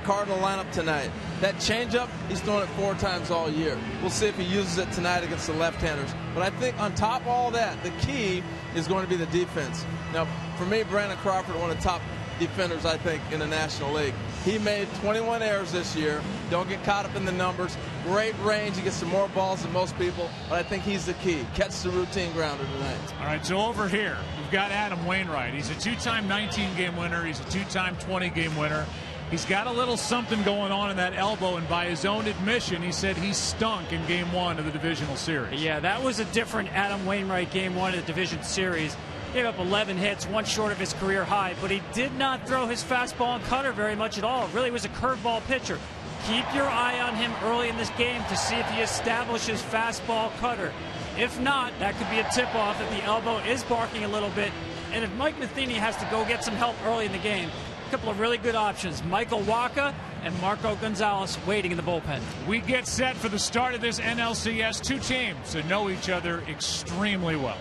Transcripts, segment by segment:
Cardinal lineup tonight. That changeup, he's thrown it 4 times all year. We'll see if he uses it tonight against the left-handers. But I think on top of all that, the key is going to be the defense. Now, for me, Brandon Crawford, one of the top defenders, I think, in the National League. He made 21 errors this year. Don't get caught up in the numbers. Great range. He gets some more balls than most people. But I think he's the key. Catch the routine grounder tonight. All right, so over here, we've got Adam Wainwright. He's a 2-time 19-game winner. He's a 2-time 20-game winner. He's got a little something going on in that elbow, and by his own admission, he said he stunk in Game 1 of the divisional series. Yeah, that was a different Adam Wainwright Game 1 of the division series. Gave up 11 hits, 1 short of his career high, but he did not throw his fastball and cutter very much at all. Really was a curveball pitcher. Keep your eye on him early in this game to see if he establishes fastball cutter. If not, that could be a tip-off if the elbow is barking a little bit. And if Mike Matheny has to go get some help early in the game, a couple of really good options. Michael Wacha and Marco Gonzalez waiting in the bullpen. We get set for the start of this NLCS. 2 teams that know each other extremely well.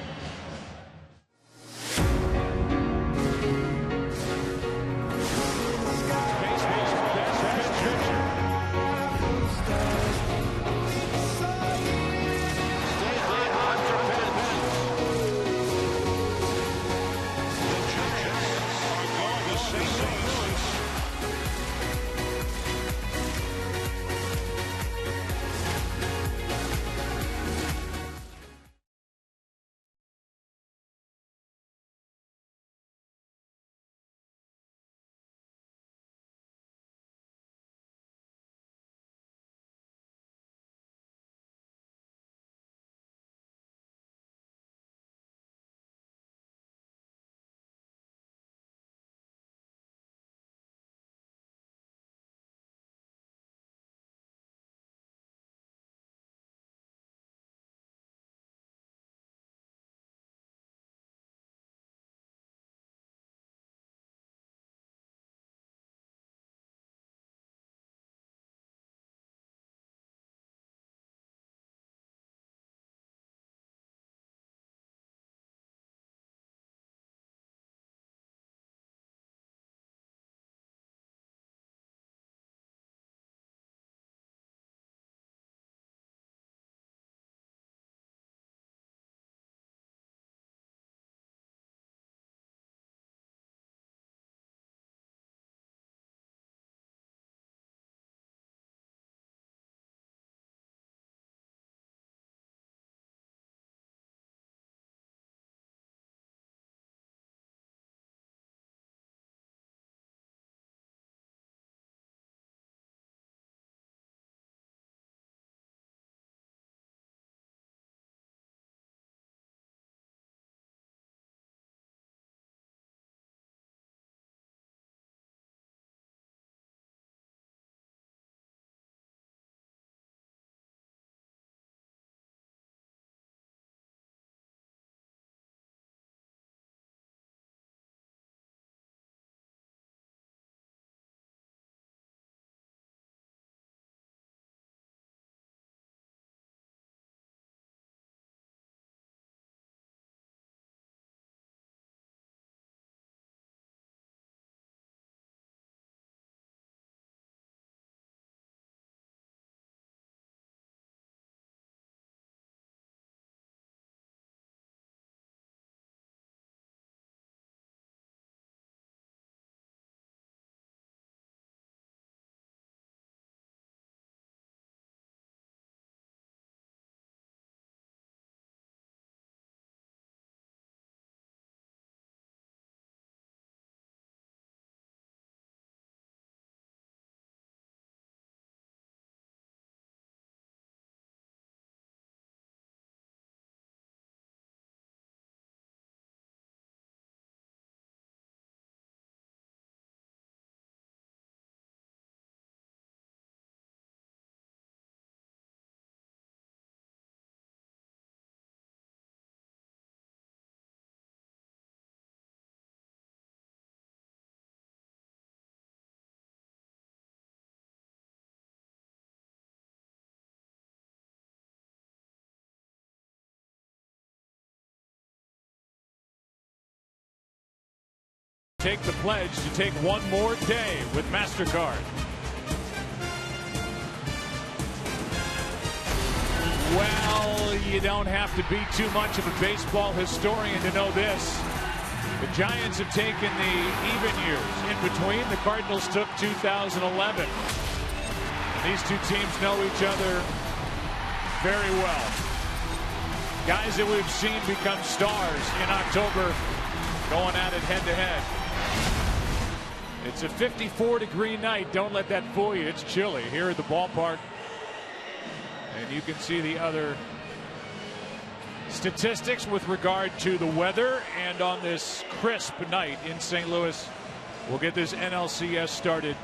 Take the pledge to take one more day with MasterCard. Well, you don't have to be too much of a baseball historian to know this. The Giants have taken the even years in between. The Cardinals took 2011. And these two teams know each other very well. Guys that we've seen become stars in October going at it head-to-head. It's a 54-degree night. Don't let that fool you. It's chilly here at the ballpark. And you can see the other statistics with regard to the weather. And on this crisp night in St. Louis, we'll get this NLCS started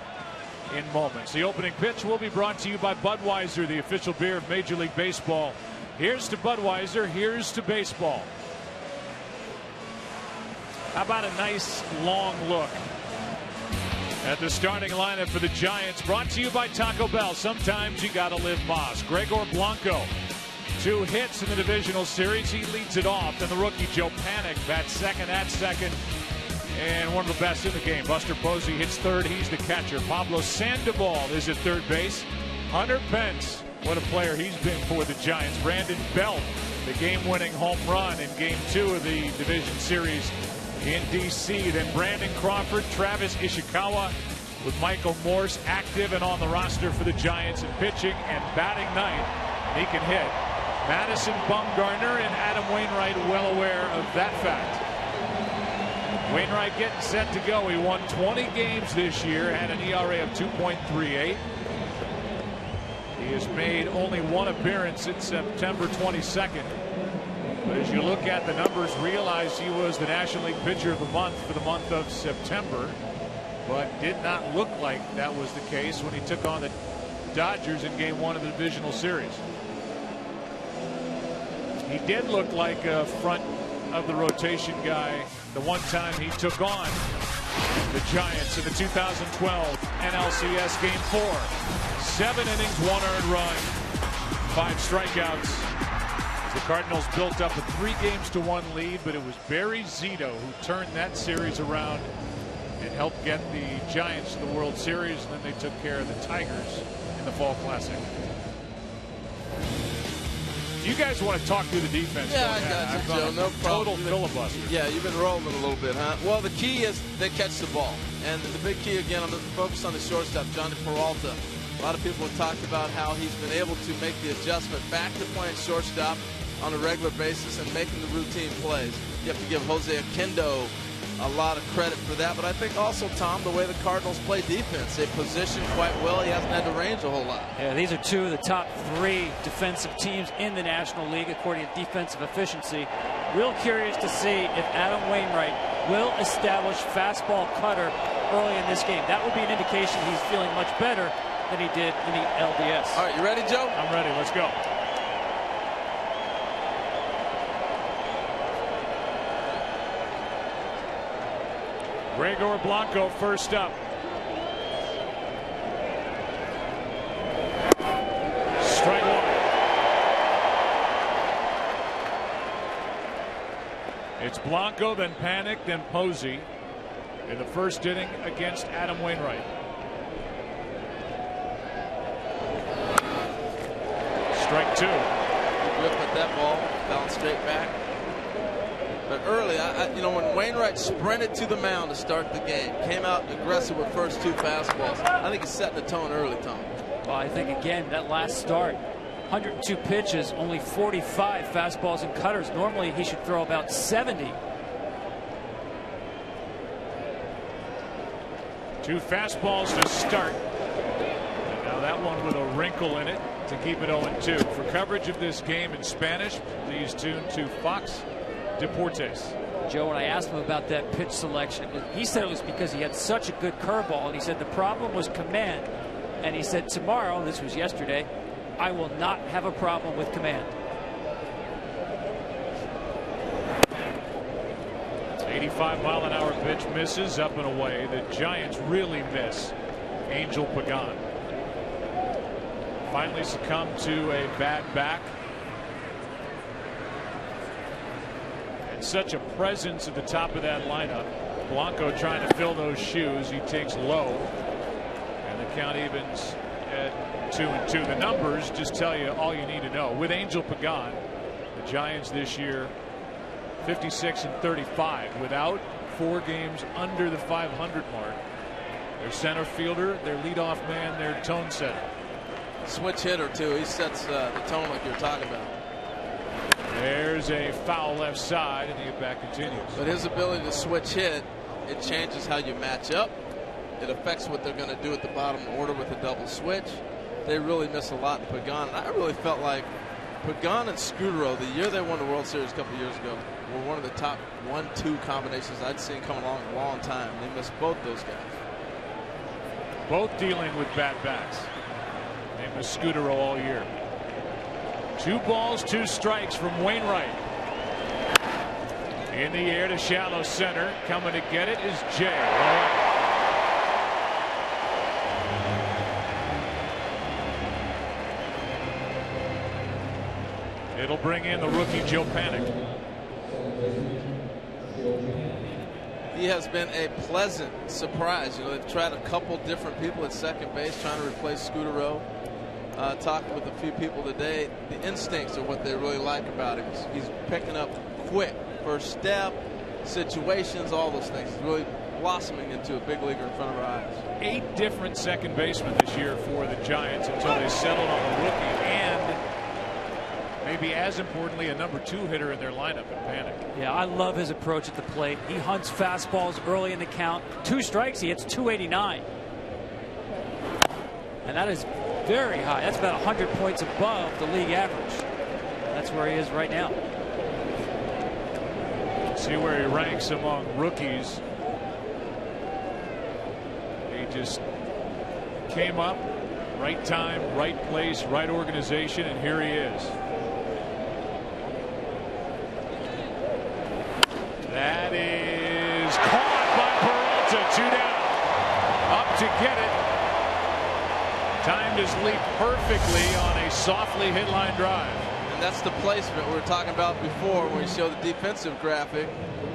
in moments. The opening pitch will be brought to you by Budweiser, the official beer of Major League Baseball. Here's to Budweiser. Here's to baseball. How about a nice long look at the starting lineup for the Giants, brought to you by Taco Bell. Sometimes you gotta live Moss. Gregor Blanco, 2 hits in the divisional series. He leads it off. Then the rookie Joe Panik bats second at second, and one of the best in the game. Buster Posey hits third. He's the catcher. Pablo Sandoval is at third base. Hunter Pence, what a player he's been for the Giants. Brandon Belt, the game-winning home run in Game 2 of the division series in D.C. Then Brandon Crawford, Travis Ishikawa, with Michael Morse active and on the roster for the Giants, and pitching and batting night. He can hit. Madison Bumgarner and Adam Wainwright well aware of that fact. Wainwright getting set to go. He won 20 games this year, had an ERA of 2.38. He has made only one appearance since September 22nd. But as you look at the numbers, realize he was the National League Pitcher of the Month for the month of September, but did not look like that was the case when he took on the Dodgers in Game 1 of the divisional series. He did look like a front of the rotation guy the one time he took on the Giants in the 2012 NLCS Game 4. 7 innings, 1 earned run, 5 strikeouts. The Cardinals built up a 3-1 lead, but it was Barry Zito who turned that series around and helped get the Giants to the World Series, and then they took care of the Tigers in the Fall Classic. Do you guys want to talk through the defense? Yeah, I got you, Joe. No problem. Total filibuster. Yeah, you've been rolling a little bit, huh? Well, the key is they catch the ball. And the big key, again, I'm focused on the shortstop, Johnny Peralta. A lot of people have talked about how he's been able to make the adjustment back to playing shortstop on a regular basis and making the routine plays. You have to give Jose Oquendo a lot of credit for that, but I think also, Tom, the way the Cardinals play defense, they position quite well. He hasn't had to range a whole lot. Yeah, these are 2 of the top 3 defensive teams in the National League according to defensive efficiency. Real curious to see if Adam Wainwright will establish fastball cutter early in this game. That would be an indication he's feeling much better than he did in the LDS. All right, you ready, Joe? I'm ready. Let's go. Gregor Blanco first up. Strike 1. It's Blanco, then Panik, then Posey in the first inning against Adam Wainwright. Strike 2. Whip at that ball, bounced straight back. But early, you know, when Wainwright sprinted to the mound to start the game, came out aggressive with first 2 fastballs, I think he's setting the tone early, Tom. Well, I think, again, that last start, 102 pitches, only 45 fastballs and cutters. Normally, he should throw about 70. 2 fastballs to start. And now that one with a wrinkle in it to keep it 0-2. For coverage of this game in Spanish, please tune to Fox Deportes. Joe, when I asked him about that pitch selection, he said it was because he had such a good curveball, and he said the problem was command. And he said tomorrow, this was yesterday, I will not have a problem with command. 85-mile-an-hour pitch misses up and away. The Giants really miss Angel Pagan. Finally succumbed to a bad back. Such a presence at the top of that lineup. Blanco trying to fill those shoes. He takes low, and the count evens at 2-2. The numbers just tell you all you need to know. With Angel Pagan, the Giants this year 56-35 without 4 games under the 500 mark. Their center fielder, their leadoff man, their tone setter. Switch hitter too. He sets the tone like you're talking about. There's a foul left side, and the at-bat continues. But his ability to switch hit, it changes how you match up. It affects what they're going to do at the bottom order with a double switch. They really miss a lot in Pagan. And I really felt like Pagan and Scudero, the year they won the World Series a couple years ago, were one of the top 1-2 combinations I'd seen come along in a long time. They missed both those guys. Both dealing with bad bats. They missed Scudero all year. 2 balls, 2 strikes from Wainwright. In the air to shallow center. Coming to get it is Jay. It'll bring in the rookie Joe Panic. He has been a pleasant surprise. You know, they've tried a couple different people at second base trying to replace Scudero. Talking with a few people today, the instincts are what they really like about him. He's picking up quick, first step, situations, all those things. He's really blossoming into a big leaguer in front of our eyes. 8 different second basemen this year for the Giants until they settled on the rookie, and maybe as importantly, a number 2 hitter in their lineup in Panic. Yeah, I love his approach at the plate. He hunts fastballs early in the count. 2 strikes, he hits 289. And that is very high. That's about 100 points above the league average. That's where he is right now. See where he ranks among rookies. He just came up, right time, right place, right organization, and here he is. That is caught by Peralta. 2 down. Up to get it. Timed his leap perfectly on a softly hit line drive. And that's the placement we were talking about before when we showed the defensive graphic.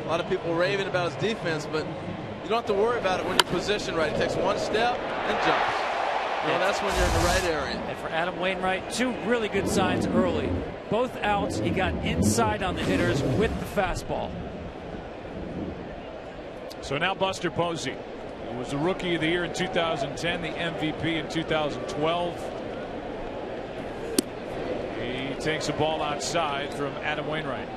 A lot of people raving about his defense, but you don't have to worry about it when you're positioned right. It takes 1 step and jumps. You know, that's when you're in the right area. And for Adam Wainwright, 2 really good signs early. Both outs, he got inside on the hitters with the fastball. So now Buster Posey, who was the Rookie of the Year in 2010, the MVP in 2012. He takes a ball outside from Adam Wainwright.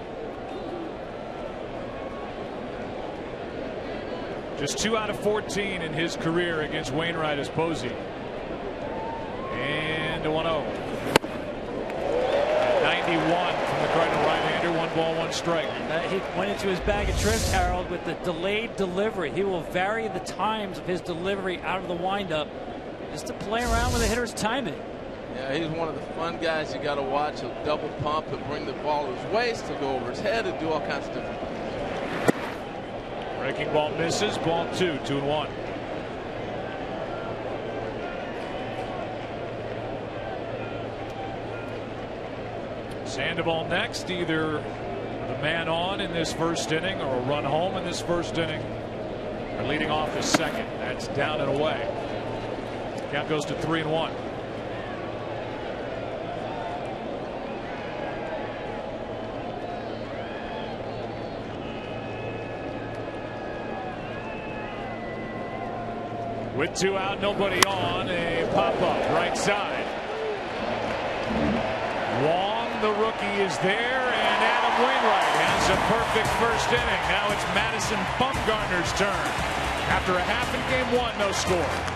Just 2 out of 14 in his career against Wainwright as Posey. And a 1-0. 91 from the Cardinal right-hander. 1 ball, 1 strike. He went into his bag of tricks, Harold, with the delayed delivery. He will vary the times of his delivery out of the windup just to play around with the hitter's timing. Yeah, he's one of the fun guys you got to watch. He'll double pump, he'll bring the ball to his waist, he'll go over his head, and do all kinds of different things. Breaking ball misses. Ball 2, 2-1. Sandoval next, either the man on in this first inning or a run home in this first inning. Or leading off the second. That's down and away. Count goes to 3-1. With 2 out, nobody on, a pop-up right side. Wong, the rookie, is there, and Adam Wainwright has a perfect first inning. Now it's Madison Bumgarner's turn. After a half in game 1, no score.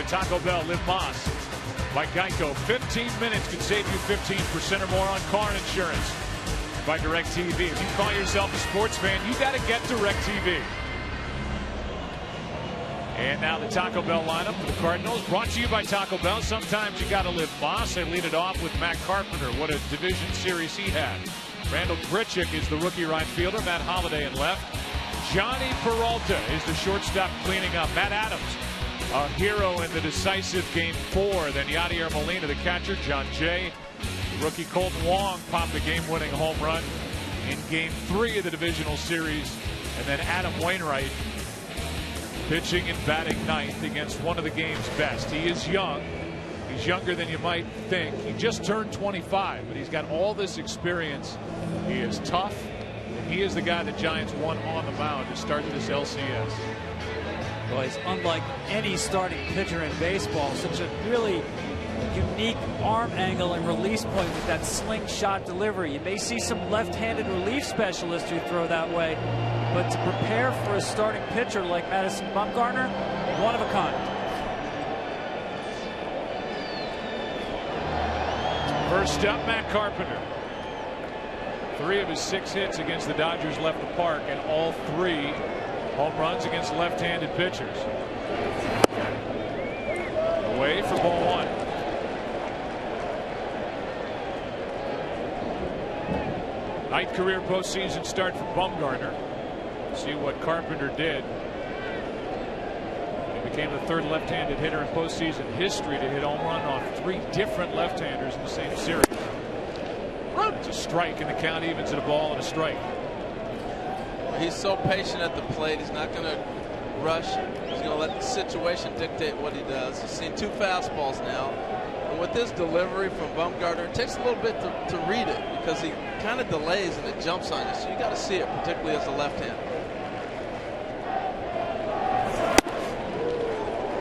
Taco Bell Live Más by Geico. 15 minutes could save you 15% or more on car insurance. By DirecTV. If you call yourself a sports fan, you got to get DirecTV. And now the Taco Bell lineup for the Cardinals, brought to you by Taco Bell. Sometimes you got to live Más. They lead it off with Matt Carpenter. What a division series he had. Randall Grichuk is the rookie right fielder. Matt Holliday in left. Johnny Peralta is the shortstop cleaning up. Matt Adams, a hero in the decisive Game 4. Then Yadier Molina, the catcher. John Jay. Rookie Colton Wong popped the game-winning home run in Game 3 of the divisional series. And then Adam Wainwright pitching and batting ninth against one of the game's best. He is young. He's younger than you might think. He just turned 25, but he's got all this experience. He is tough, and he is the guy the Giants want on the mound to start this LCS. Well, he's unlike any starting pitcher in baseball. Such a really unique arm angle and release point with that slingshot delivery. You may see some left-handed relief specialists who throw that way, but to prepare for a starting pitcher like Madison Bumgarner, one of a kind. First up, Matt Carpenter. 3 of his 6 hits against the Dodgers left the park, and all 3 home runs against left-handed pitchers. Away for ball 1. Ninth career postseason start for Bumgarner. See what Carpenter did. He became the 3rd left-handed hitter in postseason history to hit home run on 3 different left-handers in the same series. It's a strike, and the count evens at a ball and a strike. He's so patient at the plate. He's not going to rush. He's going to let the situation dictate what he does. He's seen 2 fastballs now. And with this delivery from Bumgarner, it takes a little bit to read it because he kind of delays and it jumps on you. So you got to see it, particularly as a left-hander.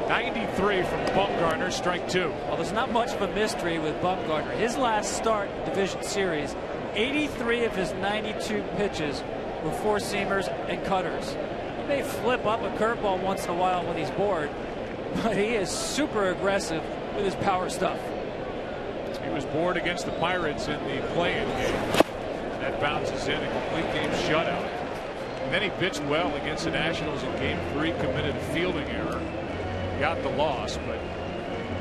93 from Bumgarner, strike 2. Well, there's not much of a mystery with Bumgarner. His last start in division series, 83 of his 92 pitches were four-seamers and cutters. He may flip up a curveball once in a while when he's bored, but he is super aggressive with his power stuff. He was bored against the Pirates in the play-in game. That bounces in a complete game shutout. And then he pitched well against the Nationals in Game 3, committed a fielding error. Got the loss, but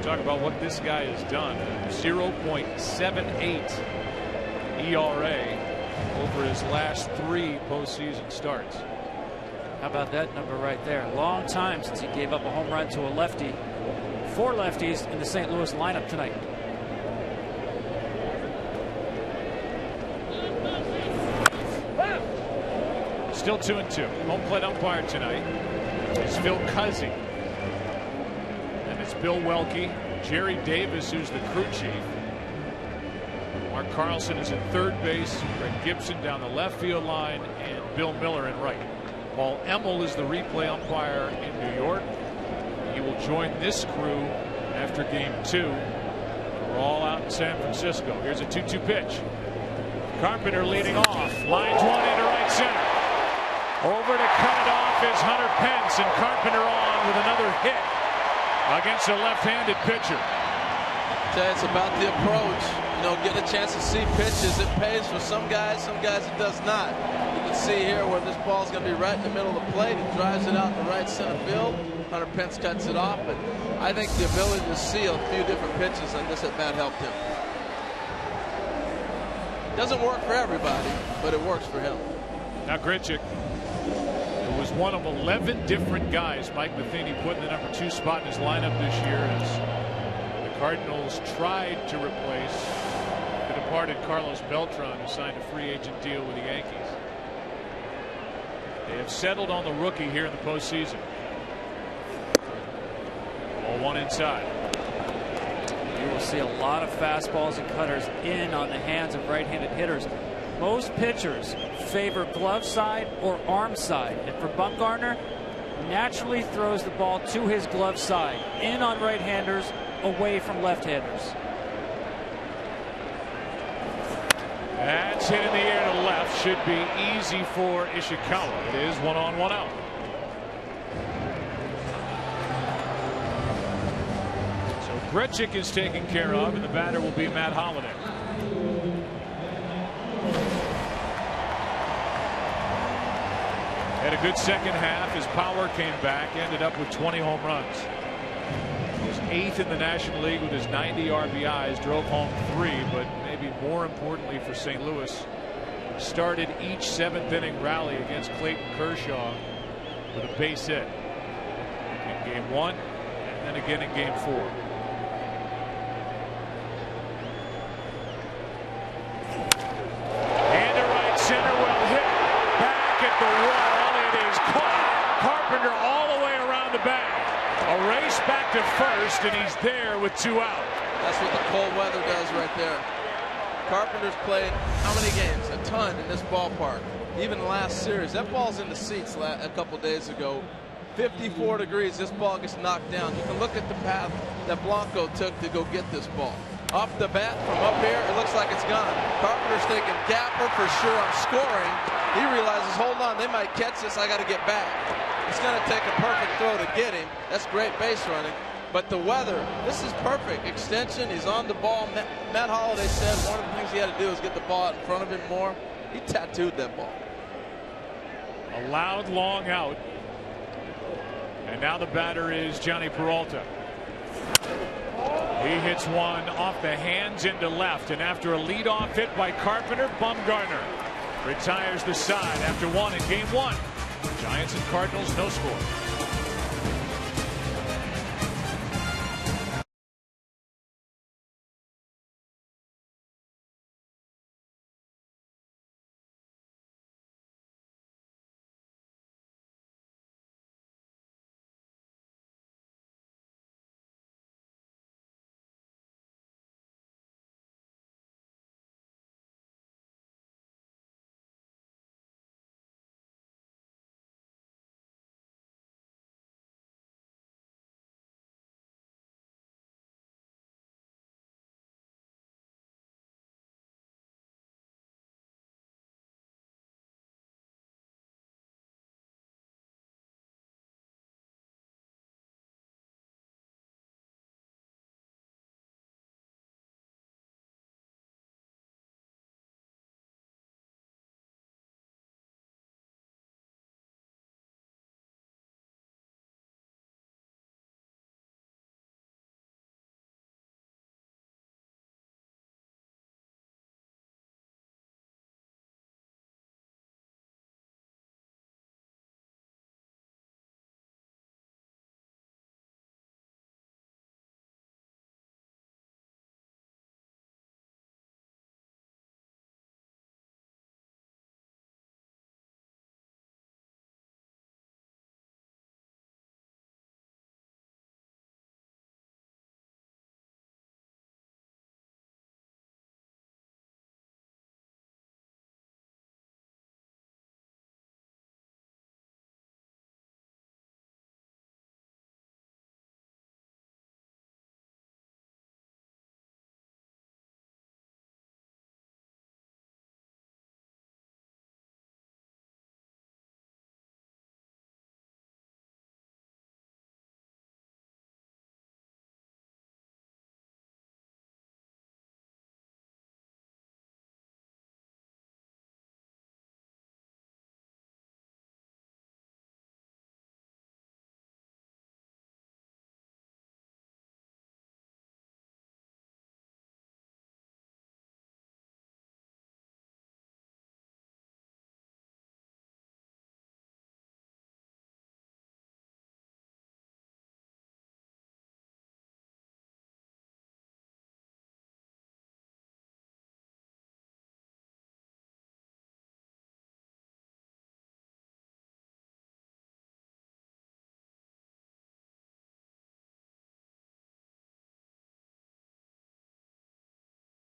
talk about what this guy has done. 0.78 ERA over his last 3 postseason starts. How about that number right there? Long time since he gave up a home run to a lefty. 4 lefties in the St. Louis lineup tonight. Still 2-2. Home plate umpire tonight is Phil Cuzzy. And it's Bill Welke, Jerry Davis, who's the crew chief. Mark Carlson is in third base, Greg Gibson down the left field line, and Bill Miller in right. Paul Emmel is the replay umpire in New York. He will join this crew after Game 2. We're all out in San Francisco. Here's a 2-2 pitch. Carpenter leading off. Lines one into right center. Over to cut it off is Hunter Pence, and Carpenter on with another hit against a left-handed pitcher. It's about the approach. You know, get a chance to see pitches. It pays for some guys it does not. You can see here where this ball's going to be right in the middle of the plate. He drives it out to right center field. Hunter Pence cuts it off, but I think the ability to see a few different pitches on this at bat helped him. Doesn't work for everybody, but it works for him. Now Grichuk, who was one of 11 different guys Mike Matheny put in the number 2 spot in his lineup this year as the Cardinals tried to replace the departed Carlos Beltran, who signed a free agent deal with the Yankees. They have settled on the rookie here in the postseason. Ball 1 inside. You will see a lot of fastballs and cutters in on the hands of right-handed hitters. Most pitchers favor glove side or arm side, and for Bumgarner, naturally throws the ball to his glove side, in on right-handers, away from left-handers. That's hit in the air to left. Should be easy for Ishikawa. It is 1 on, 1 out. Grichuk is taken care of, and the batter will be Matt Holliday. Had a good second half. His power came back, ended up with 20 home runs. He was 8th in the National League with his 90 RBIs, drove home 3, but maybe more importantly for St. Louis, started each 7th inning rally against Clayton Kershaw with a base hit in game 1 and then again in game 4. And to right center, well hit back at the wall. It is caught. Carpenter all the way around the bag. A race back to first, and he's there with 2 out. That's what the cold weather does right there. Carpenter's played how many games? A ton in this ballpark. Even the last series. That ball's in the seats a couple days ago. 54 degrees. This ball gets knocked down. You can look at the path that Blanco took to go get this ball. Off the bat from up here, it looks like it's gone. Carpenter's thinking, Gapper for sure, I'm scoring. He realizes, hold on, they might catch this. I got to get back. It's going to take a perfect throw to get him. That's great base running. But the weather, this is perfect. Extension, he's on the ball. Matt Holliday said one of the things he had to do is get the ball out in front of him more. He tattooed that ball. A loud long out. And now the batter is Johnny Peralta. He hits one off the hands into left. And after a leadoff hit by Carpenter, Bumgarner retires the side after 1 in game 1. Giants and Cardinals, no score.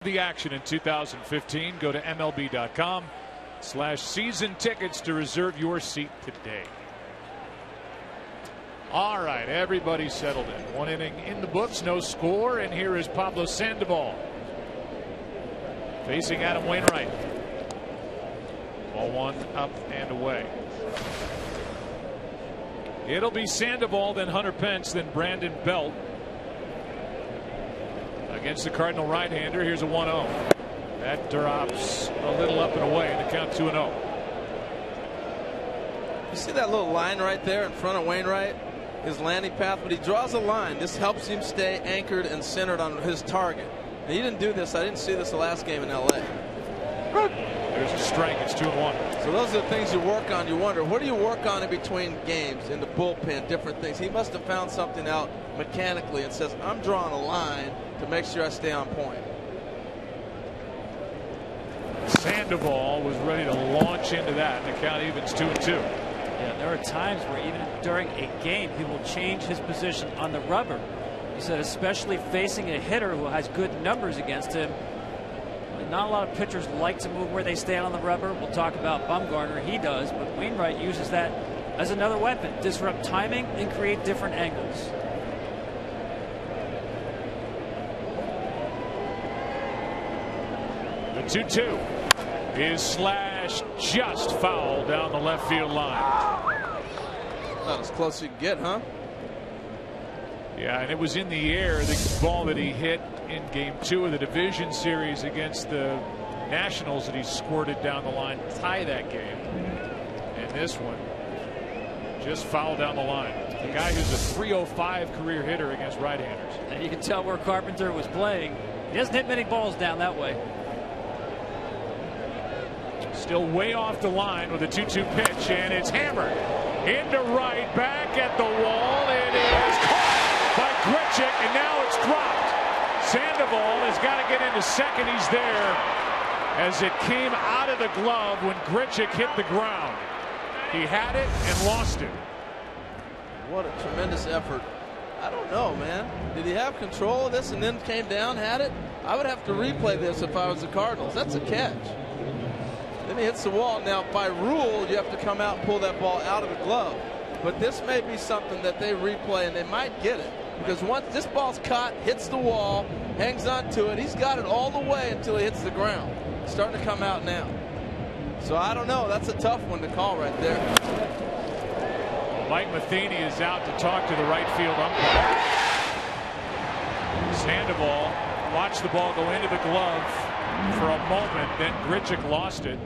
The action in 2015. Go to MLB.com/season tickets to reserve your seat today. All right, everybody settled in. 1 inning in the books, no score, and here is Pablo Sandoval facing Adam Wainwright. Ball 1 up and away. It'll be Sandoval, then Hunter Pence, then Brandon Belt. against the Cardinal right-hander. Here's a 1-0. That drops a little up and away, and the count 2-0. You see that little line right there in front of Wainwright? His landing path, but he draws a line. This helps him stay anchored and centered on his target. And he didn't do this. I didn't see this the last game in L.A. There's a strike. It's 2-1. So those are the things you work on. You wonder, what do you work on in between games, in the bullpen, different things? He must have found something out mechanically and says, I'm drawing a line to make sure I stay on point. Sandoval was ready to launch into that, and the count evens 2-2. Yeah, there are times where even during a game he will change his position on the rubber. He said especially facing a hitter who has good numbers against him. Not a lot of pitchers like to move where they stand on the rubber. We'll talk about Bumgarner. He does, but Wainwright uses that as another weapon. Disrupt timing and create different angles. The 2-2 is slashed just foul down the left field line. Not as close as you can get, huh? Yeah, and it was in the air, the ball that he hit in game 2 of the division series against the Nationals that he squirted down the line to tie that game. And this one just fouled down the line. The guy who's a .305 career hitter against right-handers. And you can tell where Carpenter was playing. He doesn't hit many balls down that way. Still way off the line with a 2-2 pitch, and it's hammered into right, back at the wall. It is caught by Grichuk, and now it's dropped. Sandoval has got to get into second. He's there as it came out of the glove when Grichuk hit the ground. He had it and lost it. What a tremendous effort. I don't know, man. Did he have control of this and then came down, had it? I would have to replay this if I was the Cardinals. That's a catch. Then he hits the wall. Now, by rule, you have to come out and pull that ball out of the glove. But this may be something that they replay, and they might get it. Because once this ball's caught, hits the wall, hangs on to it, he's got it all the way until he hits the ground. It's starting to come out now. So I don't know. That's a tough one to call right there. Mike Matheny is out to talk to the right field umpire. Sandoval watched the ball go into the glove for a moment, then Grichuk lost it.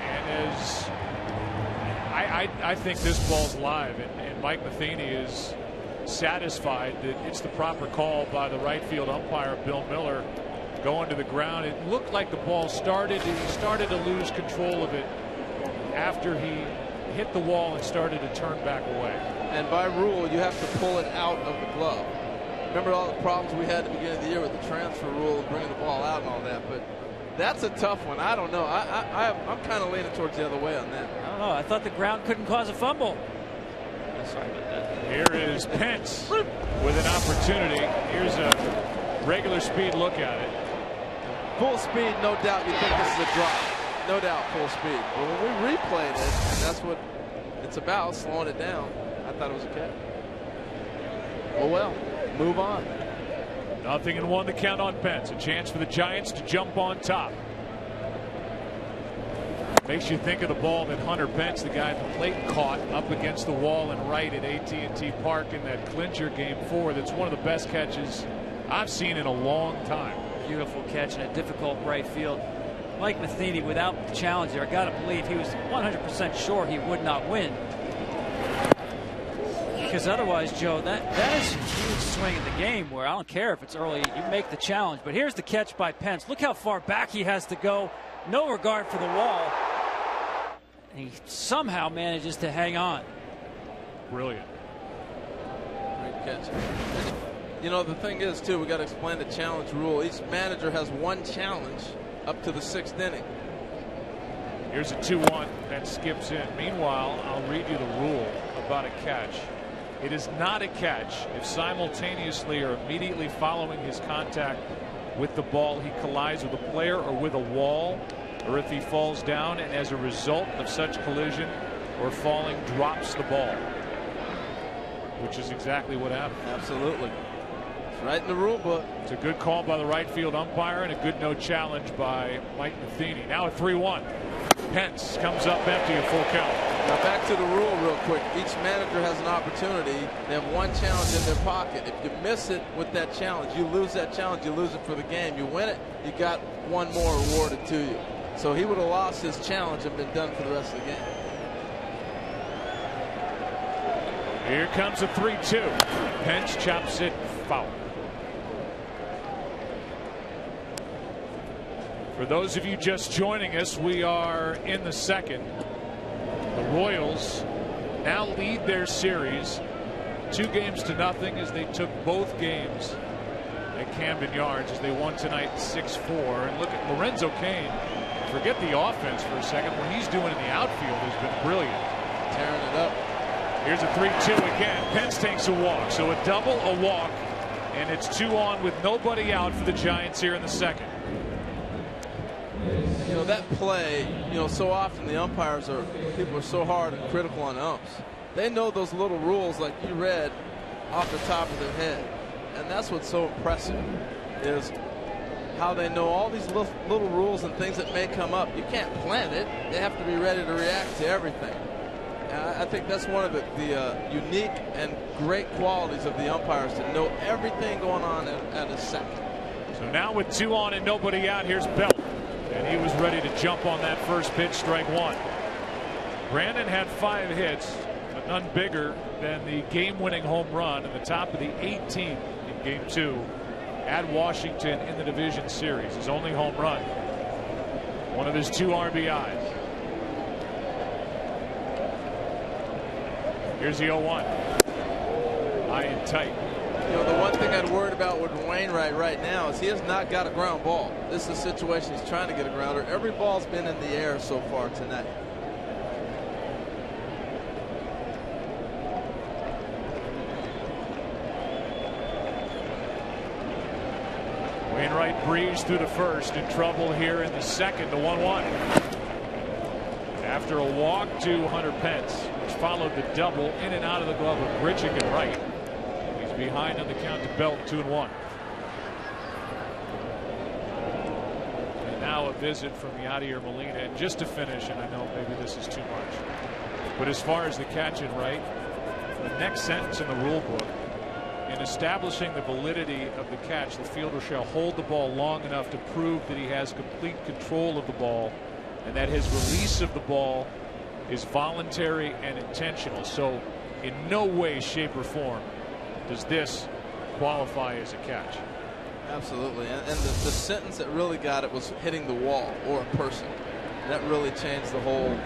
And as I think this ball's live, and Mike Matheny is satisfied that it's the proper call by the right field umpire, Bill Miller, going to the ground. It looked like the ball started to lose control of it after he hit the wall and started to turn back away. And by rule, you have to pull it out of the glove. Remember all the problems we had at the beginning of the year with the transfer rule and bringing the ball out and all that, but that's a tough one. I don't know. I'm kind of leaning towards the other way on that. I don't know. I thought the ground couldn't cause a fumble. Sorry about that. Here is Pence with an opportunity. Here's a regular speed look at it. Full speed, no doubt. You think this is a drop. No doubt, full speed. But when we replayed it, and that's what it's about, slowing it down, I thought it was a catch. Well, move on. 0-1 the count on Pence. A chance for the Giants to jump on top. Makes you think of the ball that Hunter Pence, the guy at the plate, caught up against the wall and right at AT&T Park in that clincher game 4. That's one of the best catches I've seen in a long time. Beautiful catch in a difficult right field. Mike Matheny, without the challenge there, I got to believe he was 100% sure he would not win. Because otherwise, Joe, that is a huge swing in the game where I don't care if it's early, you make the challenge. But here's the catch by Pence. Look how far back he has to go. No regard for the wall. And he somehow manages to hang on. Brilliant. Great catch. You know, the thing is, too, we got to explain the challenge rule. Each manager has one challenge up to the 6th inning. Here's a 2-1 that skips in. Meanwhile, I'll read you the rule about a catch. It is not a catch if simultaneously or immediately following his contact with the ball he collides with a player or with a wall, or if he falls down and as a result of such collision or falling drops the ball, which is exactly what happened. Absolutely. It's right in the rule book. It's a good call by the right field umpire and a good no challenge by Mike Matheny. Now at 3-1. Pence comes up empty, a full count. Now back to the rule real quick. Each manager has an opportunity. They have one challenge in their pocket. If you miss it with that challenge, you lose that challenge, you lose it for the game. You win it, you got one more awarded to you. So he would have lost his challenge and been done for the rest of the game. Here comes a 3-2. Pence chops it foul. For those of you just joining us, we are in the second. The Royals now lead their series 2-0 as they took both games at Camden Yards as they won tonight 6-4. And look at Lorenzo Cain. Forget the offense for a second. What he's doing in the outfield has been brilliant. Tearing it up. Here's a 3-2 again. Pence takes a walk. So a double, a walk, and it's 2 on with nobody out for the Giants here in the second. You know, that play, you know, so often the umpires people are so hard and critical on umps. They know those little rules like you read off the top of their head. And that's what's so impressive is how they know all these little rules and things that may come up. You can't plan it. They have to be ready to react to everything. And I think that's one of the unique and great qualities of the umpires, to know everything going on at a second. So now with 2 on and nobody out, here's Belt. And he was ready to jump on that first pitch, strike 1. Brandon had 5 hits, but none bigger than the game-winning home run in the top of the 18th in Game 2 at Washington in the division series. His only home run, one of his 2 RBIs. Here's the 0-1. High and tight. You know, the one thing I'd worried about with Wainwright right now is he has not got a ground ball. This is a situation he's trying to get a grounder. Every ball's been in the air so far tonight. Wainwright breezed through the first, in trouble here in the second. The 1-1. After a walk to Hunter Pence, which followed the double in and out of the glove of Grichuk and Wright. He's behind on the count to Belt, 2-1. And now a visit from Yadier Molina. And just to finish, and I know maybe this is too much, but as far as the catch and right, the next sentence in the rule book, in establishing the validity of the catch, the fielder shall hold the ball long enough to prove that he has complete control of the ball and that his release of the ball is voluntary and intentional. So in no way, shape, or form does this qualify as a catch. Absolutely. And the sentence that really got it was hitting the wall or a person. That really changed the whole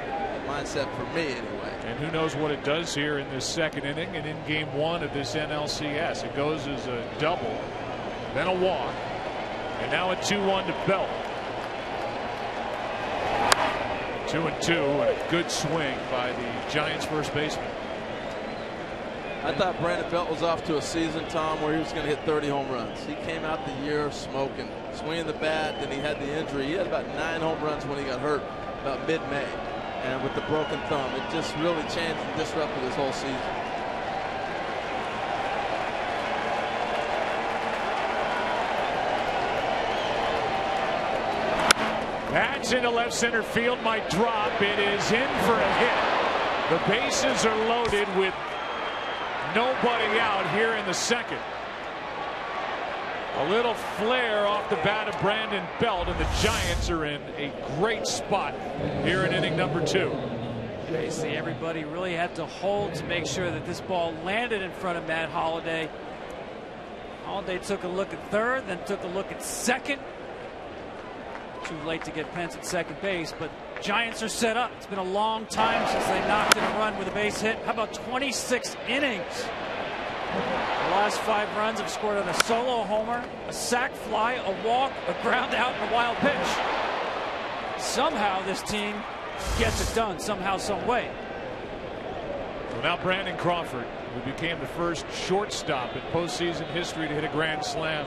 mindset for me anyway. And who knows what it does here in this second inning and in Game 1 of this NLCS. It goes as a double, then a walk, and now a 2-1 to Belt. 2-2, and a good swing by the Giants first baseman. I thought Brandon Belt was off to a season, Tom, where he was going to hit 30 home runs. He came out the year smoking, swinging the bat, then he had the injury. He had about 9 home runs when he got hurt about mid-May. And with the broken thumb, it just really changed and disrupted his whole season. That's into left center field, might drop. It is in for a hit. The bases are loaded with nobody out here in the second. A little flare off the bat of Brandon Belt, and the Giants are in a great spot here in inning number 2. Basically, everybody really had to hold to make sure that this ball landed in front of Matt Holliday. Holliday took a look at third, then took a look at second. Too late to get Pence at second base, but Giants are set up. It's been a long time since they knocked in a run with a base hit. How about 26 innings? The last 5 runs have scored on a solo homer, a sac fly, a walk, a ground out, and a wild pitch. Somehow this team gets it done, somehow, some way. Well, now Brandon Crawford, who became the first shortstop in postseason history to hit a grand slam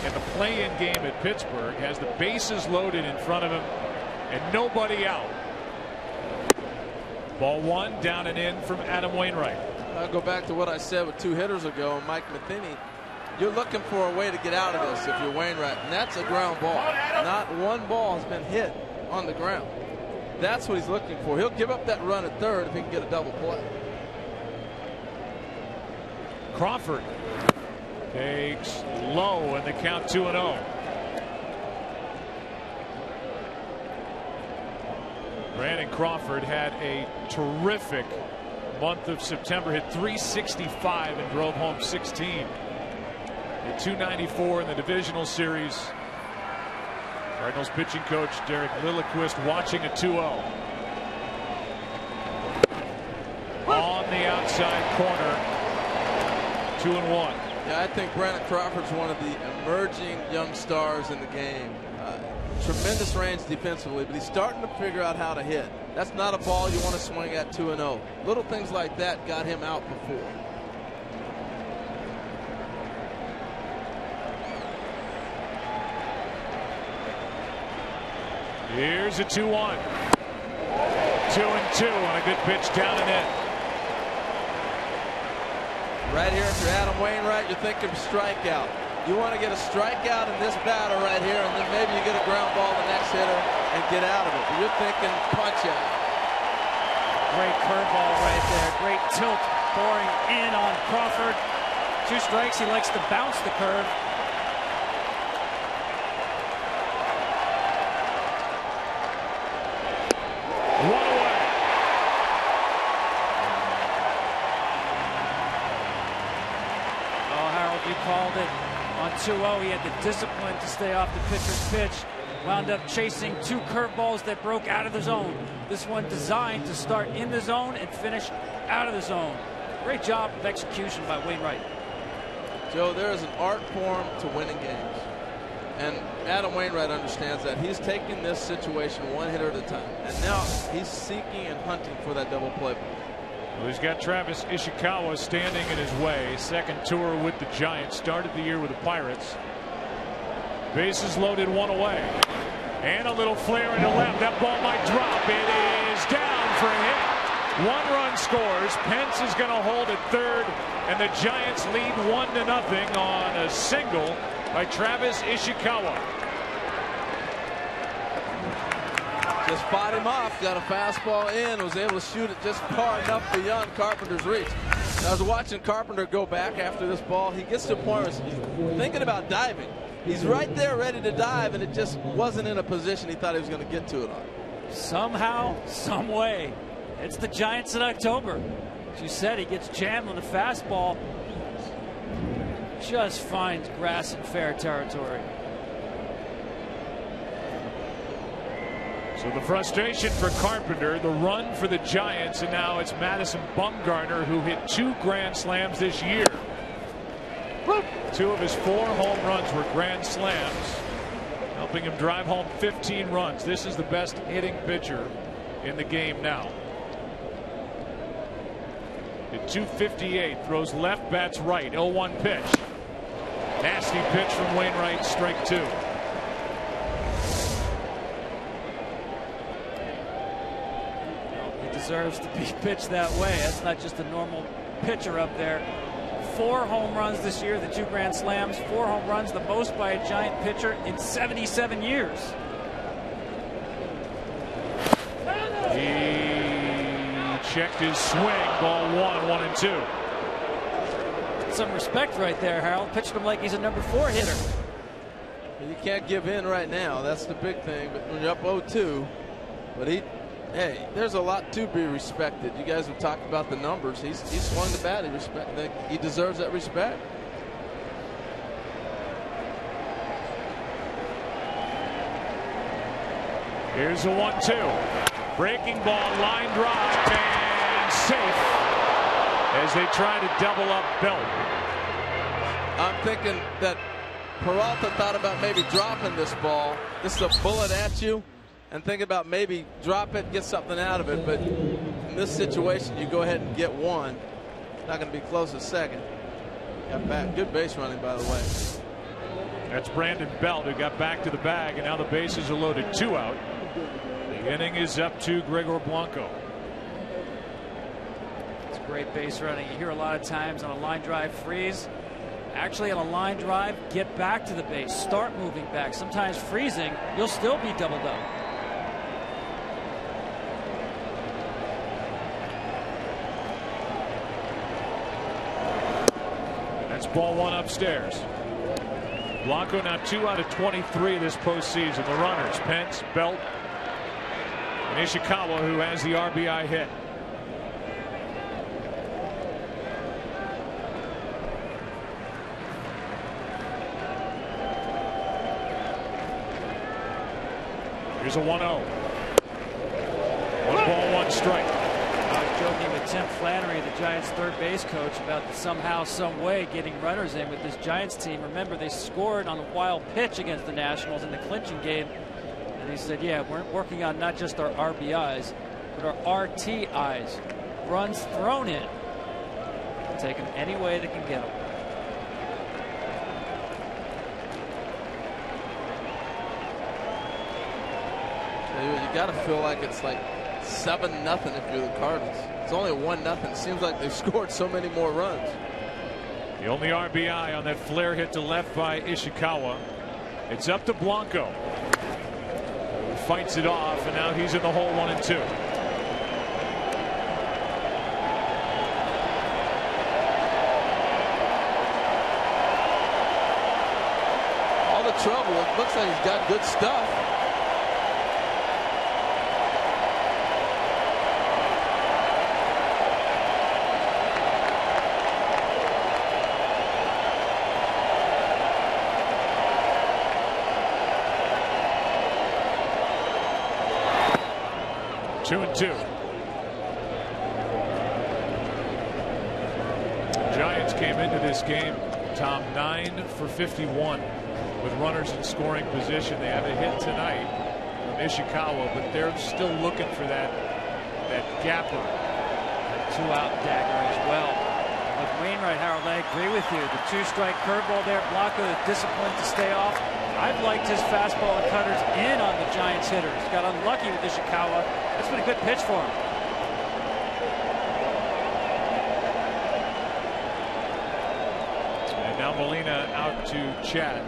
in the play-in game at Pittsburgh, has the bases loaded in front of him and nobody out. Ball 1, down and in from Adam Wainwright. I'll go back to what I said with 2 hitters ago. Mike Matheny, you're looking for a way to get out of this if you're Wainwright, and that's a ground ball. Not one ball has been hit on the ground. That's what he's looking for. He'll give up that run at third if he can get a double play. Crawford takes low in the count, 2-0. Brandon Crawford had a terrific month of September, hit .365 and drove home 16. Hit .294 in the divisional series. Cardinals pitching coach Derek Lilliquist watching a 2-0. On the outside corner, 2-1. Yeah, I think Brandon Crawford's one of the emerging young stars in the game. Tremendous range defensively, but he's starting to figure out how to hit. That's not a ball you want to swing at 2-0. Little things like that got him out before. Here's a 2-1. 2-2 on a good pitch down and in. Right here, if you're Adam Wainwright, you're thinking strikeout. You want to get a strikeout in this battle right here, and then maybe you get a ground ball to the next hitter and get out of it. But you're thinking punch out. Great curveball right there. Great tilt pouring in on Crawford. 2 strikes. He likes to bounce the curve. One away. Oh, Harold, you called it. On 2-0, he had the discipline to stay off the pitcher's pitch. Wound up chasing 2 curveballs that broke out of the zone. This one designed to start in the zone and finish out of the zone. Great job of execution by Wainwright. Joe, there is an art form to winning games. And Adam Wainwright understands that. He's taking this situation one hitter at a time. And now he's seeking and hunting for that double play. Well, he's got Travis Ishikawa standing in his way. Second tour with the Giants. Started the year with the Pirates. Bases loaded, 1 away. And a little flare into left. That ball might drop. It is down for a hit. 1 run scores. Pence is going to hold at third. And the Giants lead 1-0 on a single by Travis Ishikawa. Just fought him off, got a fastball in, was able to shoot it just far enough beyond Carpenter's reach. I was watching Carpenter go back after this ball. He gets to a point where he's thinking about diving. He's right there ready to dive, and it just wasn't in a position he thought he was going to get to it on. Somehow, some way, it's the Giants in October. As you said, he gets jammed on the fastball. Just finds grass in fair territory. So the frustration for Carpenter, the run for the Giants, and now it's Madison Bumgarner, who hit 2 grand slams this year. 2 of his 4 home runs were grand slams, helping him drive home 15 runs. This is the best hitting pitcher in the game now. At 258, throws left, bats right. 0-1 pitch. Nasty pitch from Wainwright, strike 2. Deserves to be pitched that way. That's not just a normal pitcher up there. 4 home runs this year, the 2 grand slams. 4 home runs, the most by a Giant pitcher in 77 years. He checked his swing. Ball 1-1-2. Some respect right there, Harold. Pitched him like he's a number 4 hitter. You can't give in right now. That's the big thing. But when you're up 0-2, but hey, there's a lot to be respected. You guys have talked about the numbers. He's swung the bat. He deserves that respect. Here's a 1-2. Breaking ball, line drive, and safe as they try to double up Belt. I'm thinking that Peralta thought about maybe dropping this ball. This is a bullet at you. And think about maybe drop it, get something out of it. But in this situation, you go ahead and get 1. Not going to be close as second. Got back. Good base running, by the way. That's Brandon Belt, who got back to the bag, and now the bases are loaded, 2 out. The inning is up to Gregor Blanco. It's great base running. You hear a lot of times on a line drive freeze, actually on a line drive, get back to the base, start moving back. Sometimes freezing, you'll still be doubled up. That's ball one upstairs. Blanco now 2 out of 23 this postseason. The runners, Pence, Belt, and Ishikawa, who has the RBI hit. Here's a 1-0. 1 ball, 1 strike. I was joking with Tim Flannery, the Giants' third base coach, about somehow, some way getting runners in with this Giants team. Remember, they scored on a wild pitch against the Nationals in the clinching game. And he said, yeah, we're working on not just our RBIs, but our RTIs. Runs thrown in. Take them any way they can get them. You got to feel like it's like 7-0 if you're the Cardinals. It's only 1-0. Seems like they've scored so many more runs. The only RBI on that flare hit to left by Ishikawa. It's up to Blanco. He fights it off, and now he's in the hole 1-2. All the trouble. It looks like he's got good stuff. Two and two. Giants came into this game, Tom, 9 for 51 with runners in scoring position. They have a hit tonight from Ishikawa, but they're still looking for that gapper. A 2-out dagger as well. With Wainwright, Harold, I agree with you. The 2-strike curveball there. Blanco is disciplined to stay off. I've liked his fastball and cutters in on the Giants hitters. Got unlucky with Ishikawa. That's been a good pitch for him. And now Molina out to chat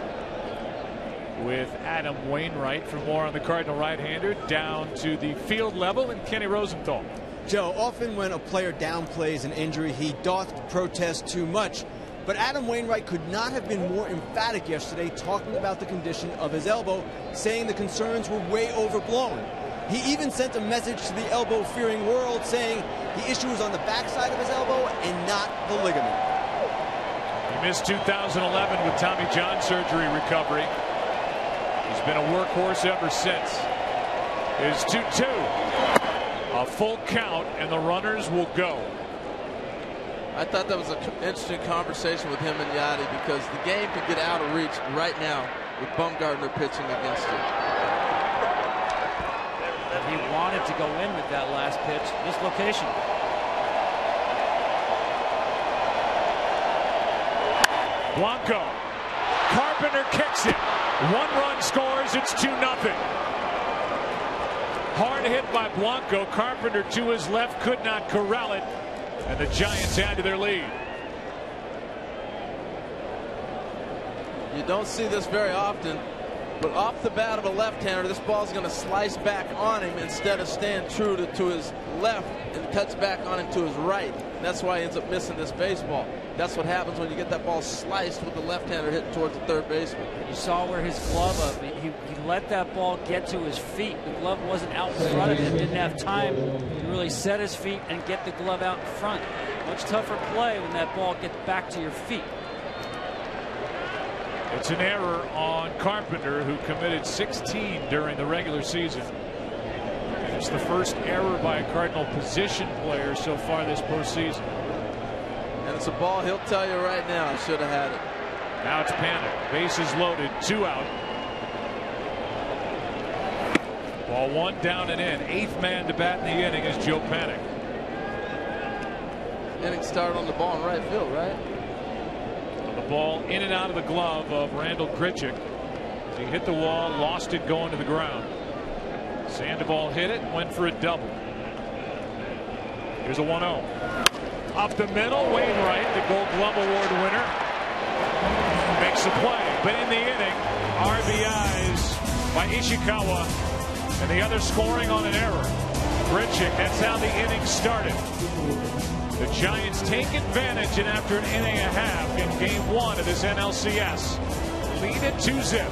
with Adam Wainwright for more on the Cardinal right-hander. Down to the field level and Kenny Rosenthal. Joe, often when a player downplays an injury, he doth protest too much. But Adam Wainwright could not have been more emphatic yesterday, talking about the condition of his elbow, saying the concerns were way overblown. He even sent a message to the elbow-fearing world, saying the issue was on the backside of his elbow and not the ligament. He missed 2011 with Tommy John surgery recovery. He's been a workhorse ever since. It's 2-2. A full count, and the runners will go. I thought that was an interesting conversation with him and Yachty, because the game could get out of reach right now with Bumgarner pitching against him. He wanted to go in with that last pitch, this location. Blanco. Carpenter kicks it. 1 run scores. It's 2-0. Hard hit by Blanco. Carpenter to his left could not corral it. And the Giants add to their lead. You don't see this very often, but off the bat of a left-hander, this ball's going to slice back on him instead of staying true to his left, and cuts back on him to his right. That's why he ends up missing this baseball. That's what happens when you get that ball sliced with the left-hander hitting towards the third baseman. You saw where his glove up. He let that ball get to his feet. The glove wasn't out in front of him. Didn't have time to really set his feet and get the glove out in front. Much tougher play when that ball gets back to your feet. It's an error on Carpenter, who committed 16 during the regular season. And it's the first error by a Cardinal position player so far this postseason. And it's a ball he'll tell you right now, I should have had it. Now it's Panic. Bases loaded, 2 out. Ball 1 down and in. 8th man to bat in the inning is Joe Panic. Inning started on the ball in right field, right? The ball in and out of the glove of Randall Grichuk. As he hit the wall, lost it going to the ground. Sandoval hit it, went for a double. Here's a 1-0. Up the middle, Wainwright, the Gold Glove Award winner. of play. But in the inning, RBIs by Ishikawa, and the other scoring on an error. Grichuk, that's how the inning started. The Giants take advantage, and after an inning and a half in Game 1 of this NLCS, lead it 2-zip.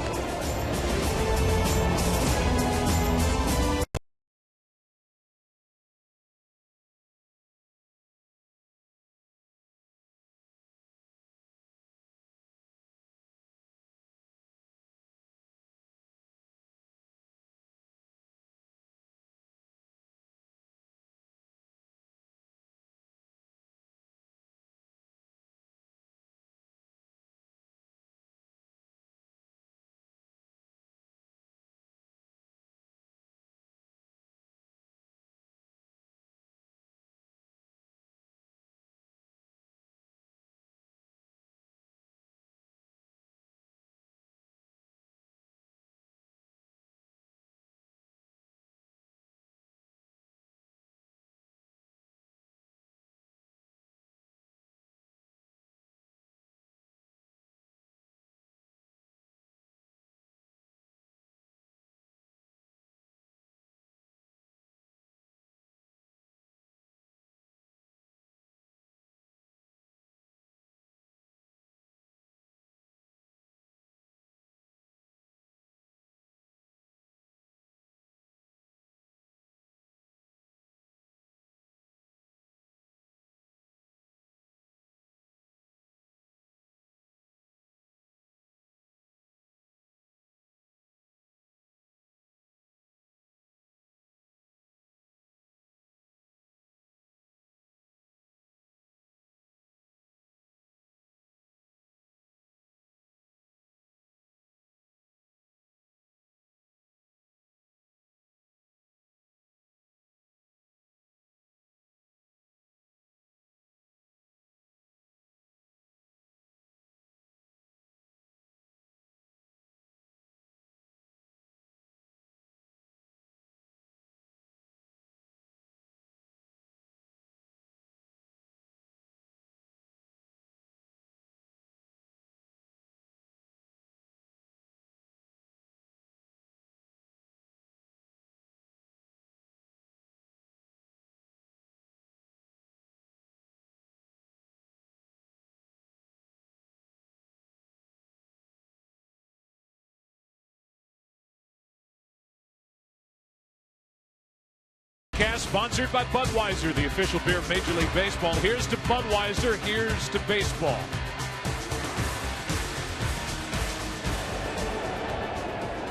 Sponsored by Budweiser, the official beer of Major League Baseball. Here's to Budweiser, here's to baseball.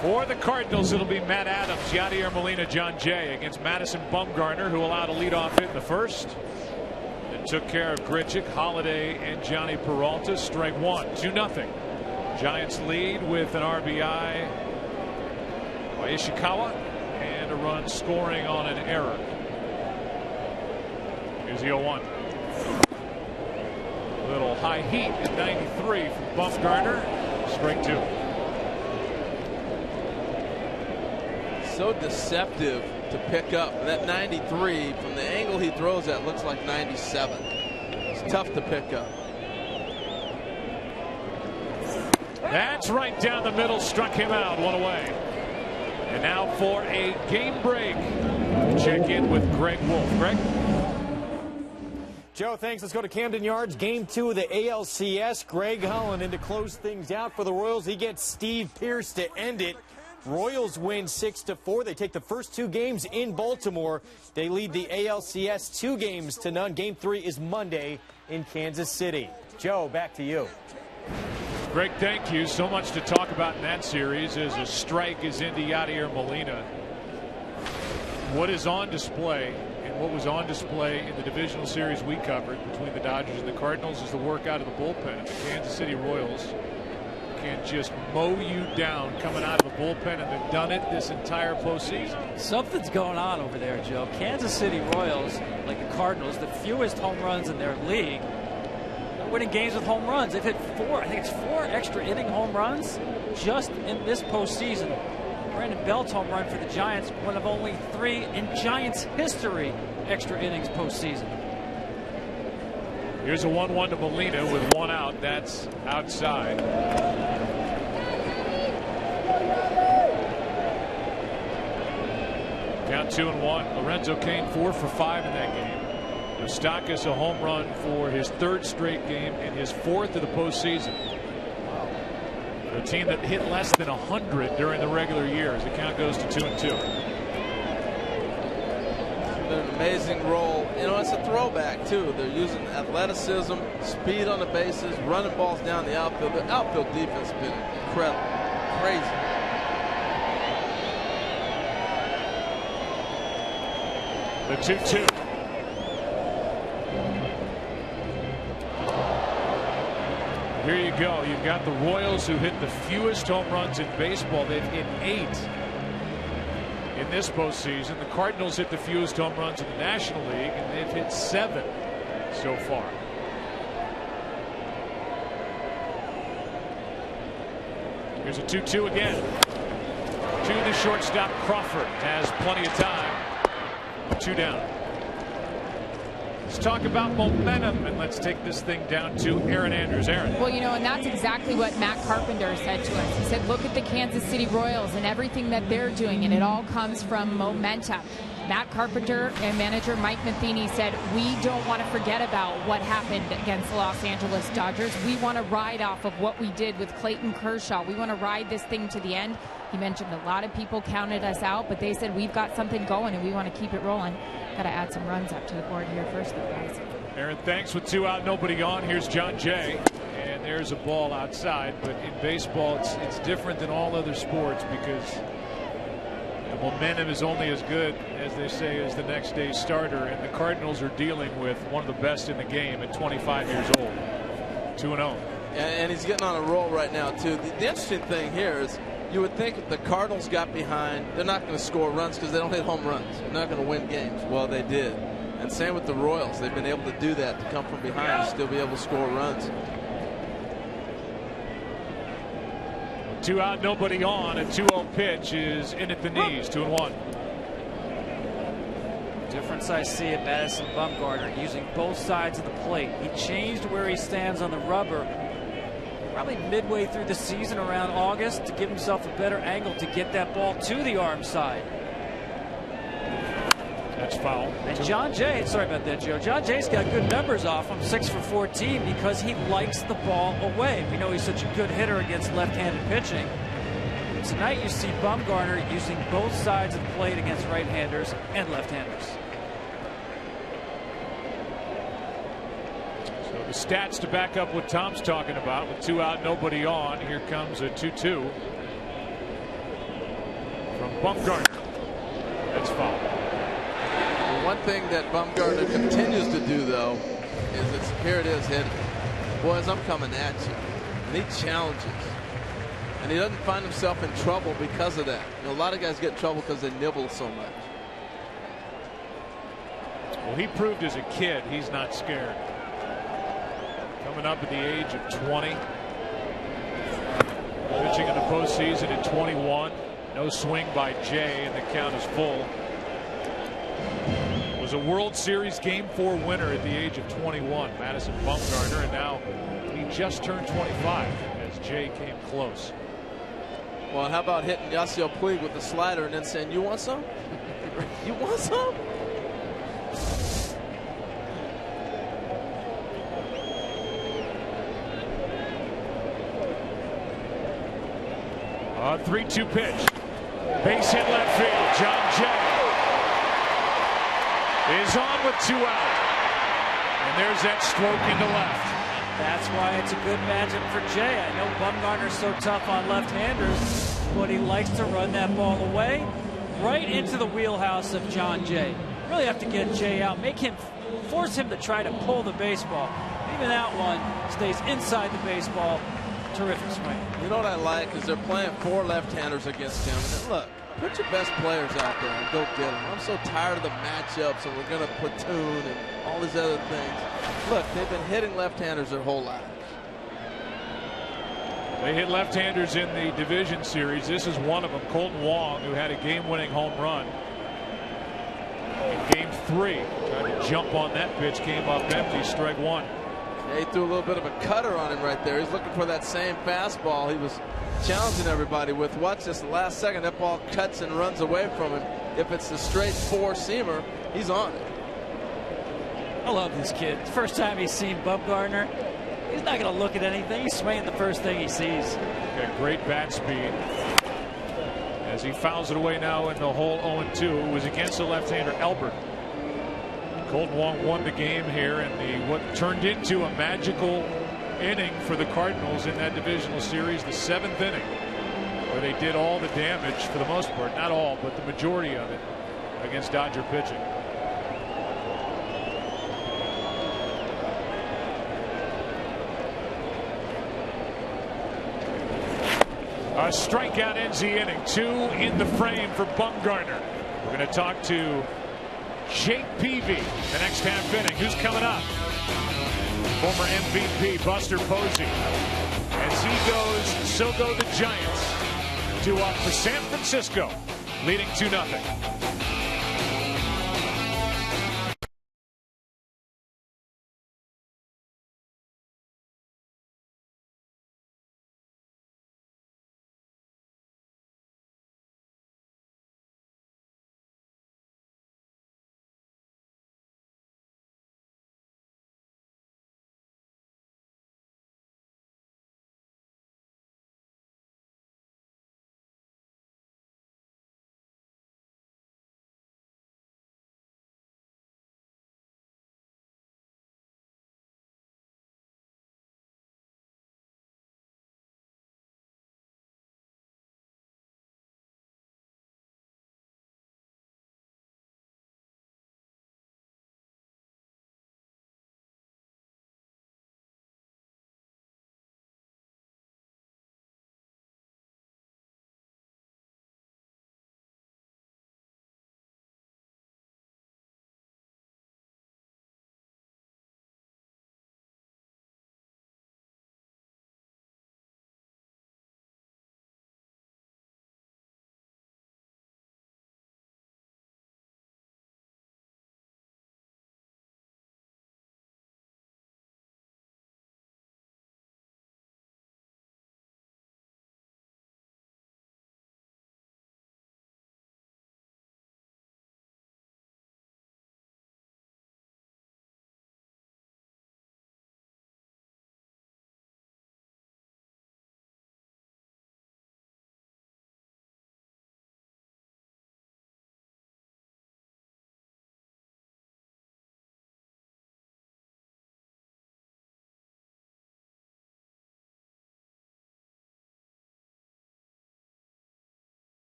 For the Cardinals, it'll be Matt Adams, Yadier Molina, John Jay against Madison Bumgarner, who allowed a leadoff hit in the first and took care of Grichuk, Holiday, and Johnny Peralta. Strike one, 2-0. Giants lead with an RBI by Ishikawa and a run scoring on an error. Here's the 0-1. Little high heat at 93 from Bumgarner. Strike two. So deceptive to pick up. That 93, from the angle he throws at, looks like 97. It's tough to pick up. That's right down the middle. Struck him out. One away. And now for a game break. Check in with Greg Wolf. Greg? Joe, thanks. Let's go to Camden Yards. Game 2 of the ALCS. Greg Holland in to close things out for the Royals. He gets Steve Pearce to end it. Royals win 6-4. They take the first two games in Baltimore. They lead the ALCS 2-0. Game 3 is Monday in Kansas City. Joe, back to you. Greg, thank you. So much to talk about in that series as a strike is into Yadier Molina. What is on display and what was on display in the divisional series we covered between the Dodgers and the Cardinals is the work out of the bullpen. The Kansas City Royals can just mow you down coming out of the bullpen, and they've done it this entire postseason. Something's going on over there, Joe. Kansas City Royals, like the Cardinals, the fewest home runs in their league. They're winning games with home runs. They've hit four, I think it's 4 extra inning home runs just in this postseason. Brandon Belt's home run for the Giants, one of only 3 in Giants history extra innings postseason. Here's a 1-1 to Molina with one out. That's outside. Count 2-1. Lorenzo Cain 4 for 5 in that game. Moustakas a home run for his 3rd straight game and his 4th of the postseason. A team that hit less than 100 during the regular year as the count goes to 2-2. An amazing role. You know, it's a throwback too. They're using athleticism, speed on the bases, running balls down the outfield. The outfield defense has been incredible, crazy. The 2-2. Here you go. You've got the Royals, who hit the fewest home runs in baseball. They've hit 8 in this postseason. The Cardinals hit the fewest home runs in the National League, and they've hit 7 so far. Here's a 2-2 again. To the shortstop. Crawford has plenty of time. 2 down. Let's talk about momentum, and let's take this thing down to Aaron Andrews. Aaron. Well, you know, and that's exactly what Matt Carpenter said to us. He said, look at the Kansas City Royals and everything that they're doing, and it all comes from momentum. Matt Carpenter and manager Mike Matheny said, we don't want to forget about what happened against the Los Angeles Dodgers. We want to ride off of what we did with Clayton Kershaw. We want to ride this thing to the end. He mentioned a lot of people counted us out, but they said we've got something going and we want to keep it rolling. Got to add some runs up to the board here first, though, guys. Aaron, thanks. With 2 out, nobody on. Here's John Jay, and there's a ball outside. But in baseball, it's different than all other sports because the momentum is only as good, as they say, as the next day's starter. And the Cardinals are dealing with one of the best in the game at 25 years old. 2-0. And he's getting on a roll right now, too. The interesting thing here is you would think if the Cardinals got behind, they're not going to score runs because they don't hit home runs. They're not going to win games. Well, they did. And same with the Royals. They've been able to do that, to come from behind and still be able to score runs. 2 out, nobody on. A 2-0 pitch is in at the knees. 2-1. Difference I see at Madison Bumgarner using both sides of the plate. He changed where he stands on the rubber probably midway through the season around August to give himself a better angle to get that ball to the arm side. That's foul. And John Jay, sorry about that, Joe. John Jay's got good numbers off him, 6 for 14, because he likes the ball away. We know he's such a good hitter against left-handed pitching. Tonight you see Bumgarner using both sides of the plate against right-handers and left-handers. So the stats to back up what Tom's talking about. With 2 out, nobody on. Here comes a 2-2 from Bumgarner. That's foul. One thing that Bumgarner continues to do, though, is here it is hitting. Boys, I'm coming at you. And he challenges. And he doesn't find himself in trouble because of that. You know, a lot of guys get in trouble because they nibble so much. Well, he proved as a kid he's not scared. Coming up at the age of 20. Pitching in the postseason at 21. No swing by Jay, and the count is full. Was a World Series Game 4 winner at the age of 21, Madison Bumgarner, and now he just turned 25 as Jay came close. Well, how about hitting Yasiel Puig with the slider and then saying, you want some? You want some? A 3-2 pitch. Base hit left field. John Jay is on with 2 out. And there's that stroke into left. That's why it's a good matchup for Jay. I know Bumgarner's so tough on left-handers, but he likes to run that ball away right into the wheelhouse of John Jay. Really have to get Jay out, force him to try to pull the baseball. Even that one stays inside the baseball. Terrific swing. You know what I like is they're playing 4 left-handers against him. And look, put your best players out there and go get them. I'm so tired of the matchups and we're going to platoon and all these other things. Look, they've been hitting left-handers their whole lives. They hit left-handers in the division series. This is one of them, Colton Wong, who had a game-winning home run in Game 3. Tried to jump on that pitch, came up empty, strike 1. Yeah, he threw a little bit of a cutter on him right there. He's looking for that same fastball he was challenging everybody with. Watch this, the last second, that ball cuts and runs away from him. If it's the straight four-seamer, he's on it. I love this kid. First time he's seen Bumgarner, he's not going to look at anything. He's swinging the first thing he sees. Got great bat speed. As he fouls it away now in the hole 0-2. It was against the left-hander Albert. Colton Wong won the game here in the what turned into a magical inning for the Cardinals in that divisional series, the 7th inning, where they did all the damage for the most part, not all, but the majority of it against Dodger pitching. A strikeout ends the inning. 2 in the frame for Bumgarner. We're going to talk to Jake Peavy the next half inning. Who's coming up? Former MVP Buster Posey. As he goes, so go the Giants. 2 up for San Francisco, leading 2-0.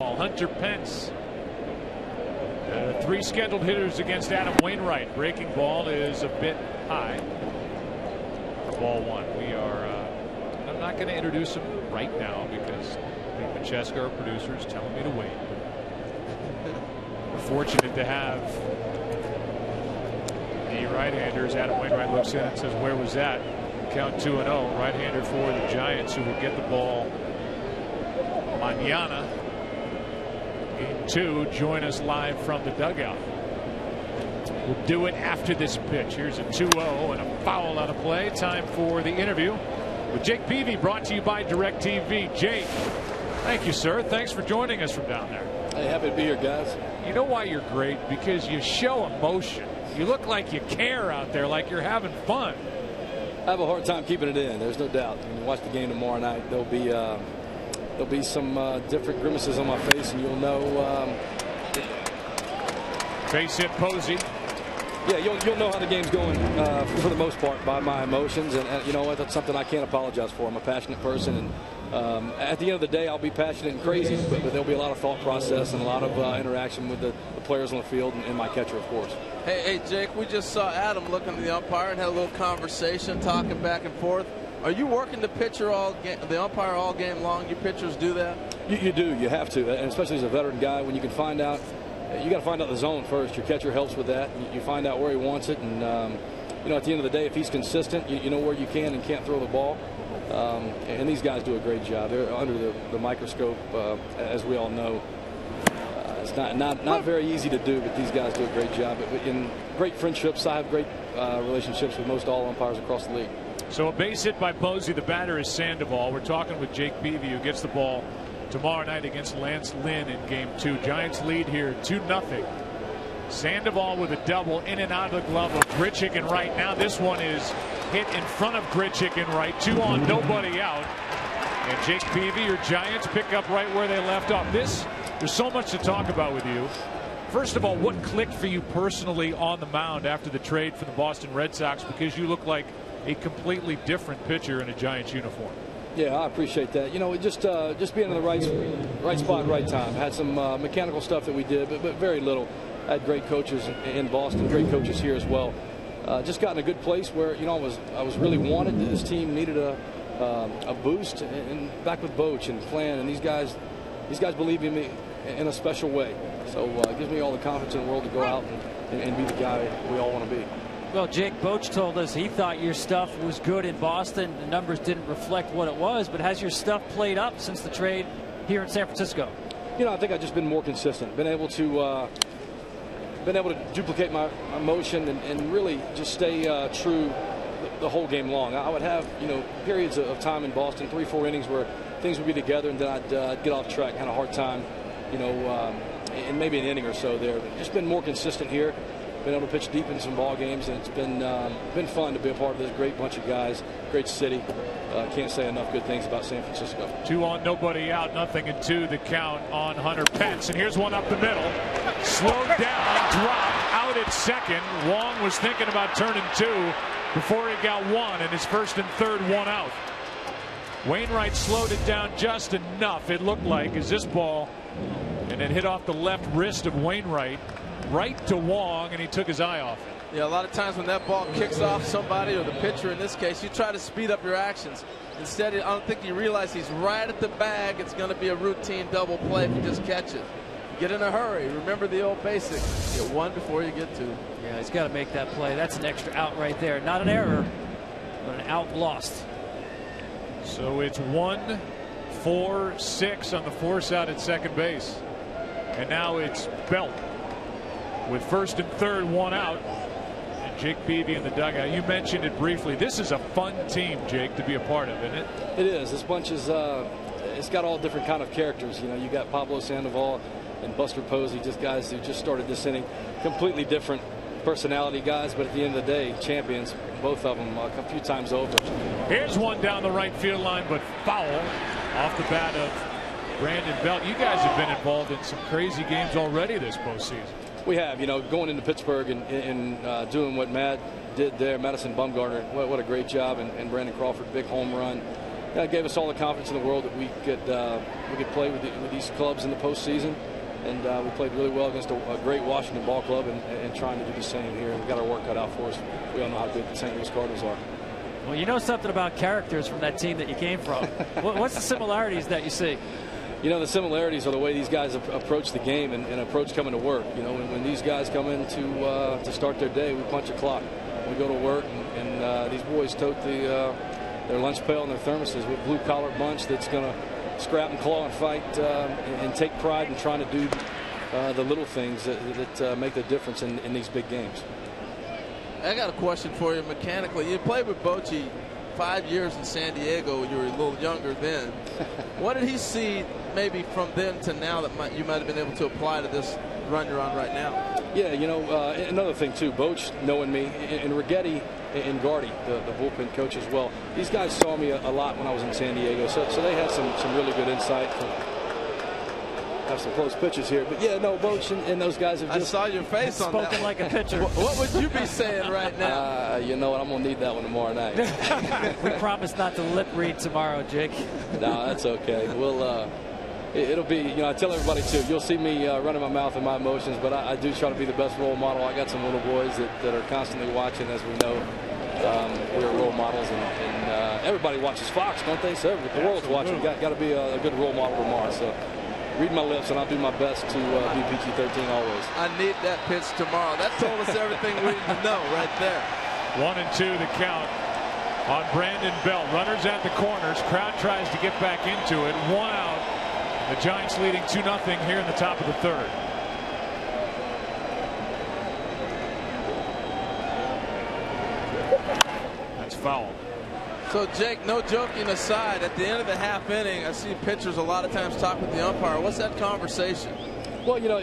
Hunter Pence. 3 scheduled hitters against Adam Wainwright. Breaking ball is a bit high. Ball 1. We are. I'm not going to introduce him right now because Macheska, our producer, is telling me to wait. We're fortunate to have the right-handers. Adam Wainwright looks in and says, "Where was that?" Count 2-0. Right-hander for the Giants, who will get the ball mañana. Game 2, join us live from the dugout. We'll do it after this pitch. Here's a 2-0 and a foul on a play. Time for the interview with Jake Peavy, brought to you by DirecTV. Jake, thank you, sir. Thanks for joining us from down there. Hey, happy to be here, guys. You know why you're great? Because you show emotion. You look like you care out there, like you're having fun. I have a hard time keeping it in. There's no doubt. When you watch the game tomorrow night, there'll be there'll be some different grimaces on my face, and you'll know. Base hit Posey. Yeah, you'll know how the game's going for the most part by my emotions, and you know what? That's something I can't apologize for. I'm a passionate person, and at the end of the day, I'll be passionate and crazy, but there'll be a lot of thought process and a lot of interaction with the players on the field and my catcher, of course. Hey, Jake, we just saw Adam looking at the umpire and had a little conversation, talking back and forth. Are you working the pitcher the umpire all game long? You pitchers do that? You do. You have to, and especially as a veteran guy, when you can find out. You got to find out the zone first. Your catcher helps with that. You find out where he wants it, and you know, at the end of the day, if he's consistent, you know where you can and can't throw the ball. And these guys do a great job. They're under the microscope, as we all know. It's not very easy to do, but these guys do a great job. In great friendships, I have great relationships with most all umpires across the league. So a base hit by Posey. The batter is Sandoval. We're talking with Jake Peavy, who gets the ball tomorrow night against Lance Lynn in Game 2. Giants lead here 2-0. Sandoval with a double in and out of the glove of Grichuk and right. Now this one is hit in front of Grichuk and right. 2 on, nobody out. And Jake Peavy, your Giants pick up right where they left off. There's so much to talk about with you. First of all, what clicked for you personally on the mound after the trade for the Boston Red Sox? Because you look like a completely different pitcher in a Giants uniform. Yeah, I appreciate that. You know, just being in the right spot, right time. Had some mechanical stuff that we did, but very little. Had great coaches in Boston, great coaches here as well. Just got in a good place where, you know, I was really wanted. This team needed a boost, and back with Boch and Flan and these guys believe in me in a special way. So it gives me all the confidence in the world to go out and be the guy we all want to be. Well, Jake Boch told us he thought your stuff was good in Boston. The numbers didn't reflect what it was, but has your stuff played up since the trade here in San Francisco? You know, I think I've just been more consistent. Been able to duplicate my motion and really just stay true the whole game long. I would have, you know, periods of time in Boston, 3-4 innings where things would be together, and then I'd get off track, had a hard time, you know, in maybe an inning or so there. But just been more consistent here. Been able to pitch deep in some ball games, and it's been fun to be a part of this great bunch of guys, great city. Can't say enough good things about San Francisco. 2 on, nobody out, 0-2 the count on Hunter Pence, and here's one up the middle, slowed down, drop out at second. Wong was thinking about turning 2 before he got 1, and his first and third 1 out. Wainwright slowed it down just enough, it looked like, as this ball, and it hit off the left wrist of Wainwright. Right to Wong, and he took his eye off. Yeah, a lot of times when that ball kicks off somebody, or the pitcher in this case, you try to speed up your actions. Instead, I don't think you realize he's right at the bag. It's going to be a routine double play if you just catch it. Get in a hurry. Remember the old basic. Get 1 before you get 2. Yeah, he's got to make that play. That's an extra out right there. Not an error, but an out lost. So it's 1, 4, 6 on the force out at second base. And now it's Belt with first and third 1 out. And Jake Peavy in the dugout. You mentioned it briefly. This is a fun team, Jake, to be a part of, isn't it? It is. This bunch is it's got all different kind of characters. You know, you got Pablo Sandoval and Buster Posey, just guys who just started this inning. Completely different personality guys, but at the end of the day, champions, both of them, a few times over. Here's one down the right field line, but foul off the bat of Brandon Belt. You guys have been involved in some crazy games already this postseason. We have, you know, going into Pittsburgh and doing what Matt did there. Madison Bumgarner, what a great job, and Brandon Crawford, big home run. That gave us all the confidence in the world that we could play with these clubs in the postseason, and we played really well against a great Washington ball club, and trying to do the same here. We got our work cut out for us. We all know how good the St. Louis Cardinals are. Well, you know something about characters from that team that you came from. What's the similarities that you see? You know, the similarities are the way these guys approach the game and approach coming to work. You know, when these guys come in to start their day, we punch a clock. We go to work, and these boys tote their lunch pail and their thermoses with blue-collar bunch that's going to scrap and claw and fight and take pride in trying to do the little things that make the difference in these big games. I got a question for you mechanically. You played with Bochy 5 years in San Diego when you were a little younger then. What did he see maybe from then to now that you might have been able to apply to this run you're on right now? Yeah, you know, another thing too, Boch knowing me, and Righetti and Gardy, the bullpen coach as well. These guys saw me a lot when I was in San Diego, so they had some really good insight. Have some close pitches here, but yeah, no, Boch and those guys have just... I saw your face on that. Spoken like a pitcher. What would you be saying right now? You know what? I'm gonna need that one tomorrow night. We promise not to lip read tomorrow, Jake. No, that's okay. We'll. It'll be, you know, I tell everybody too, you'll see me running my mouth in my emotions, but I do try to be the best role model. I got some little boys that are constantly watching, as we know. We're role models, and everybody watches Fox, don't they? So the world's watching. Got to be a good role model tomorrow. So read my lips, and I'll do my best to be PG-13 always. I need that pitch tomorrow. That told us everything we need to know right there. 1-2 the count on Brandon Belt. Runners at the corners. Crowd tries to get back into it. 1 out. The Giants leading 2-0 here in the top of the third. That's foul. So, Jake, no joking aside, at the end of the half inning, I see pitchers a lot of times talk with the umpire. What's that conversation? Well, you know,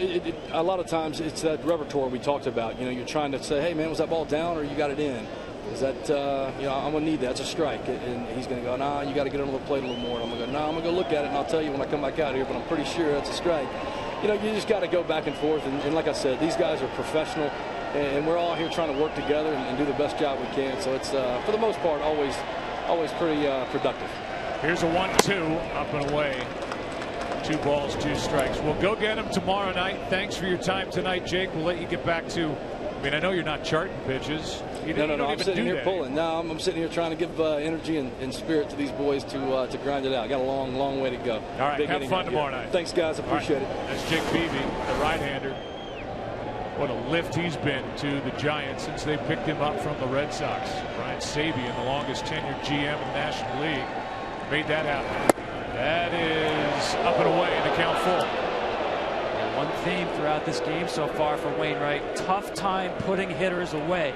a lot of times it's that repertoire we talked about. You know, you're trying to say, hey, man, was that ball down or you got it in? Is that, you know, I'm going to need that. It's a strike. And he's going to go, nah, you got to get under the plate a little more. And I'm going to go, nah, I'm going to go look at it, and I'll tell you when I come back out here, but I'm pretty sure that's a strike. You know, you just got to go back and forth. And like I said, these guys are professional, and we're all here trying to work together and do the best job we can. So it's, for the most part, always pretty productive. Here's a 1-2 up and away. 2 balls, 2 strikes. We'll go get him tomorrow night. Thanks for your time tonight, Jake. We'll let you get back to, I mean, I know you're not charting pitches. No, I'm sitting here pulling. No, I'm sitting here trying to give energy and spirit to these boys to grind it out. Got a long way to go. All right, have fun tomorrow night. Thanks, guys. Appreciate it. That's Jake Beebe, the right-hander. What a lift he's been to the Giants since they picked him up from the Red Sox. Brian Sabian, the longest tenured GM in the National League, made that happen. That is up and away in the count full. One theme throughout this game so far for Wainwright: tough time putting hitters away.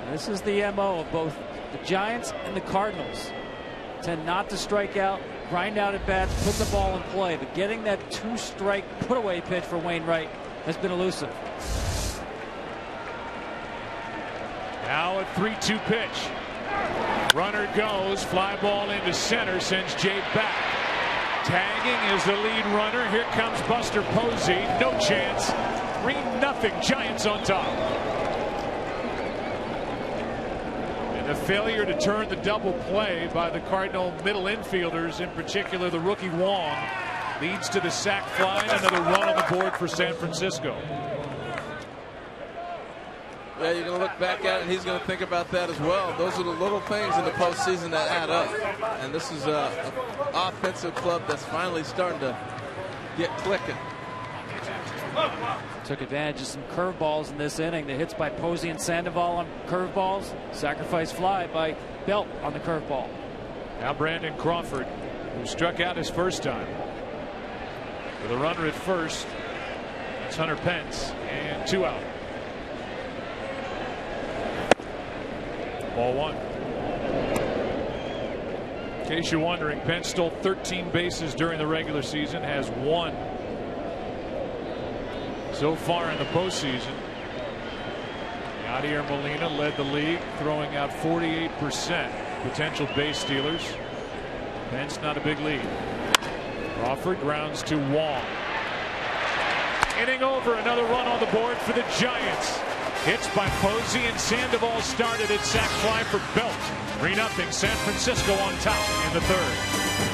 And this is the MO of both the Giants and the Cardinals. Tend not to strike out, grind out at bats, put the ball in play. But getting that 2-strike put-away pitch for Wainwright has been elusive. Now a 3-2 pitch. Runner goes, fly ball into center, sends Jay back. Tagging is the lead runner. Here comes Buster Posey. No chance. 3-0 Giants on top. And the failure to turn the double play by the Cardinal middle infielders, in particular the rookie Wong, leads to the sac fly and another run on the board for San Francisco. Yeah, you're going to look back at it, and he's going to think about that as well. Those are the little things in the postseason that add up. And this is an offensive club that's finally starting to get clicking. Took advantage of some curveballs in this inning. The hits by Posey and Sandoval on curveballs. Sacrifice fly by Belt on the curveball. Now Brandon Crawford, who struck out his first time. With a runner at first, it's Hunter Pence, and 2 out. Ball 1. In case you're wondering, Pence stole 13 bases during the regular season, has 1 so far in the postseason. Yadier Molina led the league, throwing out 48% potential base stealers. Pence not a big lead. Crawford grounds to Wong. Inning over, another run on the board for the Giants. Hits by Posey and Sandoval started at sac fly for Belt. 3-0 San Francisco on top in the third.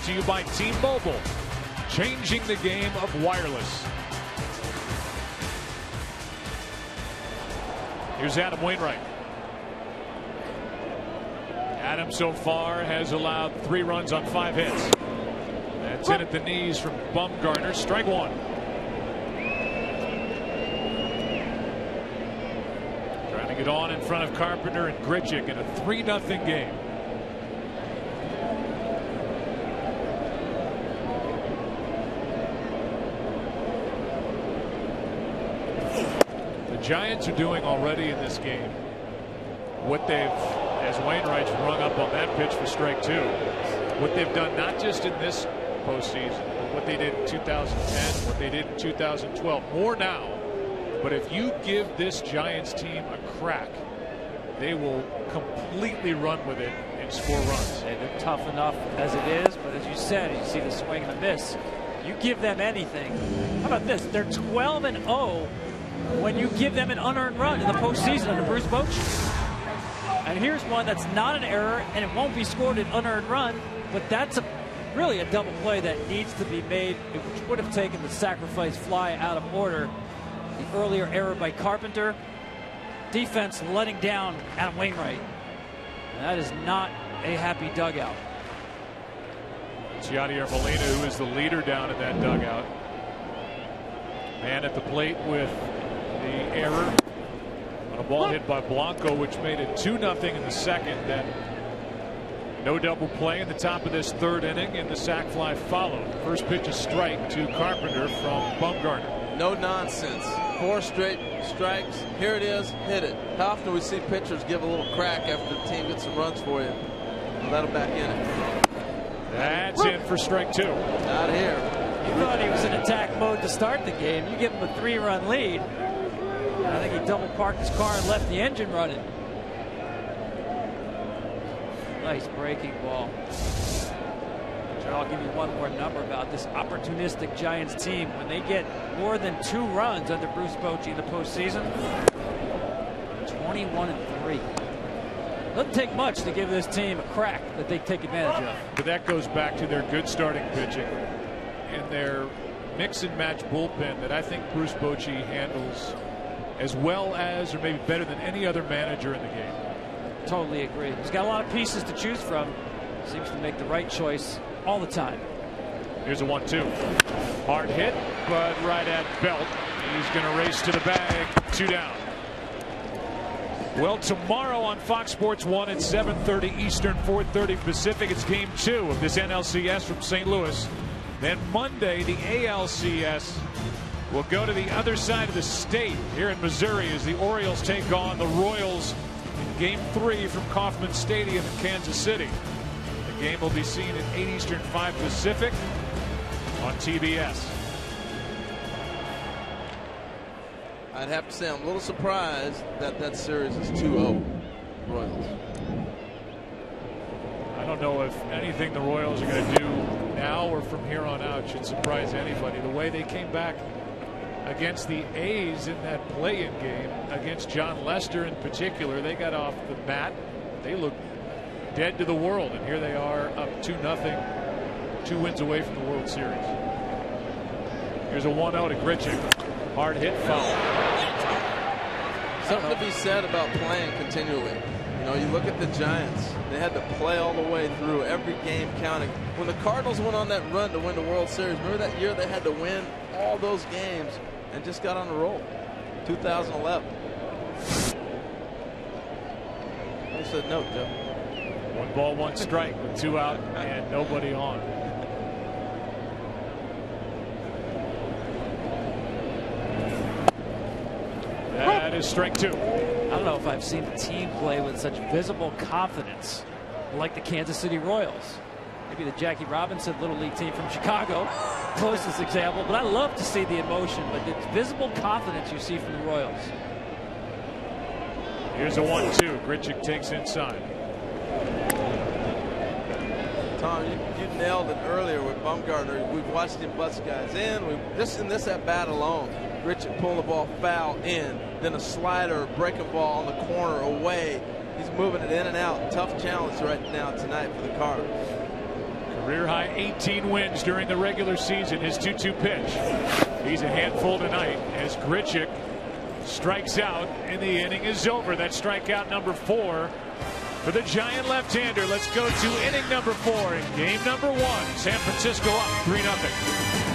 to you by T-Mobile, changing the game of wireless. Here's Adam Wainwright. Adam so far has allowed 3 runs on 5 hits. That's in at the knees from Bumgarner. Strike 1. Trying to get on in front of Carpenter and Grichuk in a 3-0 game. The Giants are doing already in this game what they've, as Wainwright's rung up on that pitch for strike 2, what they've done not just in this postseason, but what they did in 2010, what they did in 2012, more now. But if you give this Giants team a crack, they will completely run with it and score runs. They're tough enough as it is, but as you said, you see the swing and the miss. You give them anything. How about this? They're 12-0 when you give them an unearned run in the postseason under Bruce Bochy. And here's one that's not an error, and it won't be scored an unearned run, but that's really a double play that needs to be made, which would have taken the sacrifice fly out of order. The earlier error by Carpenter. Defense letting down Adam Wainwright. And that is not a happy dugout. It's Yadier Molina, who is the leader down in that dugout. Man at the plate with the error on a ball hit by Blanco, which made it 2-0 in the second. Then no double play in the top of this 3rd inning, and the sac fly followed. First pitch a strike to Carpenter from Bumgarner. No nonsense. 4 straight strikes. Here it is. Hit it. How often do we see pitchers give a little crack after the team gets some runs for you? Let them back in it. That's in for strike 2. Not here. You thought he was in attack mode to start the game. You give him a 3-run lead. I think he double parked his car and left the engine running. Nice breaking ball. I'll give you one more number about this opportunistic Giants team. When they get more than 2 runs under Bruce Bochy in the postseason, 21-3. Doesn't take much to give this team a crack that they take advantage of. But that goes back to their good starting pitching and their mix and match bullpen that I think Bruce Bochy handles as well as, or maybe better than, any other manager in the game. Totally agree. He's got a lot of pieces to choose from. Seems to make the right choice all the time. Here's a 1-2. Hard hit, but right at Belt. He's going to race to the bag. 2 down. Well, tomorrow on Fox Sports 1 at 7:30 Eastern, 4:30 Pacific, it's Game 2 of this NLCS from St. Louis. Then Monday, the ALCS will go to the other side of the state here in Missouri as the Orioles take on the Royals in Game 3 from Kauffman Stadium in Kansas City. The game will be seen at 8 Eastern, 5 Pacific on TBS. I'd have to say I'm a little surprised that that series is 2-0 Royals. I don't know if anything the Royals are going to do now or from here on out should surprise anybody. The way they came back against the A's in that play-in game against John Lester in particular, they got off the mat. They looked dead to the world, and here they are up 2-0, 2 wins away from the World Series. Here's a 1-0 to Grichuk. Hard hit, foul. Something to be said about playing continually. You know, you look at the Giants, they had to play all the way through, every game counting. When the Cardinals went on that run to win the World Series, remember that year they had to win all those games and just got on the roll. 2011. I said no, Joe. 1 ball, 1 strike with 2 out and nobody on. That is strike 2. I don't know if I've seen a team play with such visible confidence like the Kansas City Royals. Maybe the Jackie Robinson Little League team from Chicago, closest example. But I love to see the emotion, but it's visible confidence you see from the Royals. Here's a 1-2. Grichuk takes inside. Tom, you nailed it earlier with Bumgarner. We've watched him bust guys in. Just in this at bat alone, Grichuk pull the ball foul in, then a slider, breaking ball on the corner away. He's moving it in and out. Tough challenge right now tonight for the Cards. Career high 18 wins during the regular season. His 2-2 pitch. He's a handful tonight as Grichuk strikes out, and the inning is over. That's strikeout number 4 for the Giant left-hander. Let's go to inning number 4 in game number 1. San Francisco up 3-0.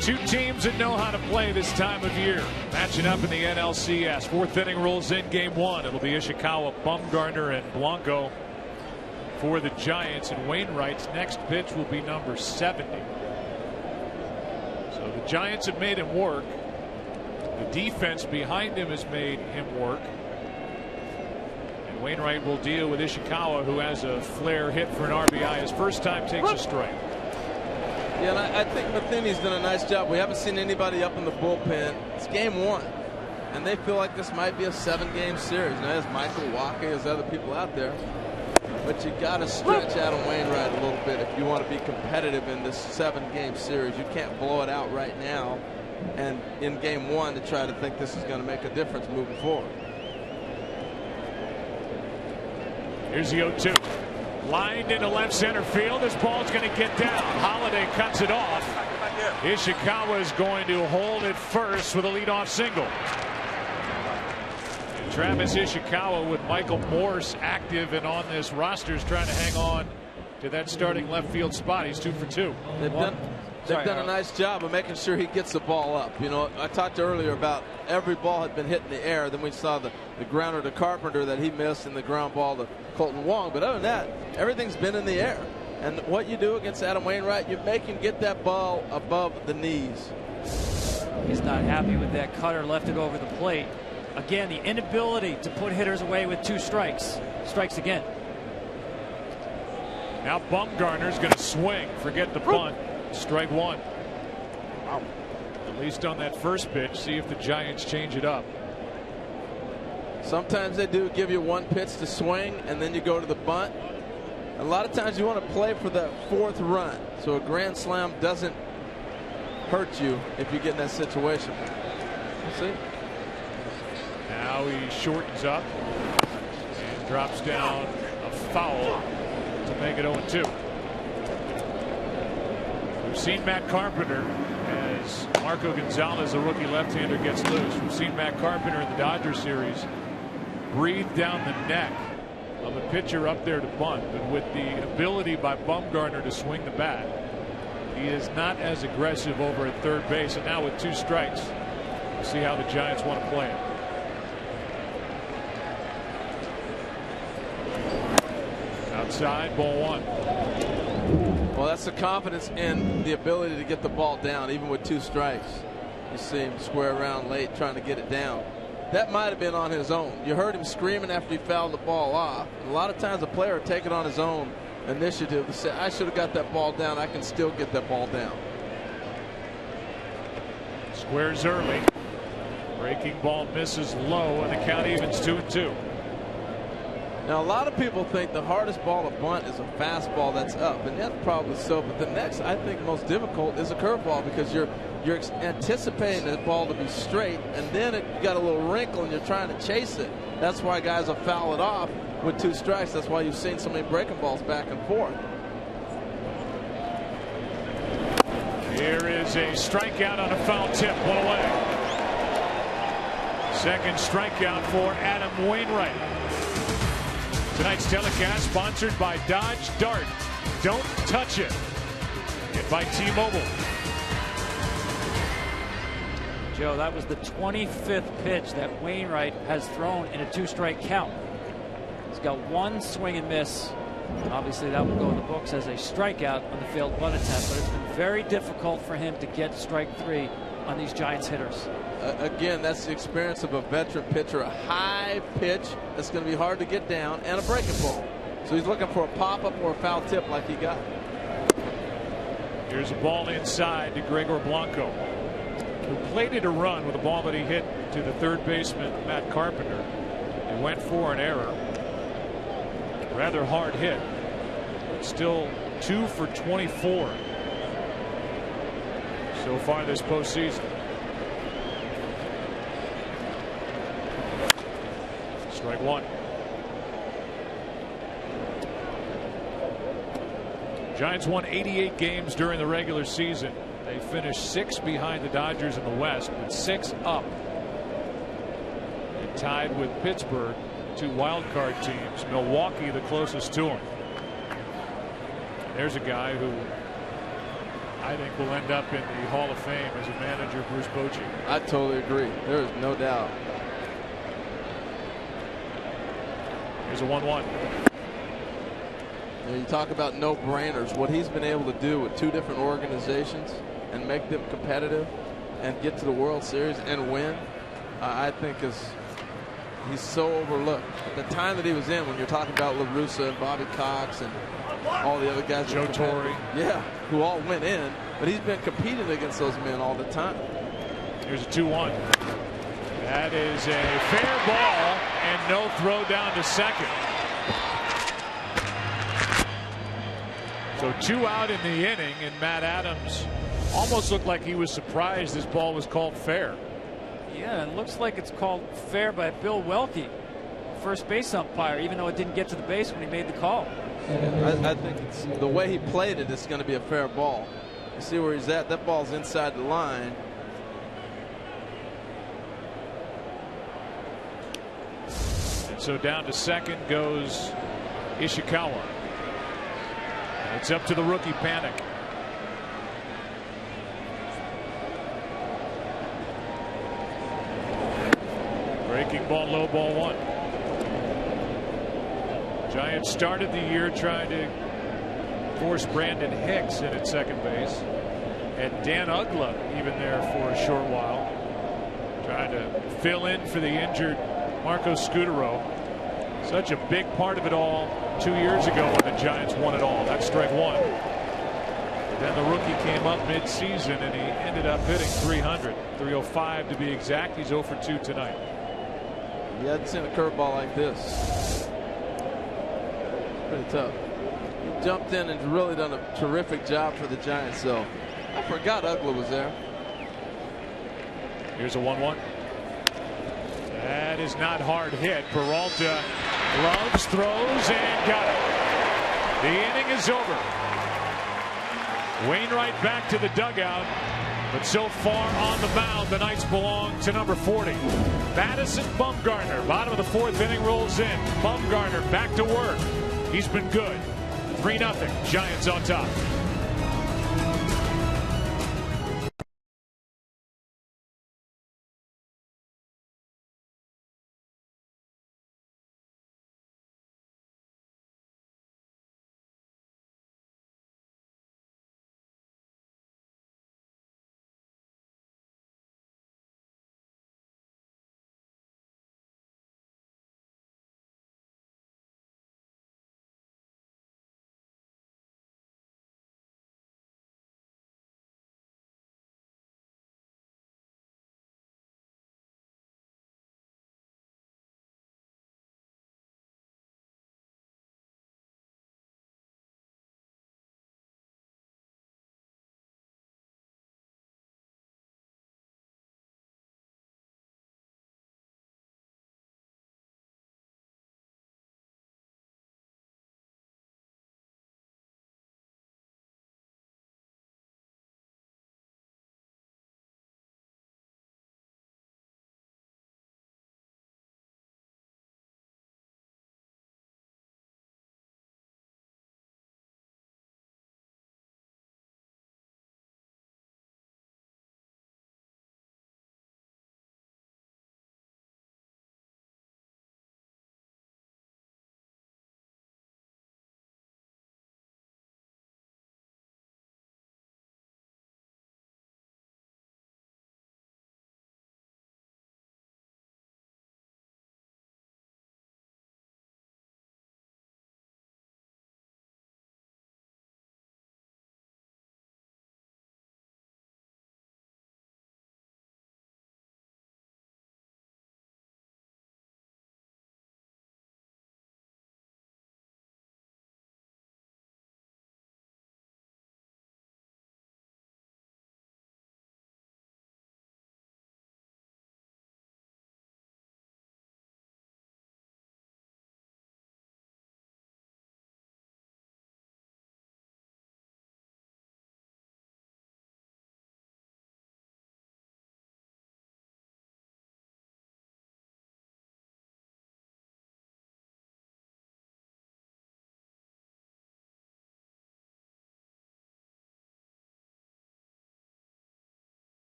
Two teams that know how to play this time of year matching up in the NLCS. 4th inning rolls in game 1. It'll be Ishikawa, Bumgarner, and Blanco for the Giants, and Wainwright's next pitch will be number 70. So the Giants have made him work. The defense behind him has made him work. And Wainwright will deal with Ishikawa, who has a flare hit for an RBI. His first time takes a strike. Yeah, and I think Matheny's done a nice job. We haven't seen anybody up in the bullpen. It's game 1, and they feel like this might be a 7-game series. Now, there's Michael Walker, there's other people out there, but you got to stretch Adam Wainwright a little bit if you want to be competitive in this 7-game series. You can't blow it out right now, and in game 1 to try to think this is going to make a difference moving forward. Here's the 0-2. Lined into left center field. This ball's going to get down. Holiday cuts it off. Ishikawa is going to hold it first with a leadoff single. And Travis Ishikawa, with Michael Morse active and on this roster, is trying to hang on to that starting left field spot. He's 2 for 2. They've done a nice job of making sure he gets the ball up. You know, I talked earlier about every ball had been hit in the air. Then we saw the grounder to Carpenter that he missed, and the ground ball to Colton Wong. But other than that, everything's been in the air. And what you do against Adam Wainwright, you make him get that ball above the knees. He's not happy with that cutter, left it over the plate. Again, the inability to put hitters away with 2 strikes. Strikes again. Now Bumgarner's going to swing. Forget the punt. Strike 1. Wow. At least on that first pitch. See if the Giants change it up. Sometimes they do give you 1 pitch to swing, and then you go to the bunt. A lot of times you want to play for that fourth run, so a grand slam doesn't hurt you if you get in that situation. We'll see. Now he shortens up and drops down a foul to make it 0-2. We've seen Matt Carpenter as Marco Gonzalez, the rookie left-hander, gets loose. We've seen Matt Carpenter in the Dodgers series breathe down the neck of a pitcher up there to bunt, but with the ability by Bumgarner to swing the bat, he is not as aggressive over at third base. And now with 2 strikes, we'll see how the Giants want to play it. Outside, ball 1. Well, that's the confidence in the ability to get the ball down, even with 2 strikes. You see him square around late trying to get it down. That might have been on his own. You heard him screaming after he fouled the ball off. And a lot of times a player will take it on his own initiative to say, I should have got that ball down. I can still get that ball down. Squares early. Breaking ball misses low, and the count evens 2-2. Now, a lot of people think the hardest ball to bunt is a fastball that's up, and that's probably so. But the next, I think, most difficult is a curveball, because you're anticipating the ball to be straight, and then you got a little wrinkle and you're trying to chase it. That's why guys will foul it off with 2 strikes. That's why you've seen so many breaking balls back and forth. Here is a strikeout on a foul tip, 1 away. Second strikeout for Adam Wainwright. Tonight's telecast sponsored by Dodge Dart. Don't touch it. And by T-Mobile. Joe, that was the 25th pitch that Wainwright has thrown in a 2-strike count. He's got 1 swing and miss. Obviously, that will go in the books as a strikeout on the failed bunt attempt, but it's been very difficult for him to get strike 3 on these Giants hitters. Again, that's the experience of a veteran pitcher. A high pitch that's going to be hard to get down, and a breaking ball. So he's looking for a pop-up or a foul tip like he got. Here's a ball inside to Gregor Blanco, who plated a run with a ball that he hit to the third baseman, Matt Carpenter. He went for an error. Rather hard hit. Still 2 for 24 so far this postseason. Strike 1. Giants won 88 games during the regular season. They finished 6 behind the Dodgers in the West, but 6 up. And tied with Pittsburgh, 2 wild card teams. Milwaukee the closest to him. There's a guy who I think will end up in the Hall of Fame as a manager, Bruce Bochy. I totally agree. There is no doubt. Here's a 1-1. You talk about no-brainers. What he's been able to do with 2 different organizations and make them competitive and get to the World Series and win, I think he's so overlooked. At the time that he was in, when you're talking about La Russa and Bobby Cox and all the other guys, Joe Torre, yeah, who all went in, but he's been competing against those men all the time. Here's a 2-1. That is a fair ball and no throw down to second. So 2 out in the inning, and Matt Adams almost looked like he was surprised this ball was called fair. Yeah, it looks like it's called fair by Bill Welke, first base umpire, even though it didn't get to the base when he made the call. I think it's the way he played it, it's going to be a fair ball. You see where he's at? That ball's inside the line. And so down to second goes Ishikawa. And it's up to the rookie Panic. Breaking ball, low, ball 1. Giants started the year trying to force Brandon Hicks in at second base, and Dan Uggla even there for a short while, trying to fill in for the injured Marco Scutaro. Such a big part of it all 2 years ago when the Giants won it all. That's strike 1. Then the rookie came up mid-season and he ended up hitting 300, 305 to be exact. He's 0 for 2 tonight. You hadn't seen a curveball like this. Pretty tough. jumped in and really done a terrific job for the Giants. So I forgot Uggla was there. Here's a 1-1. That is not hard hit. Peralta gloves, throws, and got it. The inning is over. Wainwright back to the dugout, but so far on the mound, the Knights belong to number 40. Madison Bumgarner, bottom of the 4th inning, rolls in. Bumgarner back to work. He's been good. 3-0. Giants on top.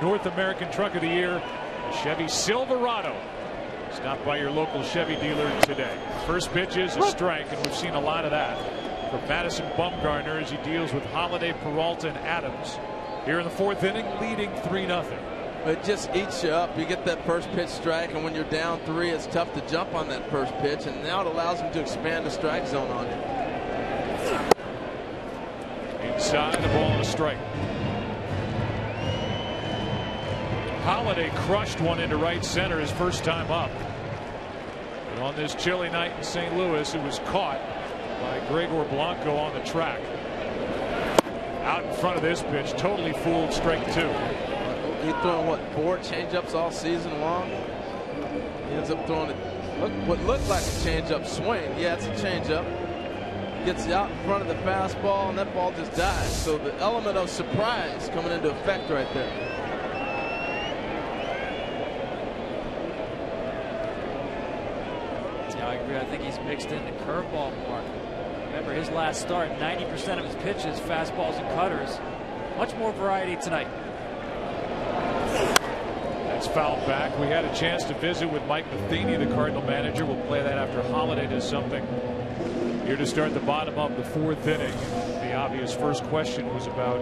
North American Truck of the Year, Chevy Silverado. Stop by your local Chevy dealer today. First pitch is a strike, and we've seen a lot of that from Madison Bumgarner as he deals with Holiday, Peralta, and Adams. Here in the 4th inning, leading 3-0. It just eats you up. You get that first pitch strike, and when you're down 3, it's tough to jump on that first pitch, and now it allows him to expand the strike zone on you. Inside, the ball and a strike. Holiday crushed one into right center his first time up. But on this chilly night in St. Louis, it was caught by Gregor Blanco on the track. Out in front of this pitch, totally fooled, strike 2. He's throwing, what, 4 changeups all season long? He ends up throwing what looked like a changeup swing. Yeah, it's a changeup. Gets out in front of the fastball, and that ball just dies. So the element of surprise coming into effect right there. I think he's mixed in the curveball more. Remember his last start, 90% of his pitches, fastballs and cutters. Much more variety tonight. That's fouled back. We had a chance to visit with Mike Matheny, the Cardinal manager. We'll play that after Holiday does something. Here to start the bottom of the 4th inning. The obvious first question was about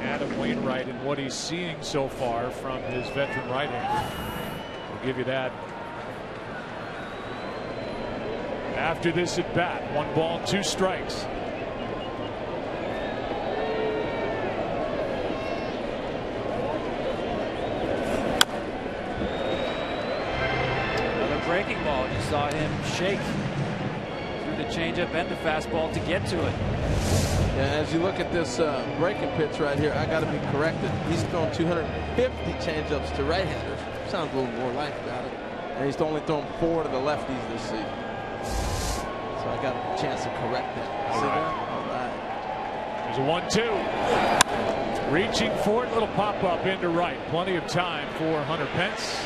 Adam Wainwright and what he's seeing so far from his veteran right hand. We'll give you that after this at bat. 1 ball, 2 strikes. Another breaking ball. You saw him shake through the changeup and the fastball to get to it. Yeah, as you look at this breaking pitch right here, I got to be corrected. He's thrown 250 changeups to right-handers. Sounds a little more like about it. And he's only thrown 4 to the lefties this season. So I got a chance to correct it. See that? All right. There's a 1-2. Reaching for it, little pop-up into right. Plenty of time for Hunter Pence.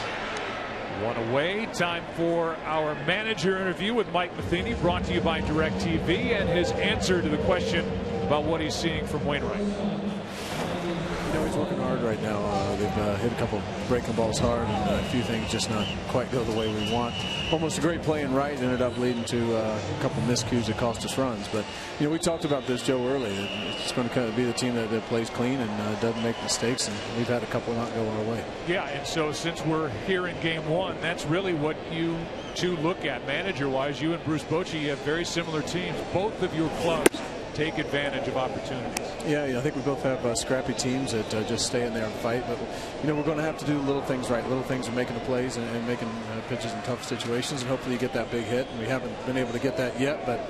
1 away. Time for our manager interview with Mike Matheny, brought to you by DirecTV, and his answer to the question about what he's seeing from Wainwright. You know, he's working hard right now. They've hit a couple breaking balls hard, and a few things just not quite go the way we want. Almost a great play in right ended up leading to a couple miscues that cost us runs. But you know, we talked about this, Joe, early. It's going to kind of be the team that plays clean and doesn't make mistakes, and we've had a couple not go our way. Yeah, and so since we're here in Game 1, that's really what you two look at manager-wise. You and Bruce Bochy, you have very similar teams. Both of your clubs take advantage of opportunities. Yeah, I think we both have scrappy teams that just stay in there and fight. But you know, we're going to have to do little things right. Little things are making the plays and making pitches in tough situations, and hopefully you get that big hit. And we haven't been able to get that yet, but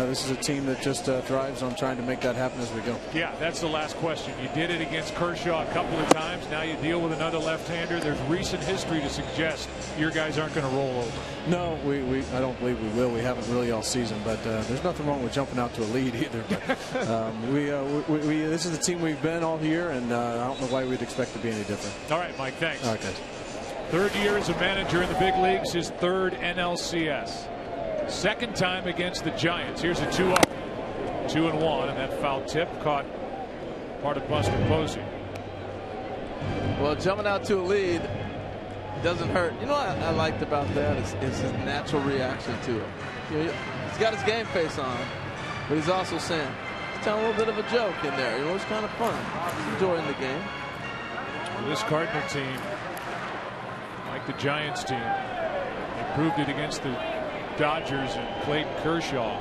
this is a team that just thrives on trying to make that happen as we go. Yeah, that's the last question. You did it against Kershaw a couple of times. Now you deal with another left-hander. There's recent history to suggest your guys aren't going to roll over. No, I don't believe we will. We haven't really all season, but there's nothing wrong with jumping out to a lead either. But this is the team we've been all year, and I don't know why we'd expect to be any different. All right, Mike, thanks. All right, guys. 3rd year as a manager in the big leagues, his 3rd NLCS. 2nd time against the Giants. Here's a 2-0. 2-1, and that foul tip caught part of Buster Posey. Well, jumping out to a lead doesn't hurt. You know what I liked about that is his natural reaction to it. He's got his game face on, but he's also saying, he's telling a little bit of a joke in there. You know, it's kind of fun. He's enjoying the game. Well, this Cardinal team, like the Giants team, they proved it against the Dodgers and Clayton Kershaw.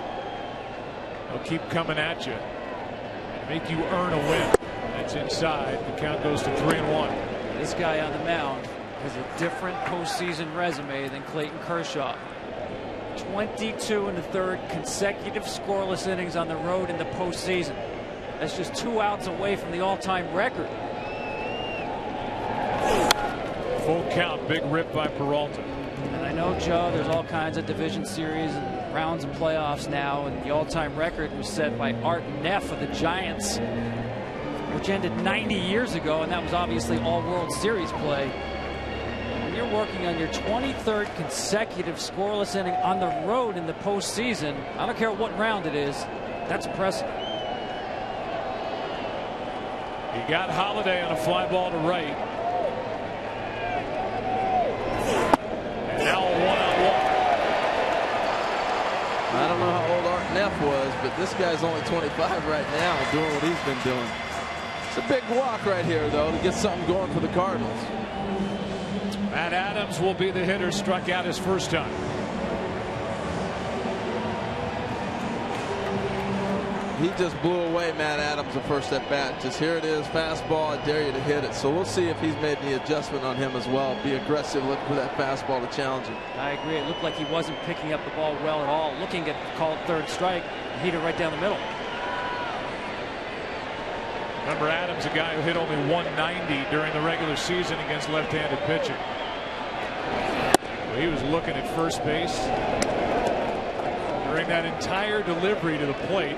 They'll keep coming at you, make you earn a win. That's inside. The count goes to 3-1. This guy on the mound has a different postseason resume than Clayton Kershaw. 22 in the 3rd, consecutive scoreless innings on the road in the postseason. That's just 2 outs away from the all-time record. Full count, big rip by Peralta. And I know, Joe, there's all kinds of division series and rounds and playoffs now, and the all-time record was set by Art Neff of the Giants, which ended 90 years ago, and that was obviously all World Series play. When you're working on your 23rd consecutive scoreless inning on the road in the postseason, I don't care what round it is, that's impressive. He got Holiday on a fly ball to right. Now a 1-on-1. I don't know how old Art Neff was, but this guy's only 25 right now doing what he's been doing. It's a big walk right here, though, to get something going for the Cardinals. Matt Adams will be the hitter, struck out his first time. He just blew away Matt Adams the first at bat. Just here it is, fastball, I dare you to hit it. So we'll see if he's made any adjustment on him as well. Be aggressive, look for that fastball to challenge him. I agree. It looked like he wasn't picking up the ball well at all. Looking at the called 3rd strike, hit it right down the middle. Remember, Adams, a guy who hit only 190 during the regular season against left-handed pitching. Well, he was looking at first base during that entire delivery to the plate.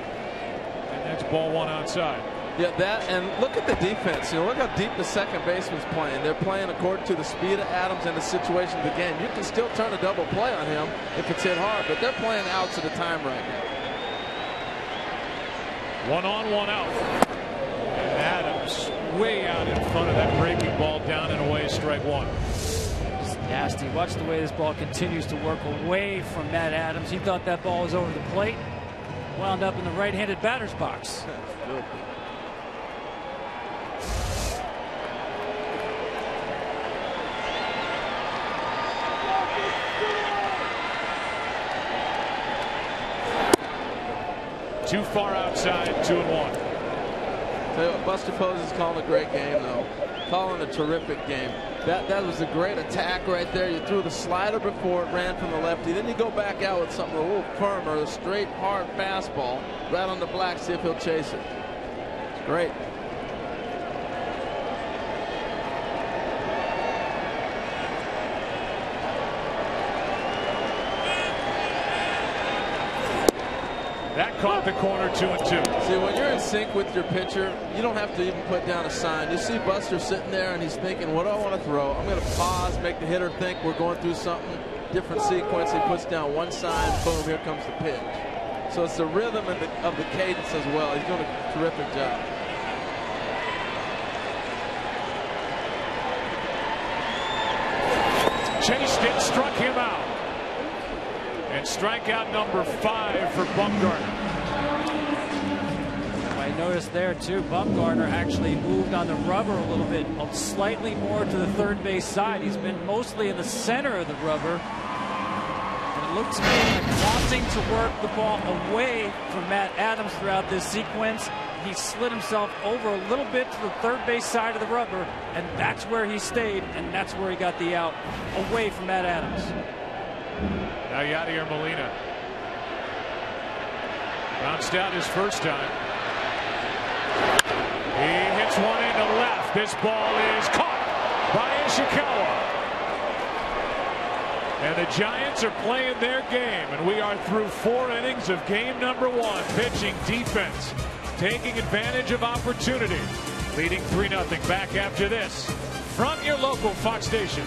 That's ball 1 outside. Yeah, that, and look at the defense. You know, look how deep the second baseman's playing. They're playing according to the speed of Adams and the situation of the game. You can still turn a double play on him if it's hit hard, but they're playing outs at a time right now. 1 on, 1 out. And Adams way out in front of that breaking ball, down and away, strike 1. It's nasty. Watch the way this ball continues to work away from Matt Adams. He thought that ball was over the plate. Wound up in the right-handed batter's box. Too far outside, 2-1. Tell you what, Buster Posey's calling a great game, though. Calling a terrific game. That was a great attack right there. You threw the slider before it ran from the lefty. Then you go back out with something a little firmer, a straight, hard fastball right on the black, see if he'll chase it. It's great. That caught the corner, 2-2. See, when you're in sync with your pitcher, you don't have to even put down a sign. You see Buster sitting there and he's thinking, what do I want to throw? I'm going to pause, make the hitter think we're going through something. Different sequence. He puts down one sign, boom, here comes the pitch. So it's the rhythm of the cadence as well. He's doing a terrific job. Chased it, struck him out. And strikeout number 5 for Bumgarner. I noticed there too, Bumgarner actually moved on the rubber a little bit, slightly more to the third base side. He's been mostly in the center of the rubber. And it looks to me like wanting to work the ball away from Matt Adams throughout this sequence. He slid himself over a little bit to the third base side of the rubber, and that's where he stayed, and that's where he got the out, away from Matt Adams. Now Yadier Molina bounced out his first time. He hits one into left. This ball is caught by Ishikawa. And the Giants are playing their game, and we are through 4 innings of game number 1. Pitching, defense, taking advantage of opportunity, leading 3-0. Back after this from your local Fox station.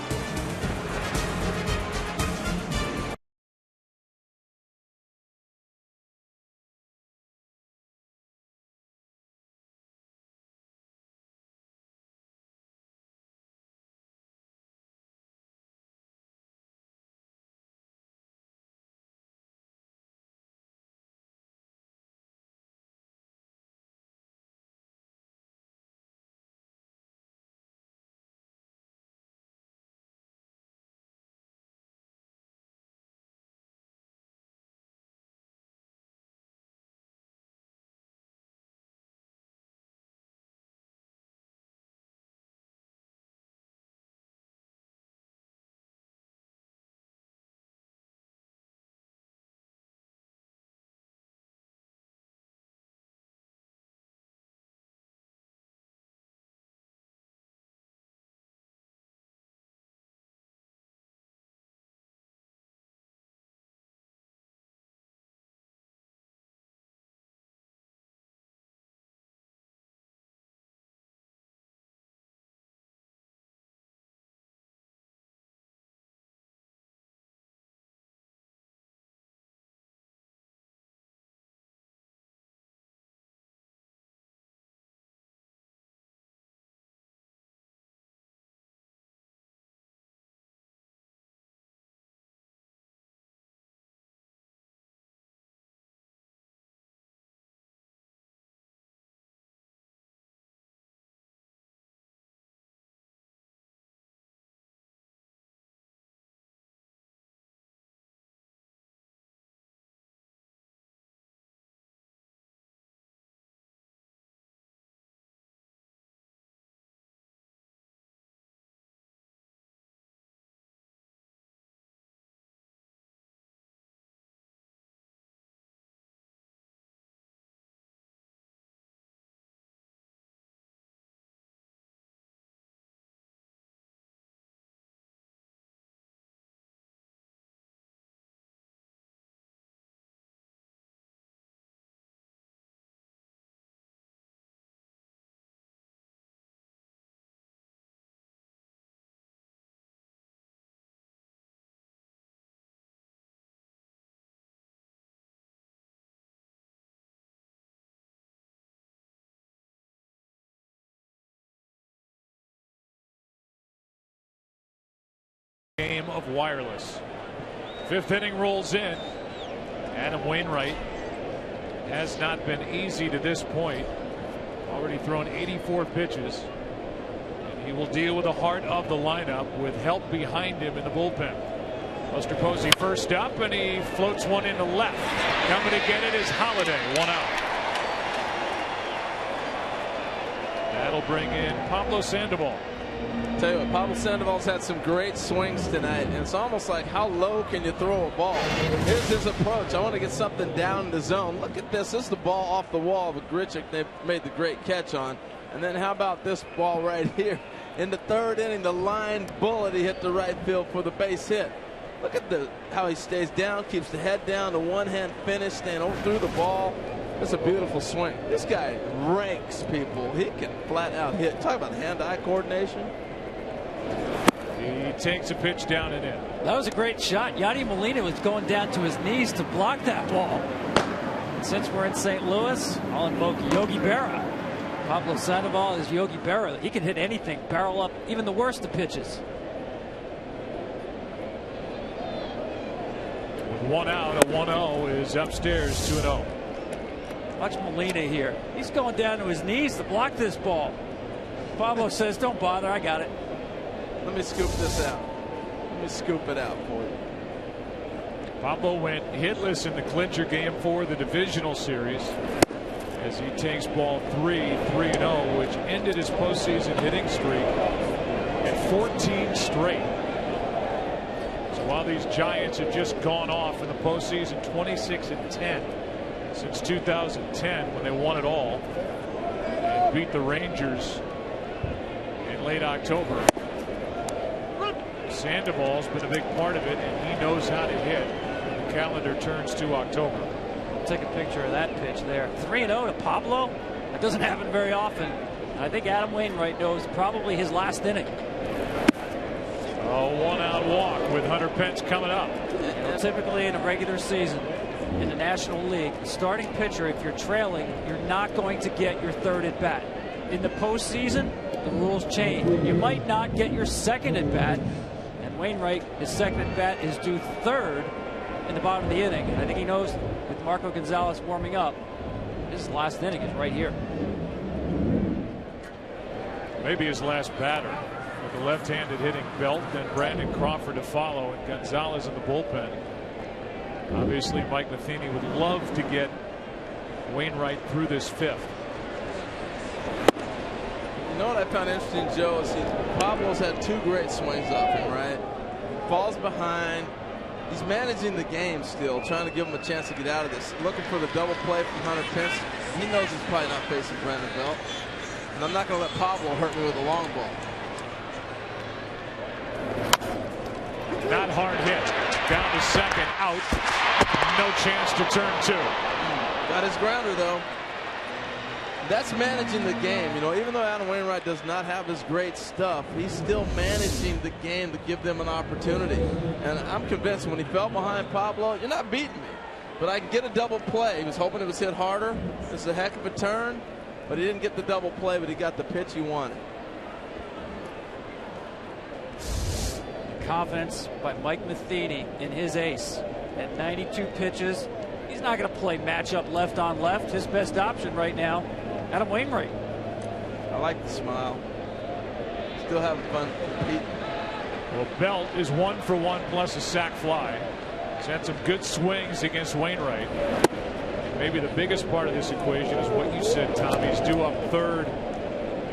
Game of wireless. 5th inning rolls in. Adam Wainwright has not been easy to this point. Already thrown 84 pitches. And he will deal with the heart of the lineup with help behind him in the bullpen. Buster Posey first up, and he floats one into left. Coming to get it is Holiday, 1 out. That'll bring in Pablo Sandoval. Tell you what, Pablo Sandoval's had some great swings tonight, and it's almost like how low can you throw a ball? Here's his approach. I want to get something down in the zone. Look at this. This is the ball off the wall with Grichuk. They've made the great catch on. And then how about this ball right here? In the third inning, the line bullet, he hit the right field for the base hit. Look at how he stays down, keeps the head down, the one-hand finish, staying through the ball. It's a beautiful swing. This guy ranks people. He can flat out hit. Talk about hand-eye coordination. He takes a pitch down and in. That was a great shot. Yadi Molina was going down to his knees to block that ball. And since we're in St. Louis, I'll invoke Yogi Berra. Pablo Sandoval is Yogi Berra. He can hit anything, barrel up even the worst of pitches. With 1 out, a 1-0 is upstairs, 2-0. Watch Molina here. He's going down to his knees to block this ball. Pablo says, don't bother, I got it. Let me scoop this out. Let me scoop it out for you. Pablo went hitless in the clincher game for the divisional series as he takes ball 3-0, which ended his postseason hitting streak at 14 straight. So while these Giants have just gone off in the postseason 26-10 since 2010 when they won it all and beat the Rangers in late October. Sandoval's been a big part of it, and he knows how to hit. The calendar turns to October. Take a picture of that pitch there. 3-0 to Pablo. That doesn't happen very often. I think Adam Wainwright knows probably his last inning. A 1-out walk with Hunter Pence coming up. Typically in a regular season in the National League, starting pitcher, if you're trailing, you're not going to get your third at bat. In the postseason, the rules change. You might not get your second at bat. Wainwright, his second at bat is due third in the bottom of the inning. And I think he knows with Marco Gonzalez warming up, his last inning is right here. Maybe his last batter with the left-handed hitting Belt, then Brandon Crawford to follow, and Gonzalez in the bullpen. Obviously, Mike Matheny would love to get Wainwright through this fifth. You know what I found interesting, Joe, is Pablo's had 2 great swings off him, right? Falls behind. He's managing the game still, trying to give him a chance to get out of this. Looking for the double play from Hunter Pence. He knows he's probably not facing Brandon Belt. And I'm not going to let Pablo hurt me with a long ball. Not hard hit. Down to second, out. No chance to turn 2. Got his grounder, though. That's managing the game. You know, even though Adam Wainwright does not have his great stuff, he's still managing the game to give them an opportunity. And I'm convinced when he fell behind Pablo, you're not beating me, but I can get a double play. He was hoping it was hit harder. This is a heck of a turn, but he didn't get the double play, but he got the pitch he wanted. Confidence by Mike Matheny in his ace. At 92 pitches, he's not going to play matchup left on left. His best option right now, Adam Wainwright. I like the smile. Still having fun competing. Well, Belt is 1 for 1 plus a sac fly. He's had some good swings against Wainwright. And maybe the biggest part of this equation is what you said, Tom. He's due up third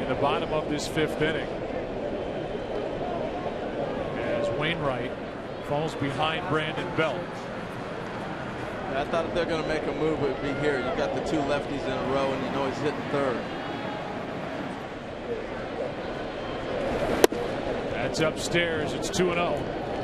in the bottom of this 5th inning. As Wainwright falls behind Brandon Belt. I thought if they're going to make a move, it would be here. You got the 2 lefties in a row, and you know he's hitting third. That's upstairs. It's 2-0.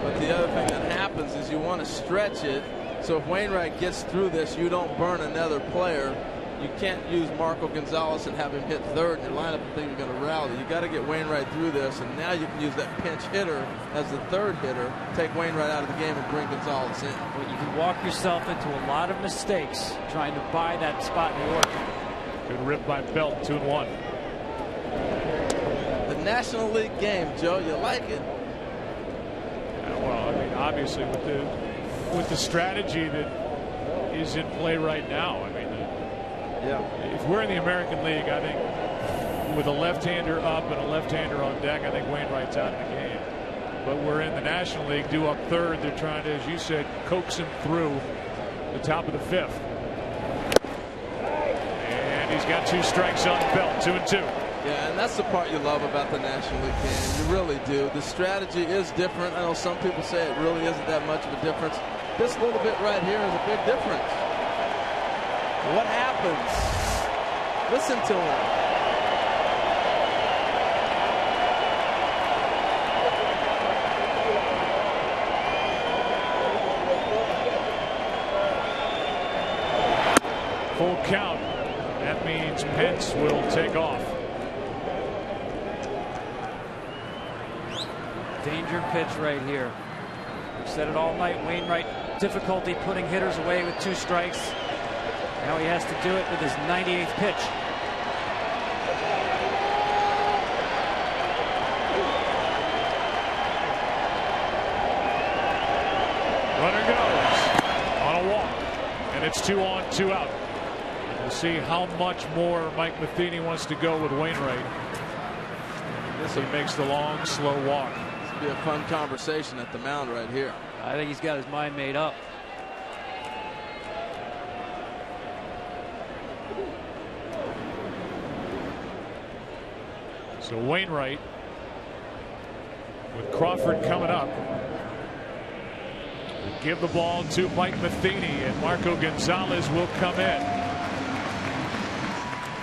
But the other thing that happens is you want to stretch it. So if Wainwright gets through this, you don't burn another player. You can't use Marco Gonzalez and have him hit third in your lineup and think you're going to rally. You got to get Wainwright through this, and now you can use that pinch hitter as the third hitter, take Wainwright out of the game and bring Gonzalez in. But you can walk yourself into a lot of mistakes trying to buy that spot in the order. Good rip by Belt, 2-1. The National League game, Joe, you like it? Well, I mean, obviously with the strategy that is in play right now, I mean, if we're in the American League, I think with a left-hander up and a left-hander on deck, I think Wainwright's out of the game. but we're in the National League, due up third. They're trying to, as you said, coax him through the top of the fifth. And he's got 2 strikes on the belt, 2-2. Yeah, and that's the part you love about the National League game. You really do. The strategy is different. I know some people say it really isn't that much of a difference. This little bit right here is a big difference. What happens? Listen to him. Full count. That means Pence will take off. Danger pitch right here. We've said it all night. Wainwright, difficulty putting hitters away with 2 strikes. Now he has to do it with his 98th pitch. Runner goes on a walk, and it's 2 on, 2 out. We'll see how much more Mike Matheny wants to go with Wainwright. This he makes the long, slow walk. This will be a fun conversation at the mound right here. I think he's got his mind made up. So Wainwright with Crawford coming up. Give the ball to Mike Matheny, and Marco Gonzalez will come in.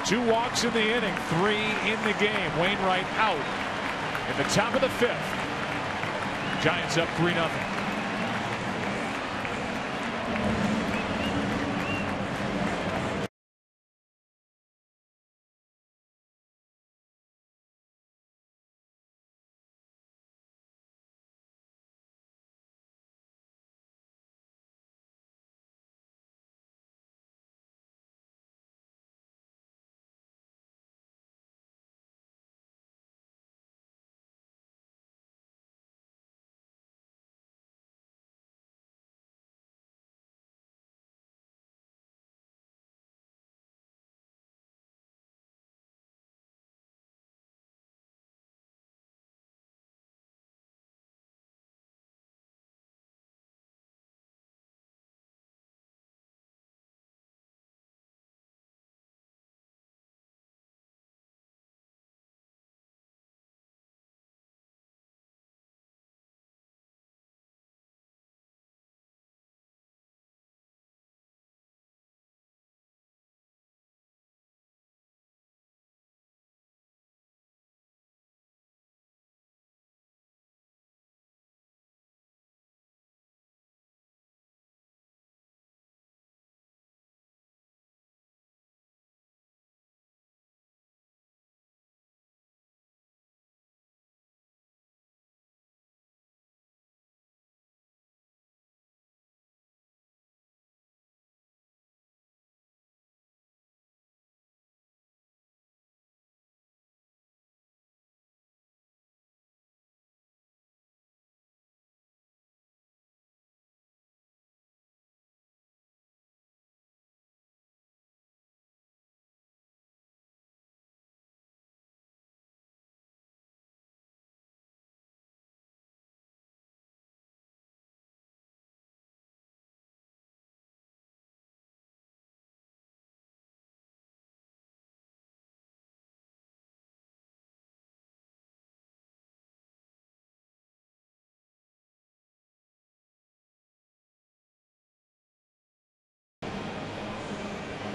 2 walks in the inning, 3 in the game. Wainwright out in the top of the 5th. Giants up 3-0.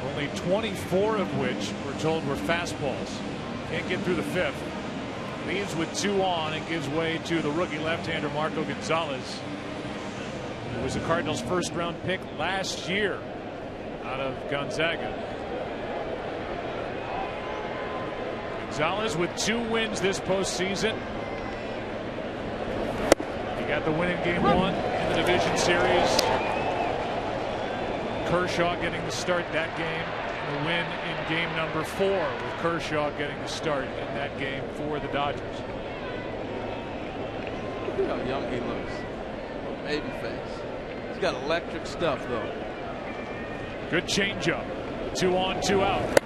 Only 24 of which we're told were fastballs. Can't get through the 5th. Leaves with 2 on and gives way to the rookie left-hander Marco Gonzalez, who was the Cardinals' first-round pick last year out of Gonzaga. Gonzalez with 2 wins this postseason. He got the win in Game 1 in the division series. Kershaw getting the start that game. The win in game number 4 with Kershaw getting the start in that game for the Dodgers. Look how young he looks. Baby face. He's got electric stuff though. Good changeup. 2 on, 2 out.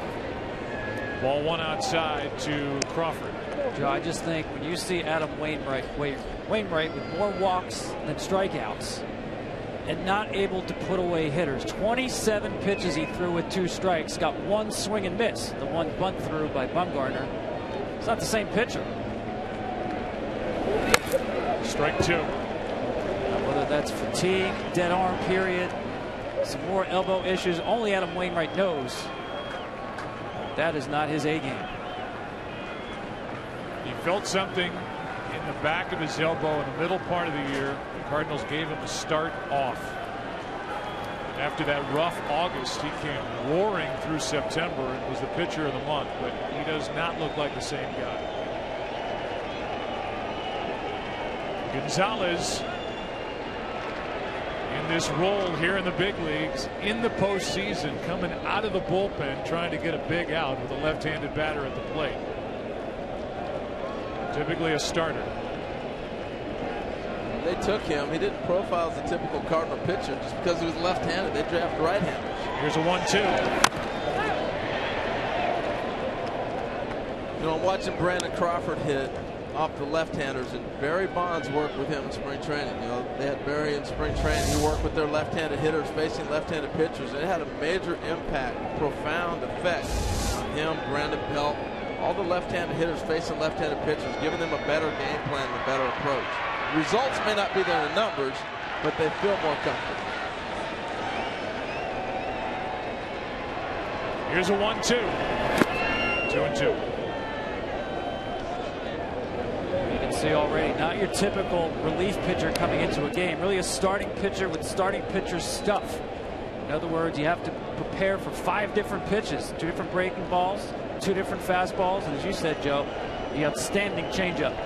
Ball 1 outside to Crawford. Joe, I just think when you see Adam Wainwright with more walks than strikeouts and not able to put away hitters. 27 pitches he threw with 2 strikes, got 1 swing and miss. The 1 bunt through by Bumgarner. It's not the same pitcher. Strike 2. Whether that's fatigue, dead arm period, some more elbow issues, only Adam Wainwright knows. That is not his A game. He felt something in the back of his elbow in the middle part of the year. The Cardinals gave him a start off. After that rough August, he came roaring through September and was the pitcher of the month, but he does not look like the same guy. Gonzalez in this role here in the big leagues in the postseason, coming out of the bullpen trying to get a big out with a left-handed batter at the plate. Typically a starter. They took him. He didn't profile as a typical Cardinal pitcher just because he was left-handed. They draft right-handers. Here's a 1-2. You know, I'm watching Brandon Crawford hit off the left-handers, and Barry Bonds worked with him in spring training. You know, they had Barry in spring training. He worked with their left-handed hitters facing left-handed pitchers. It had a major impact, profound effect on him, Brandon Belt, all the left-handed hitters facing left-handed pitchers, giving them a better game plan and a better approach. Results may not be there in the numbers, but they feel more comfortable. Here's a 1-2. 2-2. You can see already, not your typical relief pitcher coming into a game. Really a starting pitcher with starting pitcher stuff. In other words, you have to prepare for 5 different pitches, 2 different breaking balls, 2 different fastballs, and as you said, Joe, the outstanding changeup.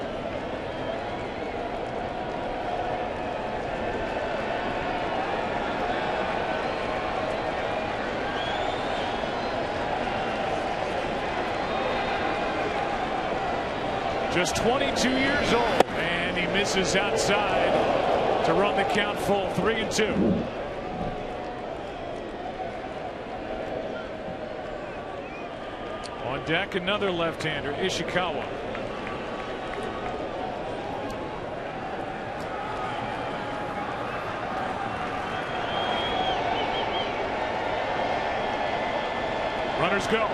Just 22 years old, and he misses outside to run the count full. 3-2. On deck, another left-hander, Ishikawa. Runners go.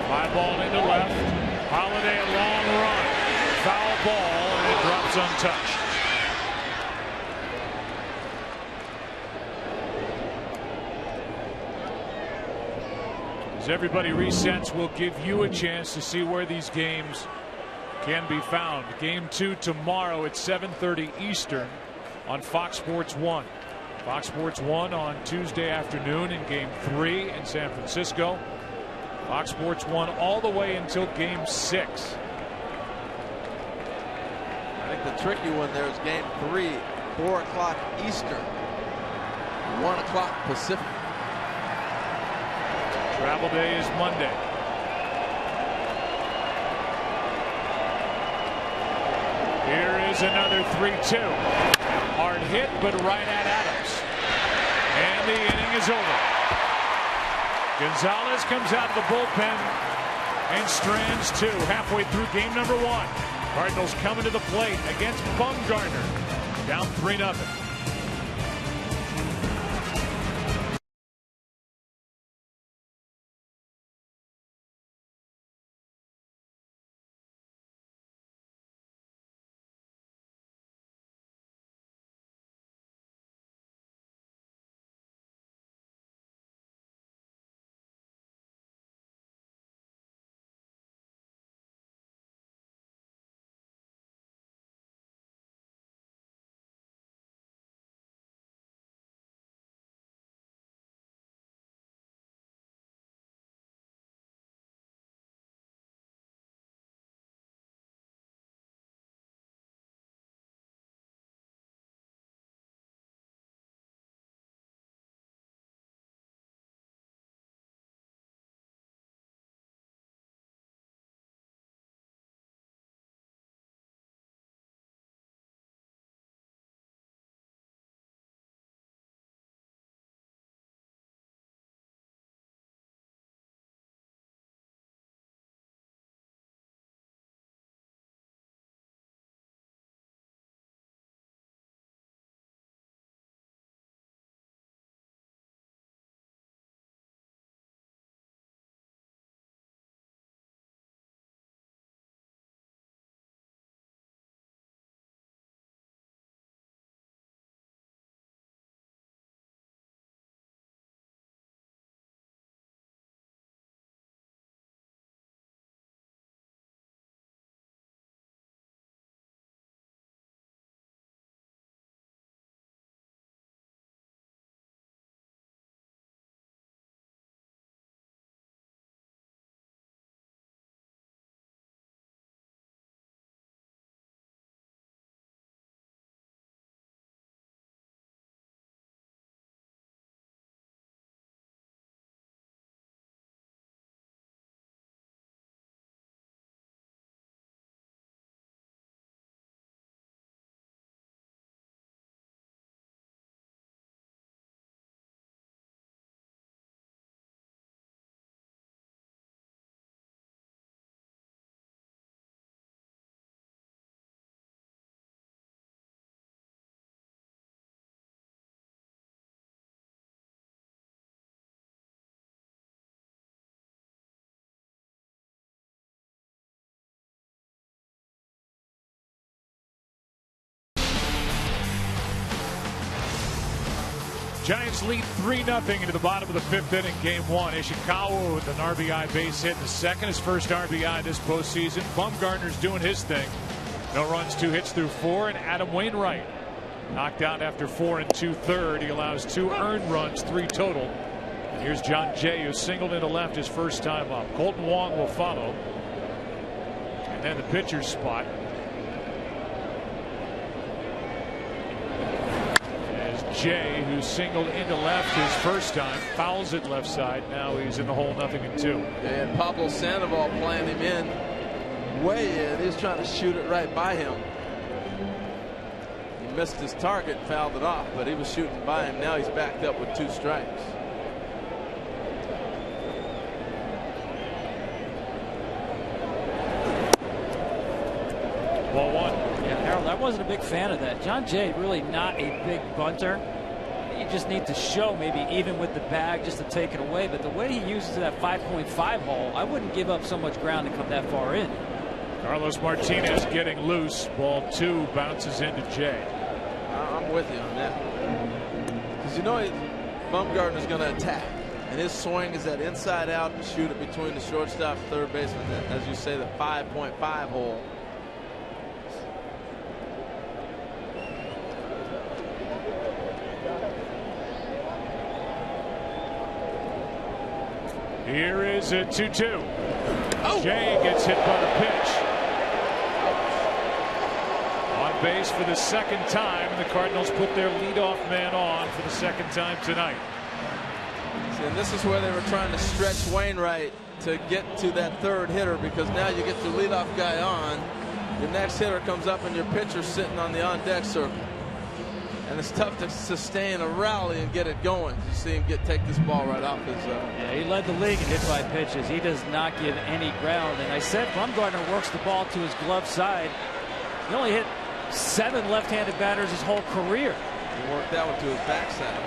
Fly ball into left. Holiday a long run. Foul ball, and it drops untouched. As everybody resets, we'll give you a chance to see where these games can be found. Game 2 tomorrow at 7:30 Eastern on Fox Sports 1. Fox Sports 1 on Tuesday afternoon in Game 3 in San Francisco. Fox Sports 1 all the way until Game 6. I think the tricky one there is Game 3, 4 o'clock Eastern, 1 o'clock Pacific. Travel day is Monday. Here is another 3-2. Hard hit, but right at Adams. And the inning is over. Gonzalez comes out of the bullpen and strands 2 halfway through game number 1. Cardinals coming to the plate against Bumgarner. Down 3-0. Giants lead 3-0 into the bottom of the 5th inning, game 1. Ishikawa with an RBI base hit in the second, his first RBI this postseason. Bumgarner's doing his thing. No runs, 2 hits through 4, and Adam Wainwright knocked out after 4 2/3. He allows 2 earned runs, 3 total. And here's John Jay, who singled into left his first time up. Colton Wong will follow. And then the pitcher's spot. Jay, who singled into left his first time, fouls it left side. Now he's in the hole, 0-2. And Pablo Sandoval playing him in, way in. He's trying to shoot it right by him. He missed his target, fouled it off, but he was shooting by him. Now he's backed up with 2 strikes. Ball 1. Yeah, Harold, I wasn't a big fan of that. John Jay really not a big bunter. You just need to show, maybe even with the bag, just to take it away. But the way he uses that 5.5 hole, I wouldn't give up so much ground to come that far in. Carlos Martinez getting loose. Ball 2 bounces into Jay. I'm with you on that. Because you know Bumgarner's going to attack. And his swing is that inside out to shoot it between the shortstop and third baseman. As you say, the 5.5 hole. Here is a 2-2. Oh. Jay gets hit by the pitch. On base for the second time, and the Cardinals put their leadoff man on for the second time tonight. See, and this is where they were trying to stretch Wainwright to get to that third hitter, because now you get your leadoff guy on. Your next hitter comes up and your pitcher's sitting on the on-deck circle. And it's tough to sustain a rally and get it going. You see him take this ball right off his. Yeah, he led the league in hit by pitches. He does not give any ground. And I said Bumgarner works the ball to his glove side. He only hit 7 left-handed batters his whole career. He worked that one to his backside.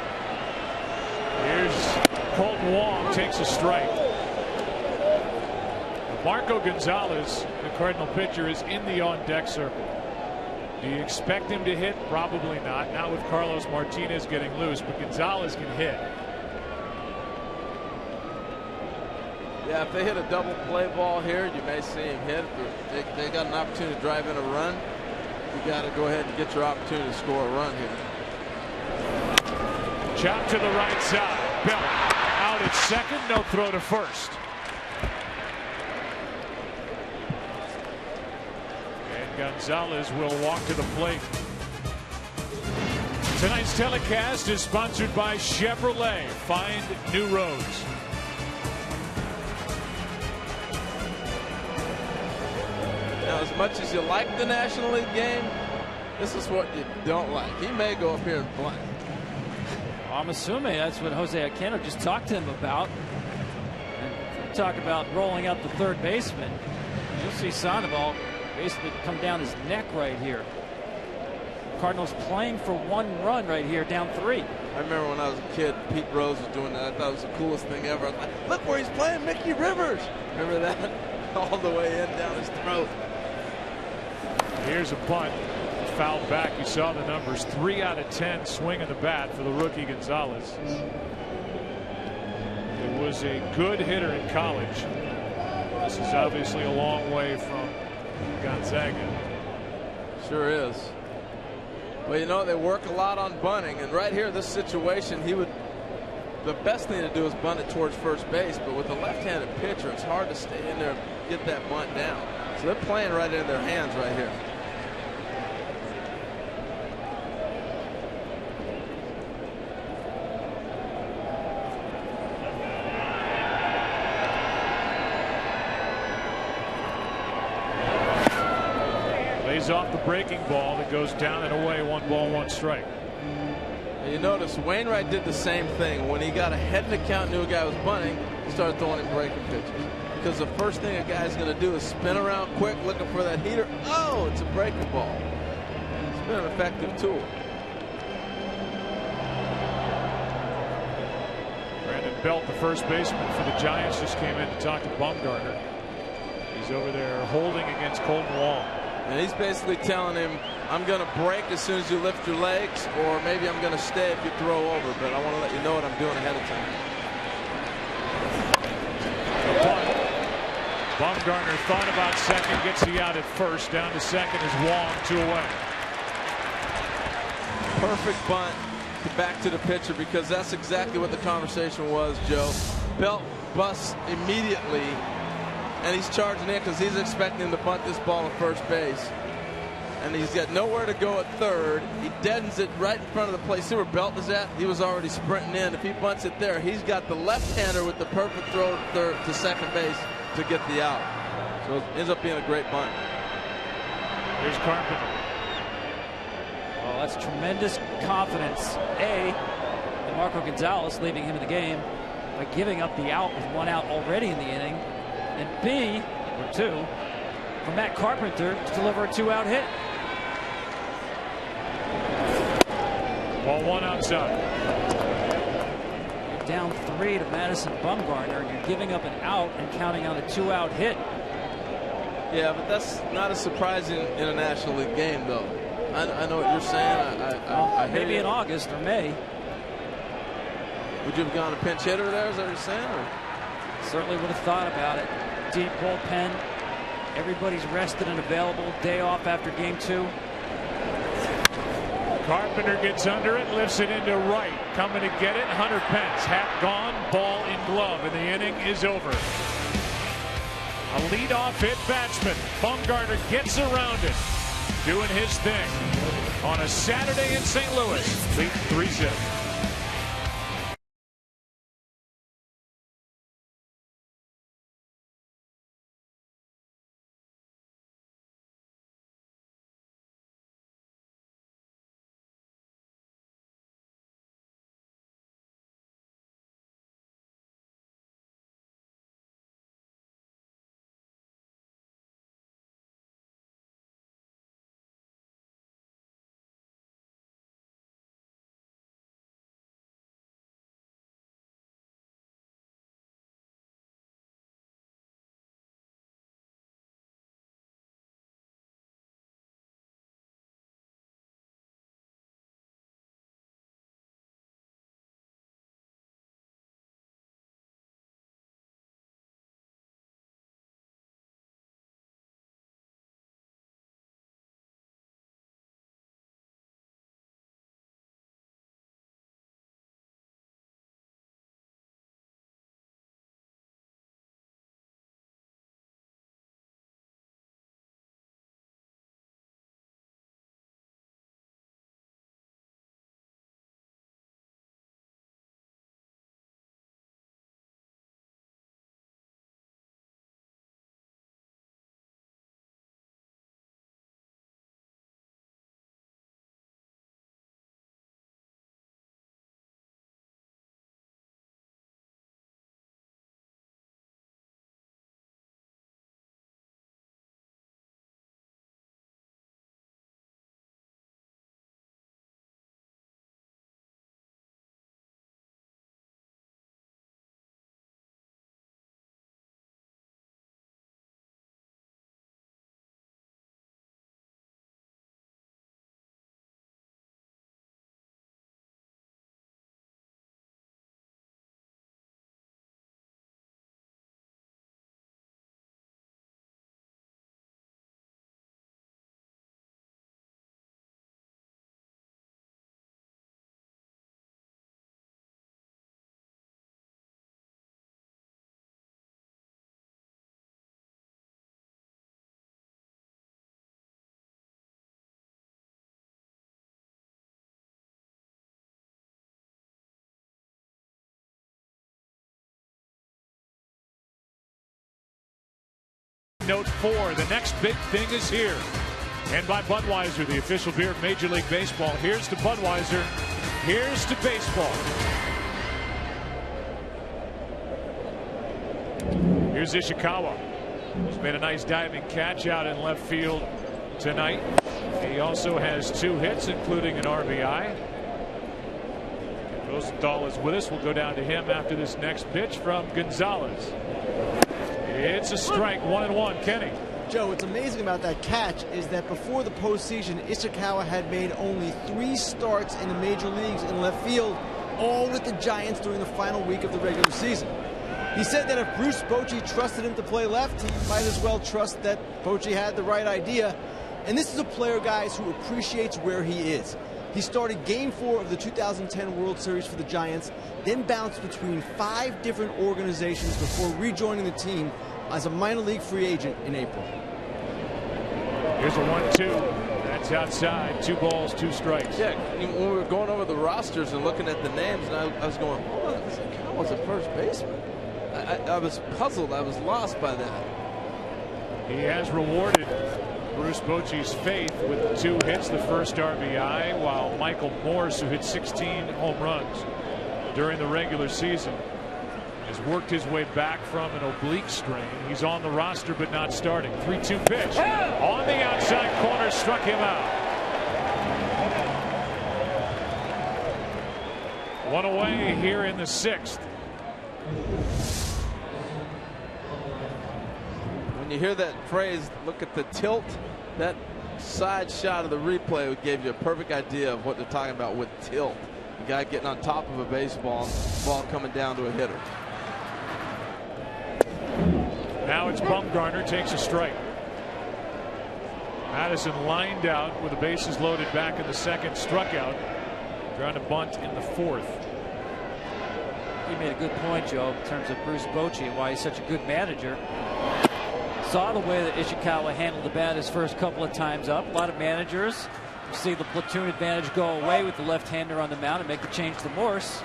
Here's Colton Wong, takes a strike. Marco Gonzalez, the Cardinal pitcher, is in the on-deck circle. Do you expect him to hit? Probably not. Not with Carlos Martinez getting loose, but Gonzalez can hit. Yeah, if they hit a double play ball here, you may see him hit. If they got an opportunity to drive in a run, you got to go ahead and get your opportunity to score a run here. Chop to the right side. Bell out at second. No throw to first. Gonzalez will walk to the plate. Tonight's telecast is sponsored by Chevrolet. Find new roads. Now, as much as you like the National League game, this is what you don't like. He may go up here and blank. I'm assuming that's what Jose Aquino just talked to him about. And talk about rolling up the third baseman. You'll see Sandoval basically come down his neck right here. Cardinals playing for 1 run right here, down 3. I remember when I was a kid, Pete Rose was doing that. I thought it was the coolest thing ever. I was like, look where he's playing Mickey Rivers. Remember that? All the way in, down his throat. Here's a bunt. Fouled back. You saw the numbers. 3 out of 10 swing of the bat for the rookie Gonzalez. It was a good hitter in college. This is obviously a long way from Gonzaga. Sure is. Well, you know, they work a lot on bunting, and right here, this situation, the best thing to do is bunt it towards first base, but with a left-handed pitcher, it's hard to stay in there and get that bunt down. So they're playing right in their hands right here. Off the breaking ball that goes down and away. 1 ball, 1 strike. And you notice Wainwright did the same thing. When he got ahead in the count, knew a guy was bunting, he started throwing him breaking pitches. Because the first thing a guy's going to do is spin around quick looking for that heater. Oh, it's a breaking ball. It's been an effective tool. Brandon Belt, the first baseman for the Giants, just came in to talk to Bumgarner. He's over there holding against Colton Wong. And he's basically telling him, I'm going to break as soon as you lift your legs, or maybe I'm going to stay if you throw over, but I want to let you know what I'm doing ahead of time. The bunt. Bumgarner thought about second, gets the out at first. Down to second is Wong, 2 away. Perfect bunt back to the pitcher, because that's exactly what the conversation was, Joe. Belt busts immediately, and he's charging in because he's expecting him to bunt this ball at first base. And he's got nowhere to go at third. He deadens it right in front of the plate. See where Belt is at? He was already sprinting in. If he bunts it there, he's got the left-hander with the perfect throw to second base to get the out. So it ends up being a great bunt. Here's Carpenter. Well, that's tremendous confidence. A, in Marco Gonzalez, leaving him in the game by giving up the out with 1 out already in the inning. And B, or 2, for Matt Carpenter to deliver a 2-out hit. Ball 1 outside. You're down 3 to Madison Bumgarner, and you're giving up an out and counting on a 2-out hit. Yeah, but that's not as surprising in a National League game, though. I know what you're saying. I maybe in August or May. Would you have gone a pinch hitter there? Is that what you're saying? Or? Certainly would have thought about it. Deep bullpen. Everybody's rested and available. Day off after game 2. Carpenter gets under it, lifts it into right. Coming to get it, Hunter Pence. Hat gone, ball in glove, and the inning is over. A leadoff hit batsman. Bumgarner gets around it, doing his thing on a Saturday in St. Louis. Lead 3-0. Note 4, the next big thing is here. And by Budweiser, the official beer of Major League Baseball. Here's to Budweiser. Here's to baseball. Here's Ishikawa, who's made a nice diving catch out in left field tonight. He also has 2 hits, including an RBI. Rosenthal is with us. We'll go down to him after this next pitch from Gonzalez. It's a strike, 1-1. Kenny. Joe, what's amazing about that catch is that before the postseason, Ishikawa had made only 3 starts in the major leagues in left field, all with the Giants during the final week of the regular season. He said that if Bruce Bochy trusted him to play left, he might as well trust that Bochy had the right idea. And this is a player, guys, who appreciates where he is. He started Game 4 of the 2010 World Series for the Giants, then bounced between 5 different organizations before rejoining the team as a minor league free agent in April. Here's a 1-2. That's outside. 2 balls, 2 strikes. Yeah, when we were going over the rosters and looking at the names, and I was going, hold on, Cal was a first baseman. I was puzzled. I was lost by that. He has rewarded Bruce Bochy's faith with 2 hits, the first RBI, while Michael Morse, who hit 16 home runs during the regular season, has worked his way back from an oblique strain. He's on the roster but not starting. 3-2 pitch on the outside corner, struck him out. 1 away here in the 6th. When you hear that phrase, look at the tilt, that side shot of the replay gave you a perfect idea of what they're talking about with tilt. The guy getting on top of a baseball, ball coming down to a hitter. Now it's Bumgarner, takes a strike. Madison lined out with the bases loaded back in the 2nd, struck out, trying to bunt in the 4th. You made a good point, Joe, in terms of Bruce Bochy and why he's such a good manager. Saw the way that Ishikawa handled the bat his first couple of times up. A lot of managers see the platoon advantage go away with the left-hander on the mound and make the change to Morse.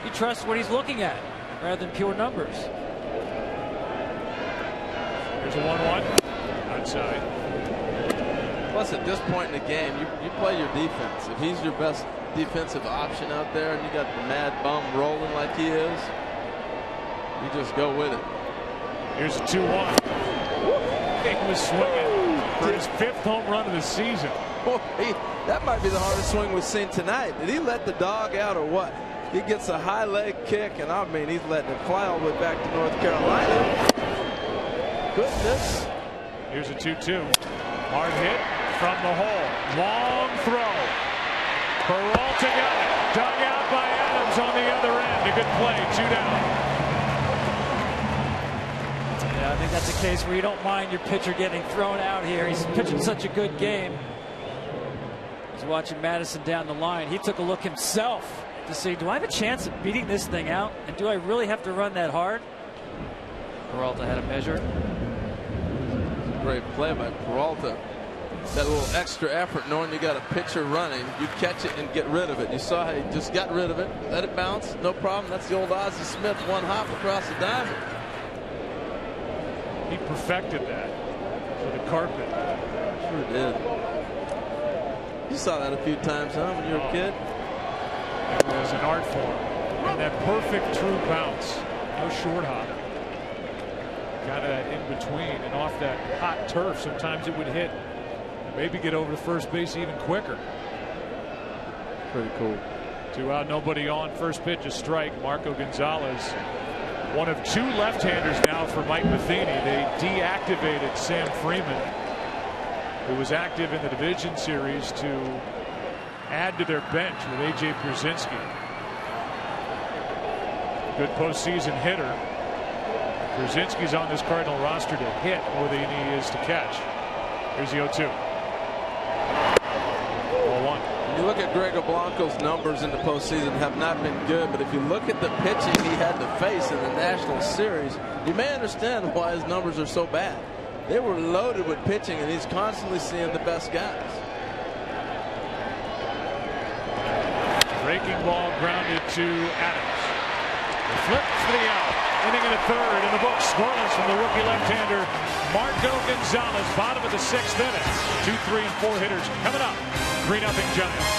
He trusts what he's looking at rather than pure numbers. Here's a 1-1 outside. Plus, at this point in the game, you play your defense. If he's your best defensive option out there and you got the mad bum rolling like he is, you just go with it. Here's a 2-1. He was swinging for his 5th home run of the season. Boy, that might be the hardest swing we've seen tonight. Did he let the dog out or what? He gets a high leg kick, and I mean, he's letting it fly all the way back to North Carolina. Goodness. Here's a 2-2. Hard hit from the hole. Long throw. Peralta got it. Dug out by Adams on the other end. A good play. 2 down. Yeah, I think that's a case where you don't mind your pitcher getting thrown out here. He's pitching such a good game. He's watching Madison down the line. He took a look himself to see, do I have a chance of beating this thing out? And do I really have to run that hard? Peralta had a measure. Great play by Peralta. That little extra effort knowing you got a pitcher running, you catch it and get rid of it. You saw how he just got rid of it, let it bounce, no problem. That's the old Ozzie Smith one hop across the diamond. He perfected that for the carpet. Sure did. You saw that a few times, huh, when you were a kid? It was an art form. And that perfect true bounce. No short hop. Kind of in between and off that hot turf. Sometimes it would hit and maybe get over to first base even quicker. Pretty cool. 2 out, nobody on. First pitch, a strike. Marco Gonzalez, one of 2 left-handers now for Mike Matheny. They deactivated Sam Freeman, who was active in the division series, to add to their bench with A.J. Pierzynski. Good postseason hitter. Pierzynski's on this Cardinal roster to hit more than he is to catch. Here's the 0-2. 0-1. When you look at Greg Blanco's numbers in the postseason, have not been good, but if you look at the pitching he had to face in the National Series, you may understand why his numbers are so bad. They were loaded with pitching, and he's constantly seeing the best guys. Breaking ball grounded to Adams. The flip for the out. Inning in the 3rd in the book. Scoreless from the rookie left-hander Marco Gonzalez. Bottom of the 6th inning. 2, 3, and 4 hitters coming up. 3-0 Giants.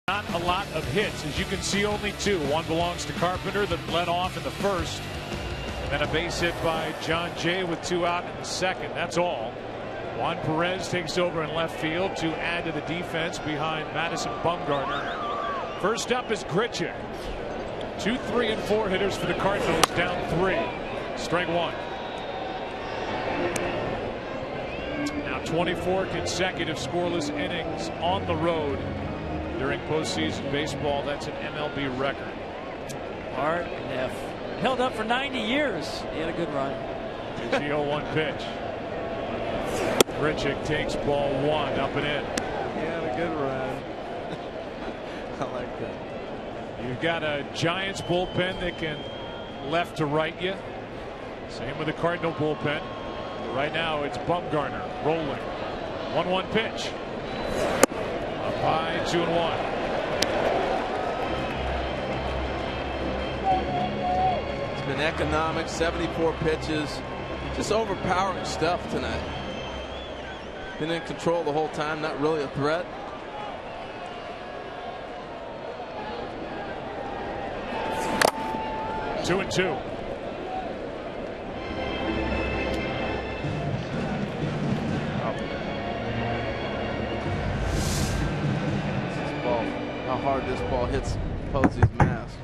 Not a lot of hits. As you can see, only 2. One belongs to Carpenter that led off in the first. And then a base hit by John Jay with 2 out in the second. That's all. Juan Perez takes over in left field to add to the defense behind Madison Bumgarner. First up is Grichuk. 2, 3, and 4 hitters for the Cardinals, down 3. Strike 1. Now 24 consecutive scoreless innings on the road during postseason baseball. That's an MLB record. Art Neff held up for 90 years. He had a good run. It's the 0-1 pitch. Grichuk takes ball 1 up and in. He had a good run. I like that. You've got a Giants bullpen that can left to right you. Same with the Cardinal bullpen. Right now it's Bumgarner rolling. 1-1 pitch. Up high, 2-1. It's been economic, 74 pitches. Just overpowering stuff tonight. Been in control the whole time, not really a threat. Two and 2. How hard this ball hits Posey's mask.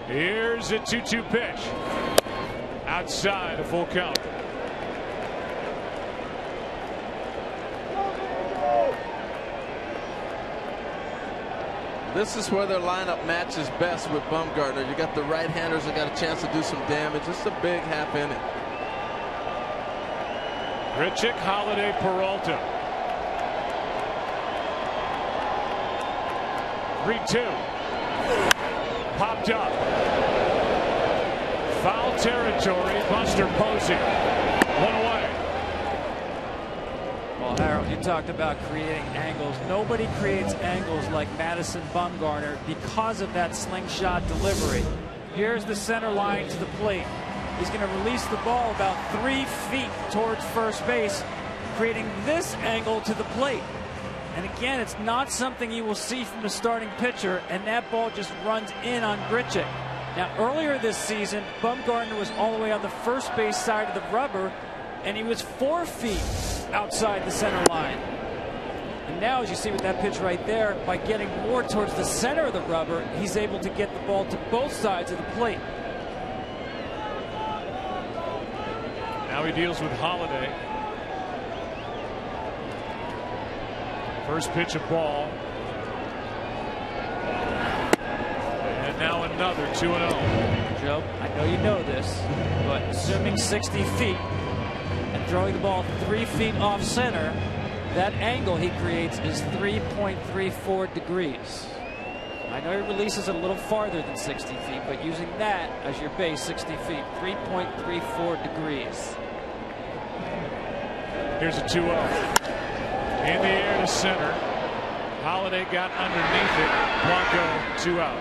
Here's a 2-2 pitch. Outside, a full count. This is where their lineup matches best with Bumgarner. You got the right-handers that got a chance to do some damage. It's a big half inning. Grichuk, Holiday, Peralta. 3-2. Popped up. Foul territory. Buster Posey. 1 away. Well, Harold, you talked about creating angles. Nobody creates angles like Madison Bumgarner because of that slingshot delivery. Here's the center line to the plate. He's going to release the ball about 3 feet towards first base, creating this angle to the plate. And again, it's not something you will see from the starting pitcher, and that ball just runs in on Grichuk. Now, earlier this season, Bumgarner was all the way on the first base side of the rubber, and he was 4 feet outside the center line. And now, as you see with that pitch right there, by getting more towards the center of the rubber, he's able to get the ball to both sides of the plate. Now he deals with Holiday. First pitch of ball. And now another 2-0. Joe, I know you know this, but assuming 60 feet and throwing the ball 3 feet off center, that angle he creates is 3.34 degrees. I know he releases it a little farther than 60 feet, but using that as your base, 60 feet, 3.34 degrees. Here's a 2-0. In the air to center. Holiday got underneath it. Blanco 2 out.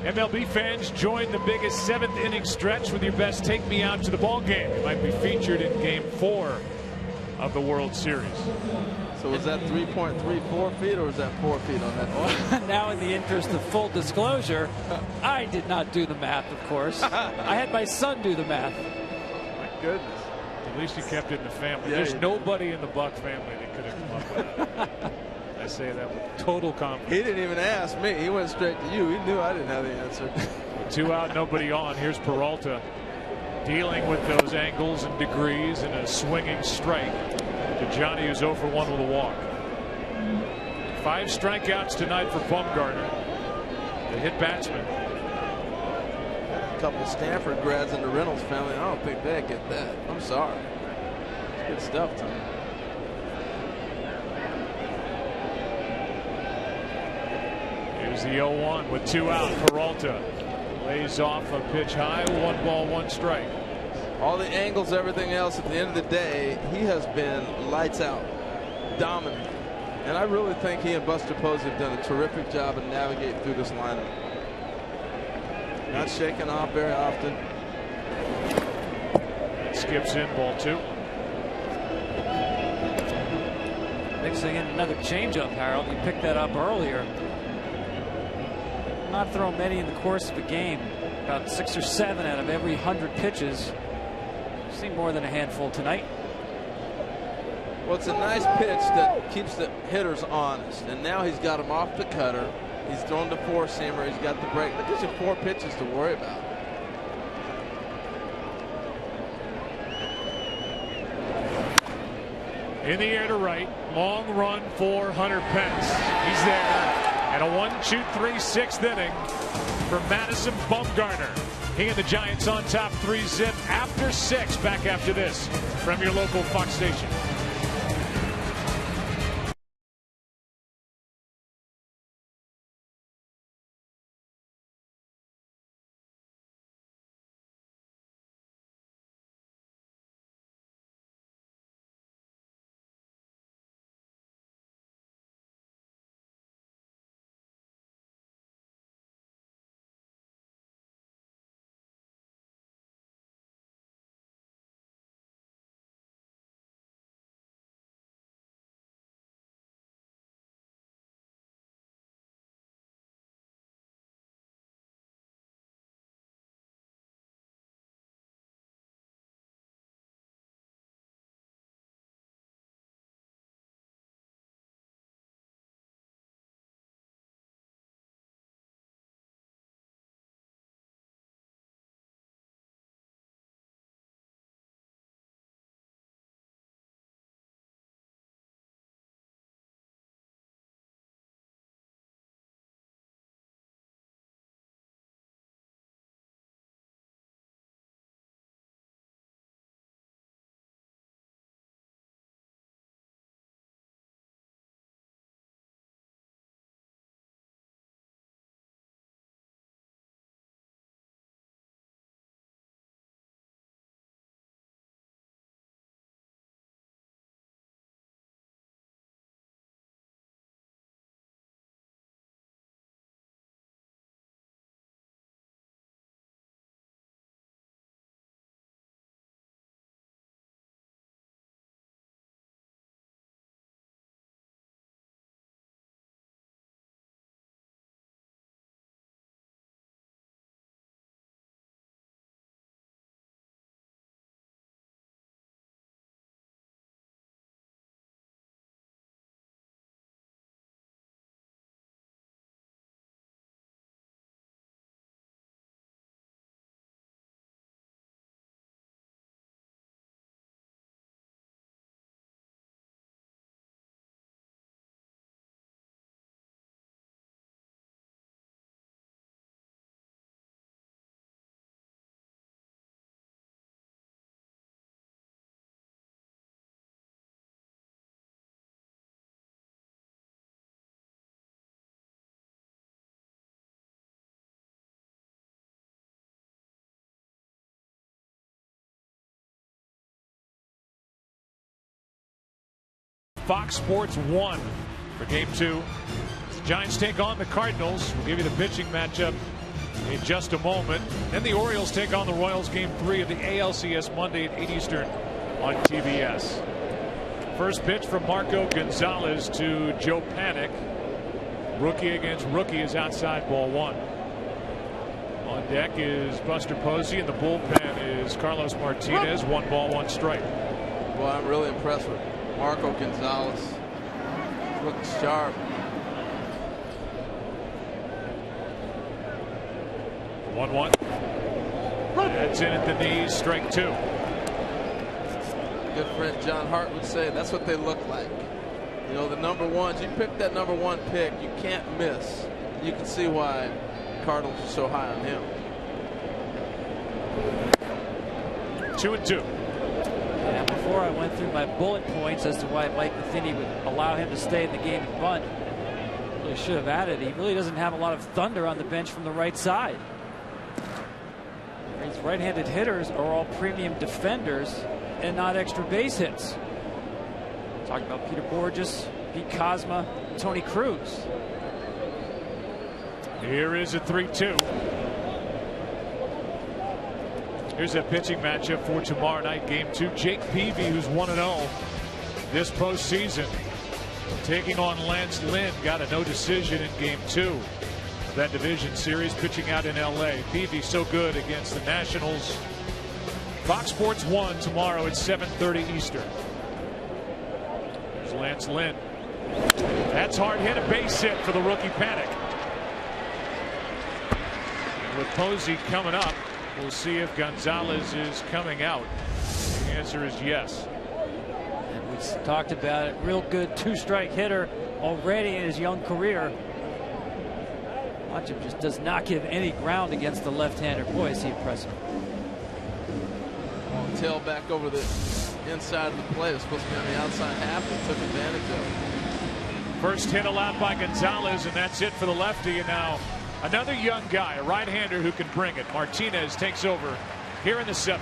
MLB fans, join the biggest 7th inning stretch with your best Take Me Out to the Ball game. It might be featured in Game 4 of the World Series. So was that 3.34 feet or was that 4 feet on that? Now, in the interest of full disclosure, I did not do the math, of course. I had my son do the math. My goodness. At least you kept it in the family. Yeah, There's nobody in the Buck family that could have come up with it. I say that with total confidence. He didn't even ask me. He went straight to you. He knew I didn't have the answer. With 2 out, nobody on. Here's Peralta dealing with those angles and degrees and a swinging strike to Johnny, who's 0 for 1 with a walk. 5 strikeouts tonight for Bumgarner, the hit batsman. A couple Stanford grads in the Reynolds family. I don't think they get that. I'm sorry. It's good stuff, Tom. Here's the 0-1 with 2 out. Peralta lays off a pitch high. 1 ball, 1 strike. All the angles, everything else, at the end of the day, he has been lights out, dominant. And I really think he and Buster Posey have done a terrific job of navigating through this lineup. Not shaken off very often. Skips in, ball 2. Mixing in another changeup, Harold. You picked that up earlier. Not thrown many in the course of a game. About 6 or 7 out of every 100 pitches. Seen more than a handful tonight. Well, it's a nice pitch that keeps the hitters honest. And now he's got him off the cutter. He's thrown the four-seamer. He's got the break. That gives you 4 pitches to worry about. In the air to right. Long run for Hunter Pence. He's there. And a 1-2-3 inning for Madison Bumgarner. He and the Giants on top 3-zip after 6. Back after this from your local Fox station. Fox Sports 1 for Game 2. The Giants take on the Cardinals. We'll give you the pitching matchup in just a moment. Then the Orioles take on the Royals. Game 3 of the ALCS Monday at 8 Eastern on TBS. First pitch from Marco Gonzalez to Joe Panik. Rookie against rookie is outside, ball 1. On deck is Buster Posey, and the bullpen is Carlos Martinez. 1 ball, 1 strike. Well, I'm really impressed with Marco Gonzalez. Looks sharp. 1-1. That's in at the knees, strike 2. Good friend John Hart would say that's what they look like. You know, the number ones, you pick that number 1 pick, you can't miss. You can see why Cardinals are so high on him. 2-2. Yeah, before I went through my bullet points as to why Mike Matheny would allow him to stay in the game and bunt, really should have added, he really doesn't have a lot of thunder on the bench from the right side. These right-handed hitters are all premium defenders and not extra base hits. Talking about Peter Borges, Pete Kozma, Tony Cruz. Here is a 3-2. Here's a pitching matchup for tomorrow night, game 2. Jake Peavy, who's 1-0 this postseason, taking on Lance Lynn. Got a no decision in game 2 of that division series, pitching out in LA. Peavy so good against the Nationals. Fox Sports 1 tomorrow at 7:30 Eastern. There's Lance Lynn. That's hard hit, a base hit for the rookie Panic. With Posey coming up, we'll see if Gonzalez is coming out. The answer is yes. And we talked about it. Real good 2-strike hitter already in his young career. Watch him, just does not give any ground against the left-hander. Boy, is he impressive. Tail back over the inside of the plate. It was supposed to be on the outside half, and took advantage of it. First hit allowed by Gonzalez, and that's it for the lefty. And now another young guy, a right-hander who can bring it. Martinez takes over here in the 7th.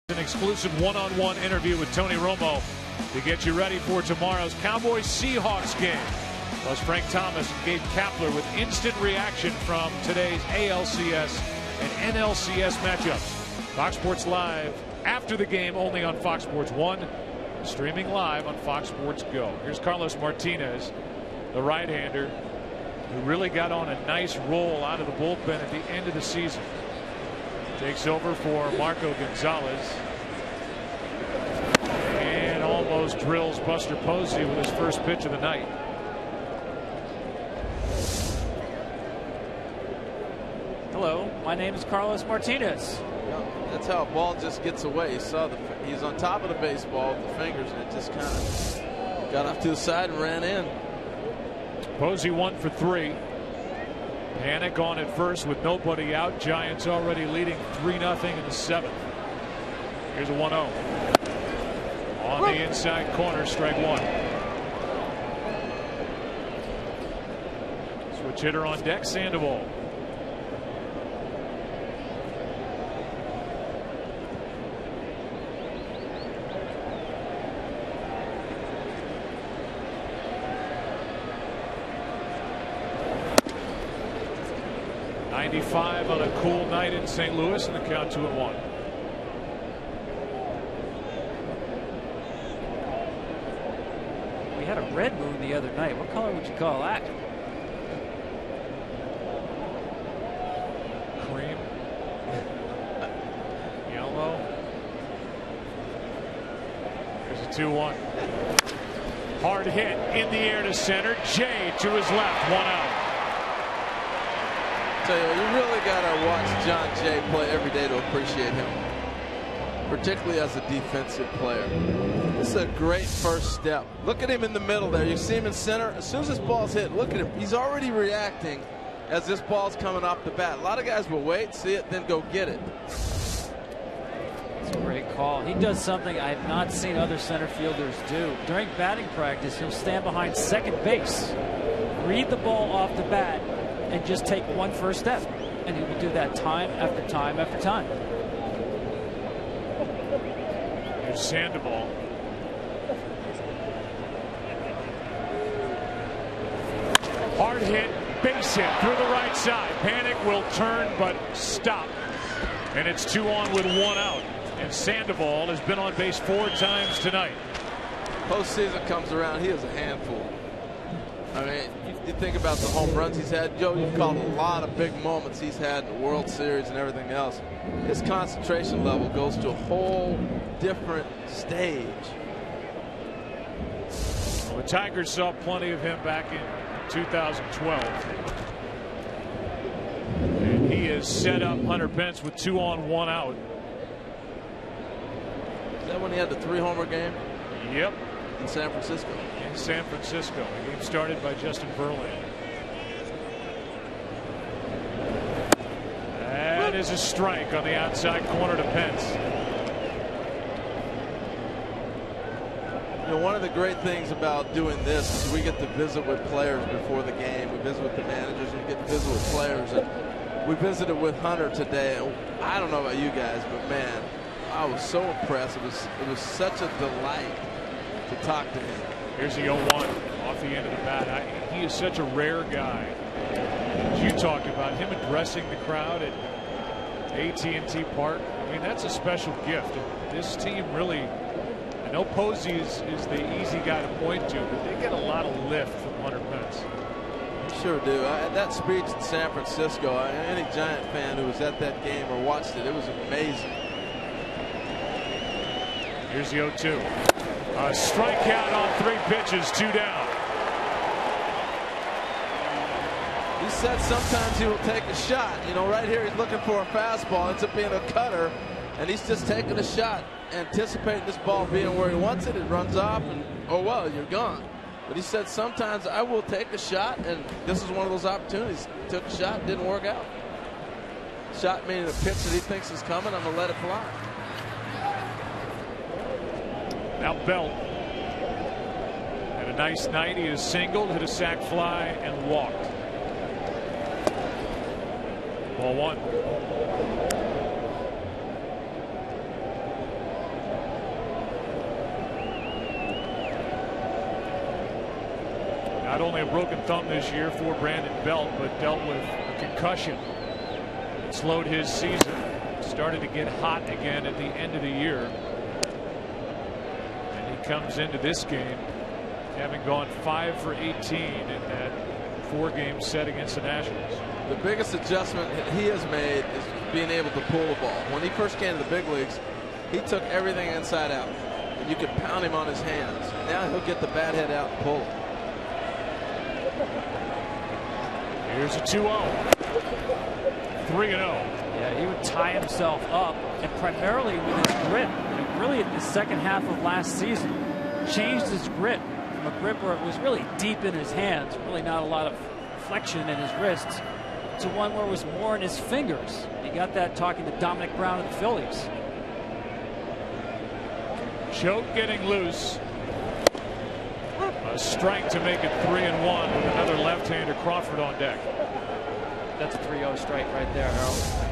An exclusive one-on-one interview with Tony Romo to get you ready for tomorrow's Cowboys-Seahawks game. Plus Frank Thomas and Gabe Kapler with instant reaction from today's ALCS and NLCS matchups. Fox Sports Live after the game only on Fox Sports 1. Streaming live on Fox Sports Go. Here's Carlos Martinez, the right-hander, who really got on a nice roll out of the bullpen at the end of the season. Takes over for Marco Gonzalez. And almost drills Buster Posey with his first pitch of the night. Hello, my name is Carlos Martinez. That's how a ball just gets away. He's on top of the baseball with the fingers, and it just kind of got off to the side and ran in. Posey 1 for 3. Panic on at first with nobody out. Giants already leading 3-0 in the 7th. Here's a 1-0. On the inside corner, strike 1. Switch hitter on deck, Sandoval. .95 on a cool night in St. Louis, and the count 2-1. We had a red moon the other night. What color would you call that? Cream. Yellow. There's a 2-1. Hard hit in the air to center. Jay to his left. 1 out. Tell you, you really got to watch John Jay play every day to appreciate him, particularly as a defensive player. This is a great first step. Look at him in the middle there. You see him in center. As soon as this ball's hit, look at him. He's already reacting as this ball's coming off the bat. A lot of guys will wait, see it, then go get it. It's a great call. He does something I have not seen other center fielders do. During batting practice, he'll stand behind second base, read the ball off the bat, and just take one first step. And he will do that time after time after time. Here's Sandoval. Hard hit, base hit through the right side. Panic will turn, but stop. And it's 2 on with 1 out. And Sandoval has been on base 4 times tonight. Postseason comes around, he is a handful. I mean, you think about the home runs he's had. Joe, you've called a lot of big moments he's had in the World Series and everything else. His concentration level goes to a whole different stage. Well, the Tigers saw plenty of him back in 2012. And he has set up Hunter Pence with 2 on 1 out. Is that when he had the 3-homer game? Yep. In San Francisco. In San Francisco. The game started by Justin Verlander. That is a strike on the outside corner to Pence. You know, one of the great things about doing this is we get to visit with players before the game. We visit with the managers, and we get to visit with players. And we visited with Hunter today. And I don't know about you guys, but man, I was so impressed. It was such a delight to talk to him. Here's the 0-1 off the end of the bat. He is such a rare guy. As you talked about him addressing the crowd at AT&T Park. I mean, that's a special gift. And this team really, I know Posey is the easy guy to point to, but they get a lot of lift from Hunter Pence. Sure do. That speech in San Francisco, any Giant fan who was at that game or watched it, it was amazing. Here's the 0-2. A strikeout on 3 pitches, 2 down. He said sometimes he will take a shot. You know, right here he's looking for a fastball. Ends up being a cutter, and he's just taking a shot, anticipating this ball being where he wants it. It runs off, and oh well, you're gone. But he said sometimes I will take a shot, and this is one of those opportunities. Took a shot, didn't work out. Shot meaning a pitch that he thinks is coming. I'm gonna let it fly. Now Belt had a nice night. He has singled, hit a sac fly, and walked. Ball 1. Not only a broken thumb this year for Brandon Belt, but dealt with a concussion. It slowed his season. Started to get hot again at the end of the year. Comes into this game having gone 5 for 18 in that 4-game set against the Nationals. The biggest adjustment he has made is being able to pull the ball. When he first came to the big leagues, he took everything inside out. You could pound him on his hands. Now he'll get the bat head out and pull it. Here's a 2-0. 3-0. Yeah, he would tie himself up, and primarily with his grip. Really in the second half of last season, changed his grip from a grip where it was really deep in his hands, really not a lot of flexion in his wrists, to one where it was more in his fingers. He got that talking to Dominic Brown of the Phillies. Choke getting loose. A strike to make it 3-1 with another left-hander, Crawford, on deck. That's a 3-0 strike right there, Harold.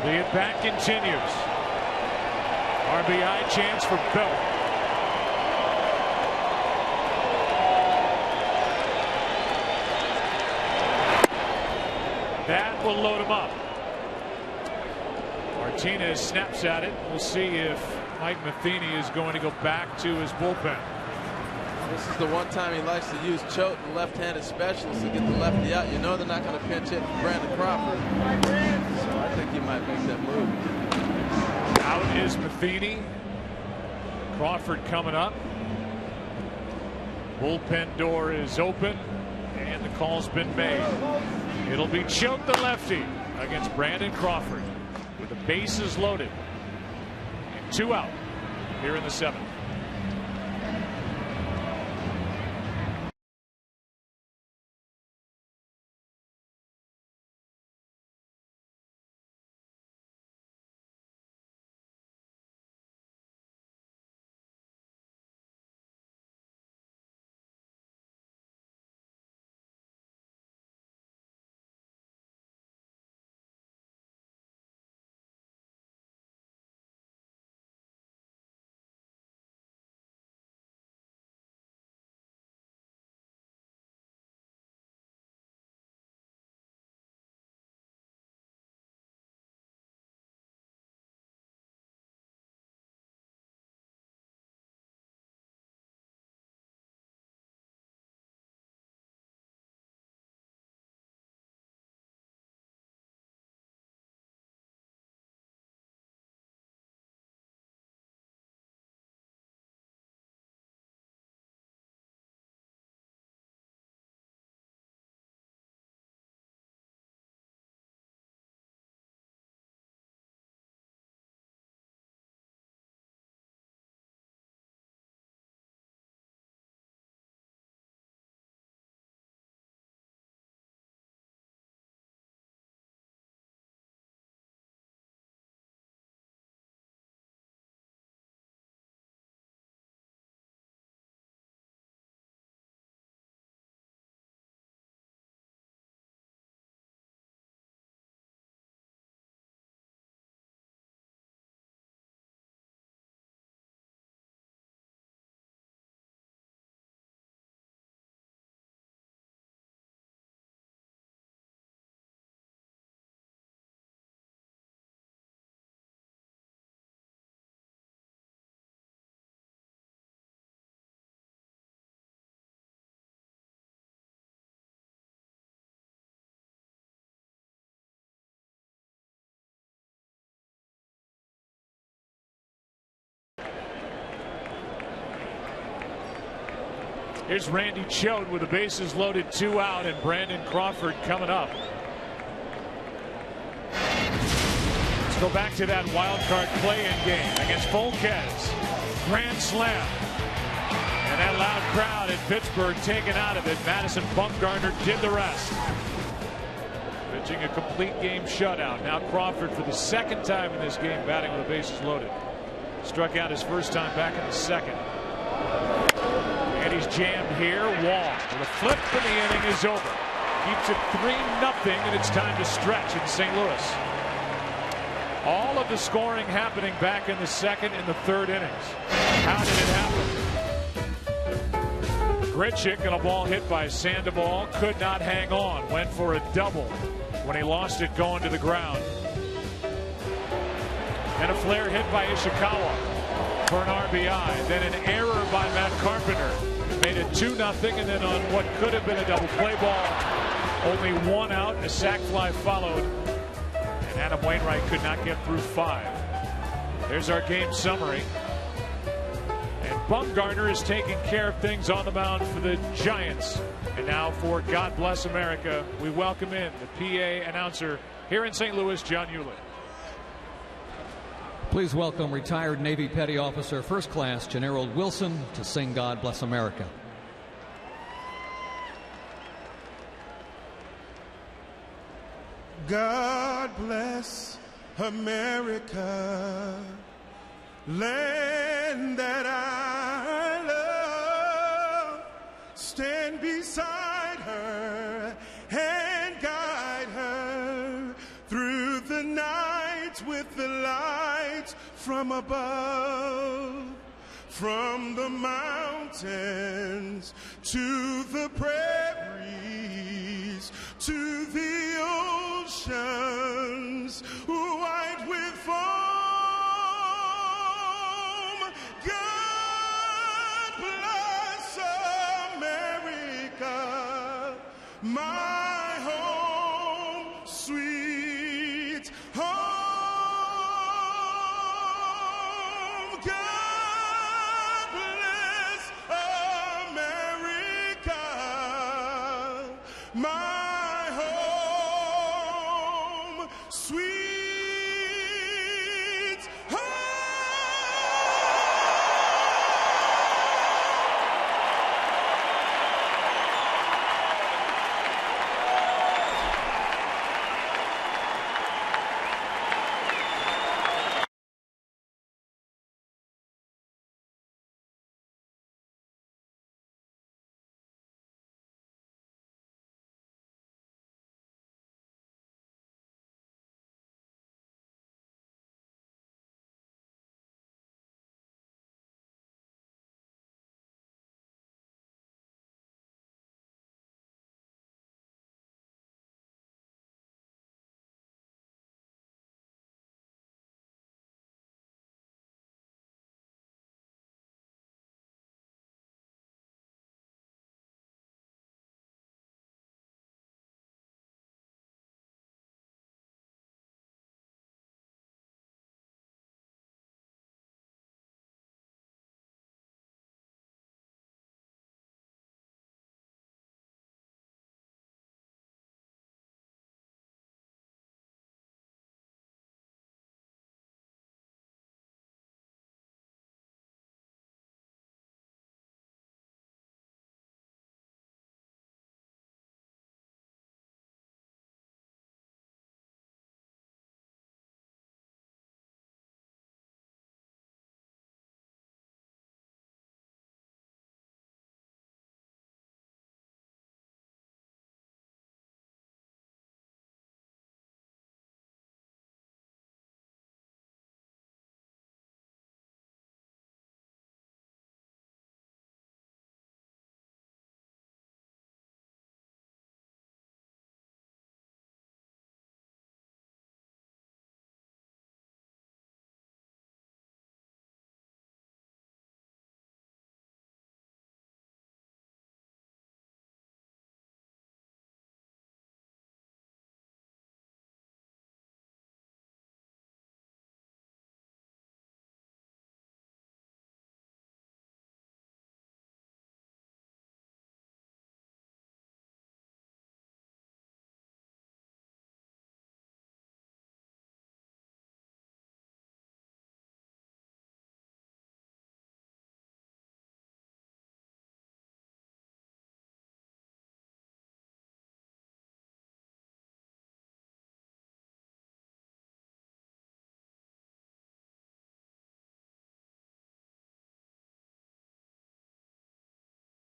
The at-bat continues. RBI chance for Belt. That will load him up. Martinez snaps at it. We'll see if Mike Matheny is going to go back to his bullpen. This is the one time he likes to use Choate, the left-handed specialist, to get the lefty out. You know they're not going to pinch hit Brandon Crawford. So I think he might make that move. Out is Matheny. Crawford coming up. Bullpen door is open, and the call's been made. It'll be Choate, the lefty, against Brandon Crawford with the bases loaded and 2 out here in the 7th. Here's Randy Choate with the bases loaded, 2 out, and Brandon Crawford coming up. Let's go back to that wild card play-in game against Volquez. Grand slam. And that loud crowd in Pittsburgh taken out of it. Madison Bumgarner did the rest. Pitching a complete game shutout. Now Crawford for the 2nd time in this game batting with the bases loaded. Struck out his first time back in the 2nd. And he's jammed here. Wall with a flip, and the inning is over. Keeps it 3-0, and it's time to stretch in St. Louis. All of the scoring happening back in the 2nd and the 3rd innings. How did it happen? Grichuk and a ball hit by Sandoval. Could not hang on. Went for a double when he lost it going to the ground. And a flare hit by Ishikawa for an RBI. Then an error by Matt Carpenter made it 2-0, and then on what could have been a double play ball, only 1 out, and a sac fly followed, and Adam Wainwright could not get through 5. There's our game summary, and Bumgarner is taking care of things on the mound for the Giants. And now for God Bless America, we welcome in the PA announcer here in St. Louis, John Hewlett. Please welcome retired Navy Petty Officer First Class General Wilson to sing God Bless America. God bless America, land that I love. Stand beside her and guide her through the night with the lights from above, from the mountains to the prairies to the oceans white with foam. God bless America, my home, sweet home. my home, sweet home.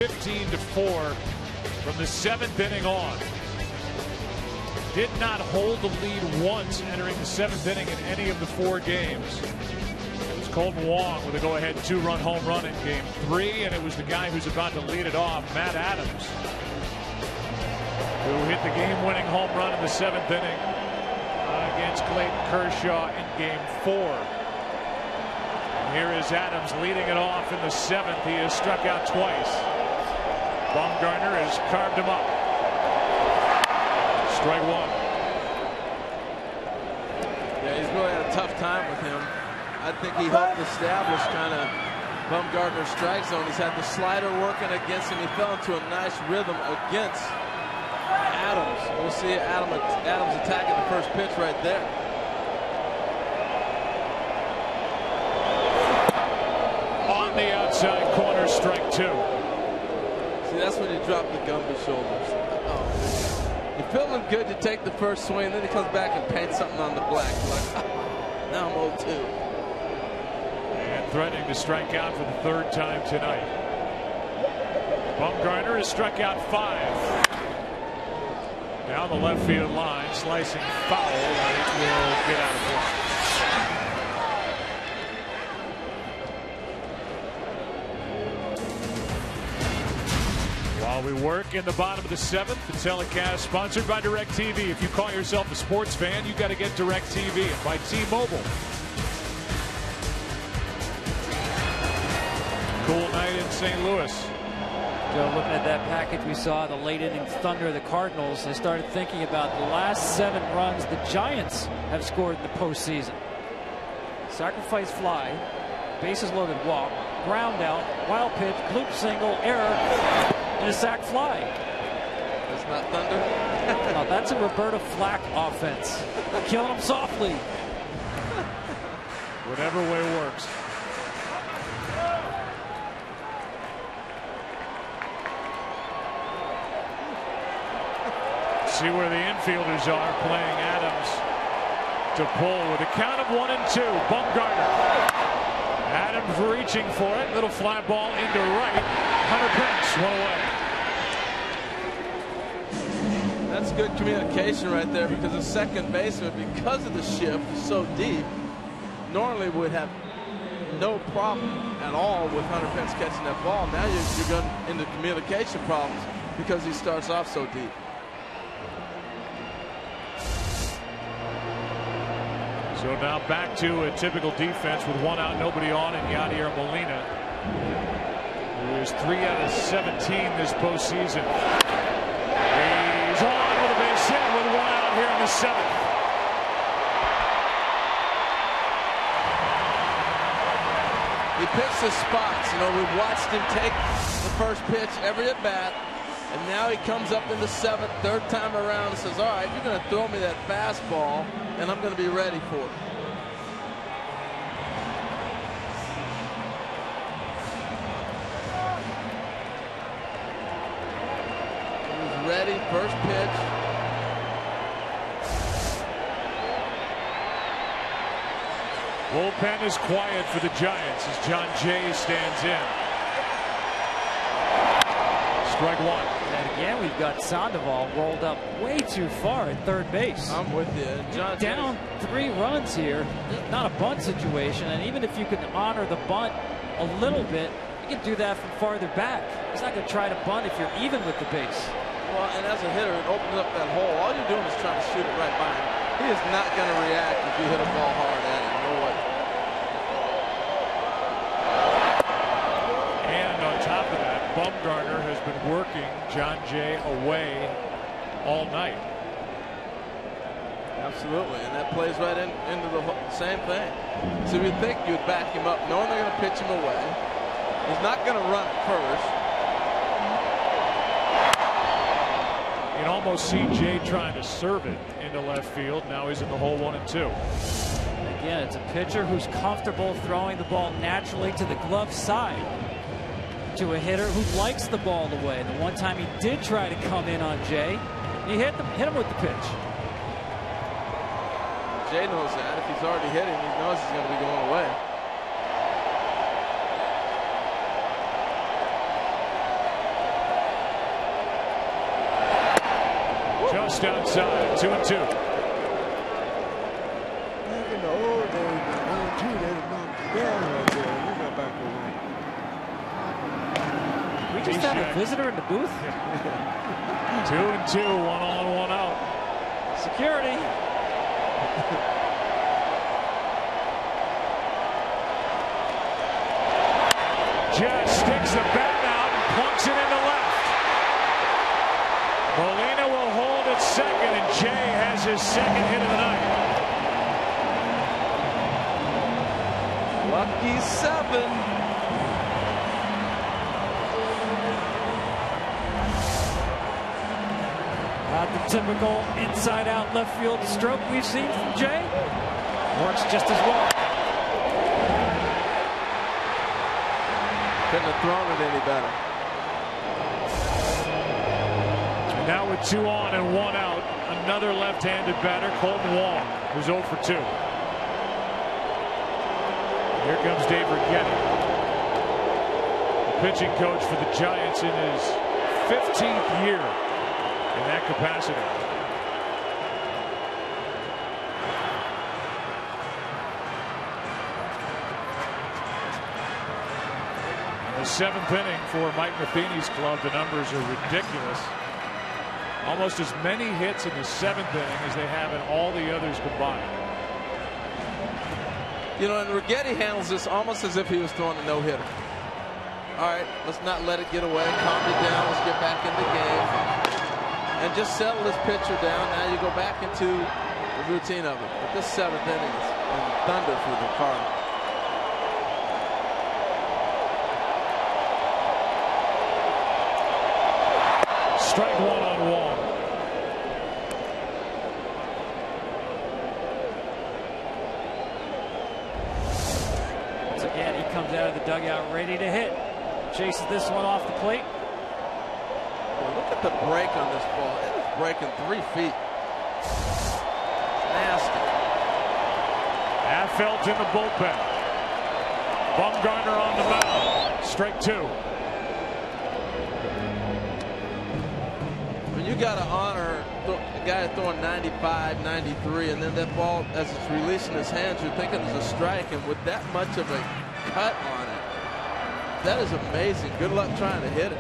(15-4) from the 7th inning on. Did not hold the lead once entering the 7th inning in any of the 4 games. It was Colton Wong with a go-ahead 2-run home run in Game 3, and it was the guy who's about to lead it off, Matt Adams, who hit the game-winning home run in the 7th inning against Clayton Kershaw in Game 4. And here is Adams leading it off in the 7th. He has struck out twice. Bumgarner has carved him up. Strike 1. Yeah, he's really had a tough time with him. I think he helped establish kind of Bumgarner's strike zone. He's had the slider working against him. He fell into a nice rhythm against Adams. We'll see Adams attacking the first pitch right there. On the outside corner, strike 2. See, that's when you drop the Gumby shoulders. Oh. You're feeling good to take the first swing, then he comes back and paints something on the black. Like, now I'm 0-2. And threatening to strike out for the 3rd time tonight. Bumgarner has struck out 5. Down the left field line, slicing foul, and it will get out of play. While we work in the bottom of the 7th, the telecast sponsored by DirecTV. If you call yourself a sports fan, you got to get DirecTV, and by T-Mobile. Cool night in St. Louis. Joe, looking at that package we saw, the late inning thunder of the Cardinals, I started thinking about the last 7 runs the Giants have scored in the postseason. Sacrifice fly, bases loaded walk, ground out, wild pitch, bloop single, error, and a sac fly. That's not Thunder. No, that's a Roberta Flack offense. Killing them softly. Whatever way works. See where the infielders are playing Adams to pull with a count of 1-2. Bumgarner. Adams reaching for it. Little fly ball into right. Hunter Prince, one away. That's good communication right there, because the second baseman, because of the shift so deep, normally would have no problem at all with Hunter Pence catching that ball. Now you're going into communication problems because he starts off so deep. So now back to a typical defense with 1 out, nobody on, and Yadier Molina, who is 3 out of 17 this postseason. He's on with a base hit with 1 out here in the 7th. He picks his spots. You know, we've watched him take the first pitch every at bat, and now he comes up in the 7th, third time around, and says, all right, you're going to throw me that fastball, and I'm going to be ready for it. He's ready, first pitch. Bullpen is quiet for the Giants as John Jay stands in. Strike 1. And again, we've got Sandoval rolled up way too far at third base. I'm with you. John down 3 runs here. Not a bunt situation, and even if you can honor the bunt a little bit, you can do that from farther back. He's not going to try to bunt if you're even with the base. Well, and as a hitter, it opens up that hole. All you're doing is trying to shoot it right by him. He is not going to react if you hit a ball hard at him. No way. And on top of that, Bumgarner has been working John Jay away all night. Absolutely, and that plays right into the same thing. So you'd think you'd back him up, knowing they're going to pitch him away. He's not going to run at first. You can almost see Jay trying to serve it into left field. Now he's in the hole 1-2. Again, it's a pitcher who's comfortable throwing the ball naturally to the glove side, to a hitter who likes the ball away. The one time he did try to come in on Jay, he hit him with the pitch. Jay knows that. If he's already hit him, he knows he's going to be going away. Just outside, 2-2. Back in the old days, 1-2, they was not together right there. You got back to We just had a visitor in the booth. 2-2, 1 on, 1 out. Security. Just sticks the bat out and plunks it into left. Molina will hold at second, and Jay has his second hit of the night. Lucky 7. Not the typical inside-out left field stroke we've seen from Jay. Works just as well. Couldn't have thrown it any better. And now with 2 on and 1 out, another left-handed batter, Colton Wong, who's 0 for 2. Here comes Dave Righetti, the pitching coach for the Giants in his 15th year in that capacity. The 7th inning for Mike Matheny's club, the numbers are ridiculous. Almost as many hits in the 7th inning as they have in all the others combined. You know, and Righetti handles this almost as if he was throwing a no-hitter. All right, let's not let it get away. Calm it down. Let's get back in the game. And just settle this pitcher down. Now you go back into the routine of it. But this 7th inning is thunder for the Cardinals. Strike 1 on Wong. dugout ready to hit. Chases this one off the plate. Well, look at the break on this ball. It is breaking 3 feet. Nasty. Affeldt in the bullpen. Bumgarner on the mound. Strike 2. You got to honor the guy throwing 95, 93, and then that ball, as it's releasing his hands, you're thinking it's a strike, and with that much of a cut on it, that is amazing. Good luck trying to hit it.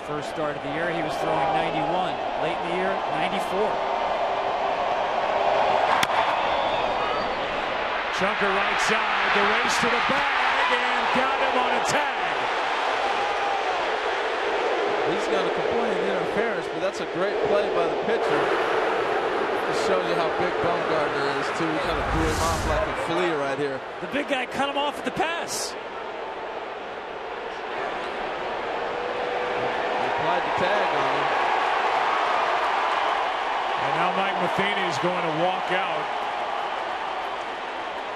First start of the year, he was throwing 91. Late in the year, 94. Chunker right side, the race to the bag, and got him on a tag. He's got a complete interference, but that's a great play by the pitcher. It shows you how big Bumgarner is, too. He kind of threw him off like a flea right here. The big guy cut him off at the pass. He applied the tag on him. And now Mike Matheny is going to walk out.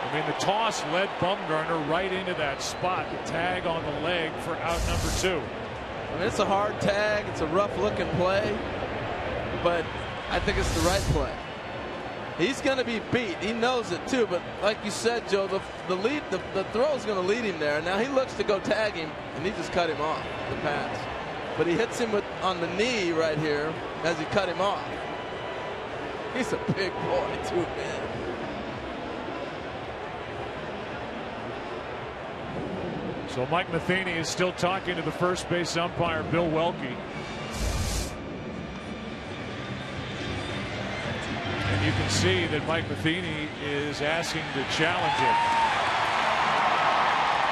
I mean, the toss led Bumgarner right into that spot. The tag on the leg for out number 2. I mean, it's a hard tag. It's a rough-looking play, but I think it's the right play. He's going to be beat. He knows it too. But like you said, Joe, the throw is going to lead him there. Now he looks to go tag him, and he just cut him off the pass. But he hits him on the knee right here as he cut him off. He's a big boy too, man. So Mike Matheny is still talking to the first base umpire, Bill Welke. And you can see that Mike Matheny is asking to challenge it.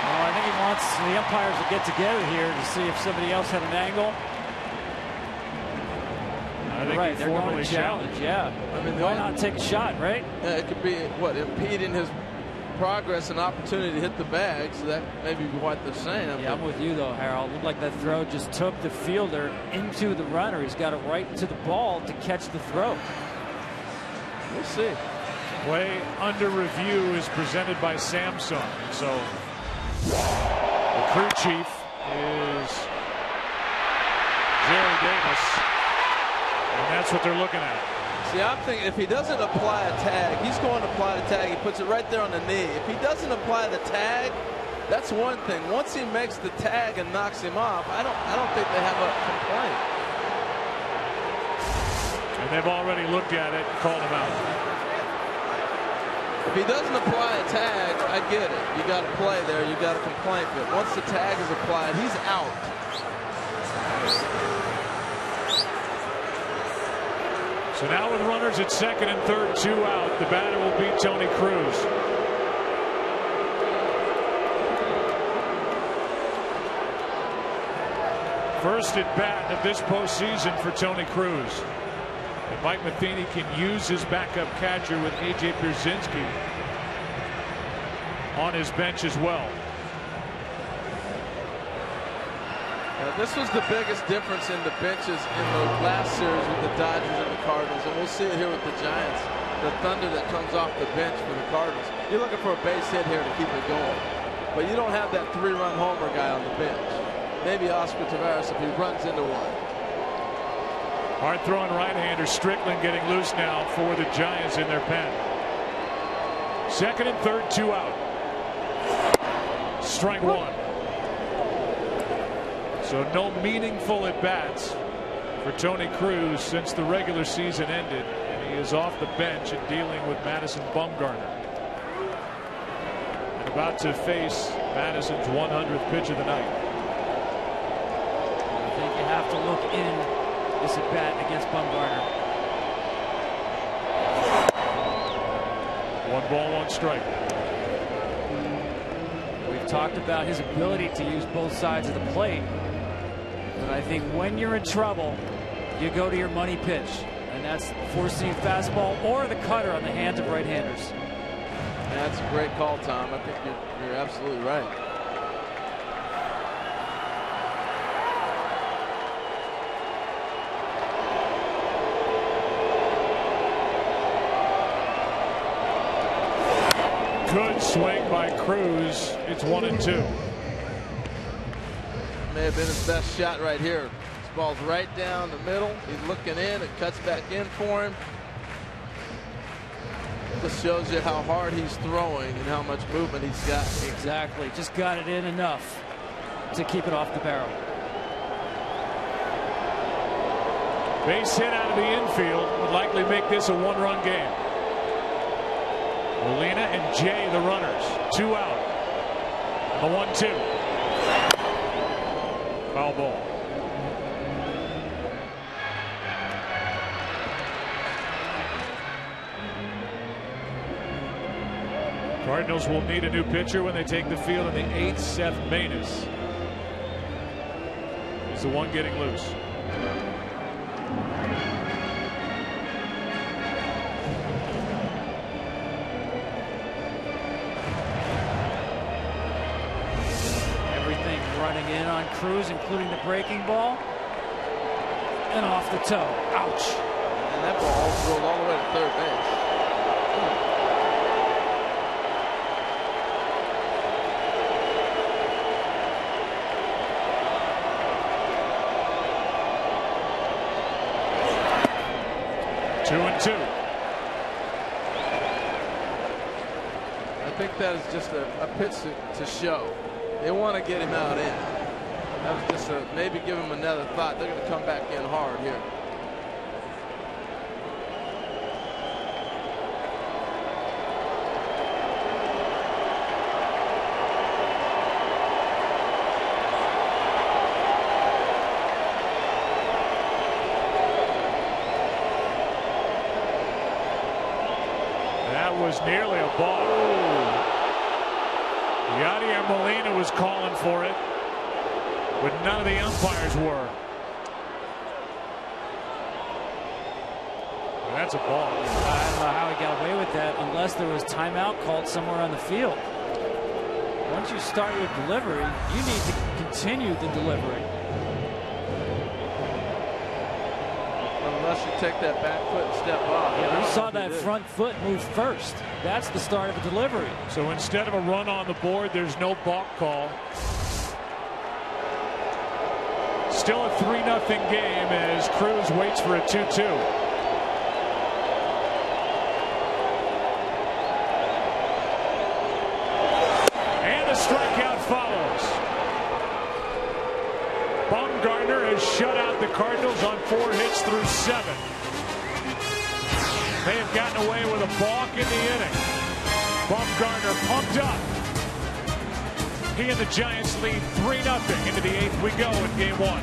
Well, I think he wants the umpires to get together here to see if somebody else had an angle. I think right, they're going to challenge. Yeah. I mean, why not take a shot, right? Yeah, it could be what, impeding his progress and opportunity to hit the bag, so that may be what they're saying. Yeah, I'm with you though, Harold. Looked like that throw just took the fielder into the runner. He's got it right to the ball to catch the throw. We'll see. Play under review is presented by Samsung. So the crew chief is Jerry Davis, and that's what they're looking at. See, I'm thinking if he doesn't apply a tag, he's going to apply the tag. He puts it right there on the knee. If he doesn't apply the tag, that's one thing. Once he makes the tag and knocks him off, I don't think they have a complaint. And they've already looked at it and called him out. If he doesn't apply a tag, I get it. You got to play there. You got a complaint. But once the tag is applied, he's out. So now with runners at second and third, 2 out, the batter will be Tony Cruz. First at bat of this postseason for Tony Cruz. And Mike Matheny can use his backup catcher with A.J. Pierzynski on his bench as well. This was the biggest difference in the benches in the last series with the Dodgers and the Cardinals, and we'll see it here with the Giants. The thunder that comes off the bench for the Cardinals. You're looking for a base hit here to keep it going, but you don't have that 3-run homer guy on the bench. Maybe Oscar Taveras if he runs into one. Hard throwing right-hander Strickland getting loose now for the Giants in their pen. Second and third, 2 out. Strike 1. So no meaningful at-bats for Tony Cruz since the regular season ended, and he is off the bench and dealing with Madison Bumgarner. And about to face Madison's 100th pitch of the night. I think you have to look in this at-bat against Bumgarner. 1 ball, 1 strike. We've talked about his ability to use both sides of the plate. But I think when you're in trouble, you go to your money pitch. And that's the four-seam fastball or the cutter on the hands of right-handers. That's a great call, Tom. I think you're absolutely right. Good swing by Cruz. It's 1-2. May have been his best shot right here. This ball's right down the middle. He's looking in. It cuts back in for him. Just shows you how hard he's throwing and how much movement he's got. Exactly. Just got it in enough to keep it off the barrel. Base hit out of the infield would likely make this a one-run game. Molina and Jay the runners. 2 out. The 1-2. Foul ball. Cardinals will need a new pitcher when they take the field in the 8th. Seth Maness is the one getting loose. Everything running in on Cruz, including the breaking ball. And off the toe. Ouch. And that ball rolled all the way to third base. 2-2. I think that is just a pitch to show. They want to get him out in. That was just maybe give him another thought. They're going to come back in hard here. Was nearly a ball. Yadier Molina was calling for it, but none of the umpires were. That's a ball. I don't know how he got away with that unless there was timeout called somewhere on the field. Once you start your delivery, you need to continue the delivery. Unless you take that back foot and step off. Yeah, we saw that front foot move first. That's the start of a delivery. So instead of a run on the board, there's no balk call. Still a 3-0 game as Cruz waits for a 2-2. And a strikeout follows. Bumgarner has shut out the Cardinals on 4 hits through 7. They have gotten away with a balk in the inning. Bumgarner pumped up. He and the Giants lead 3-0 into the 8th. We go in game 1.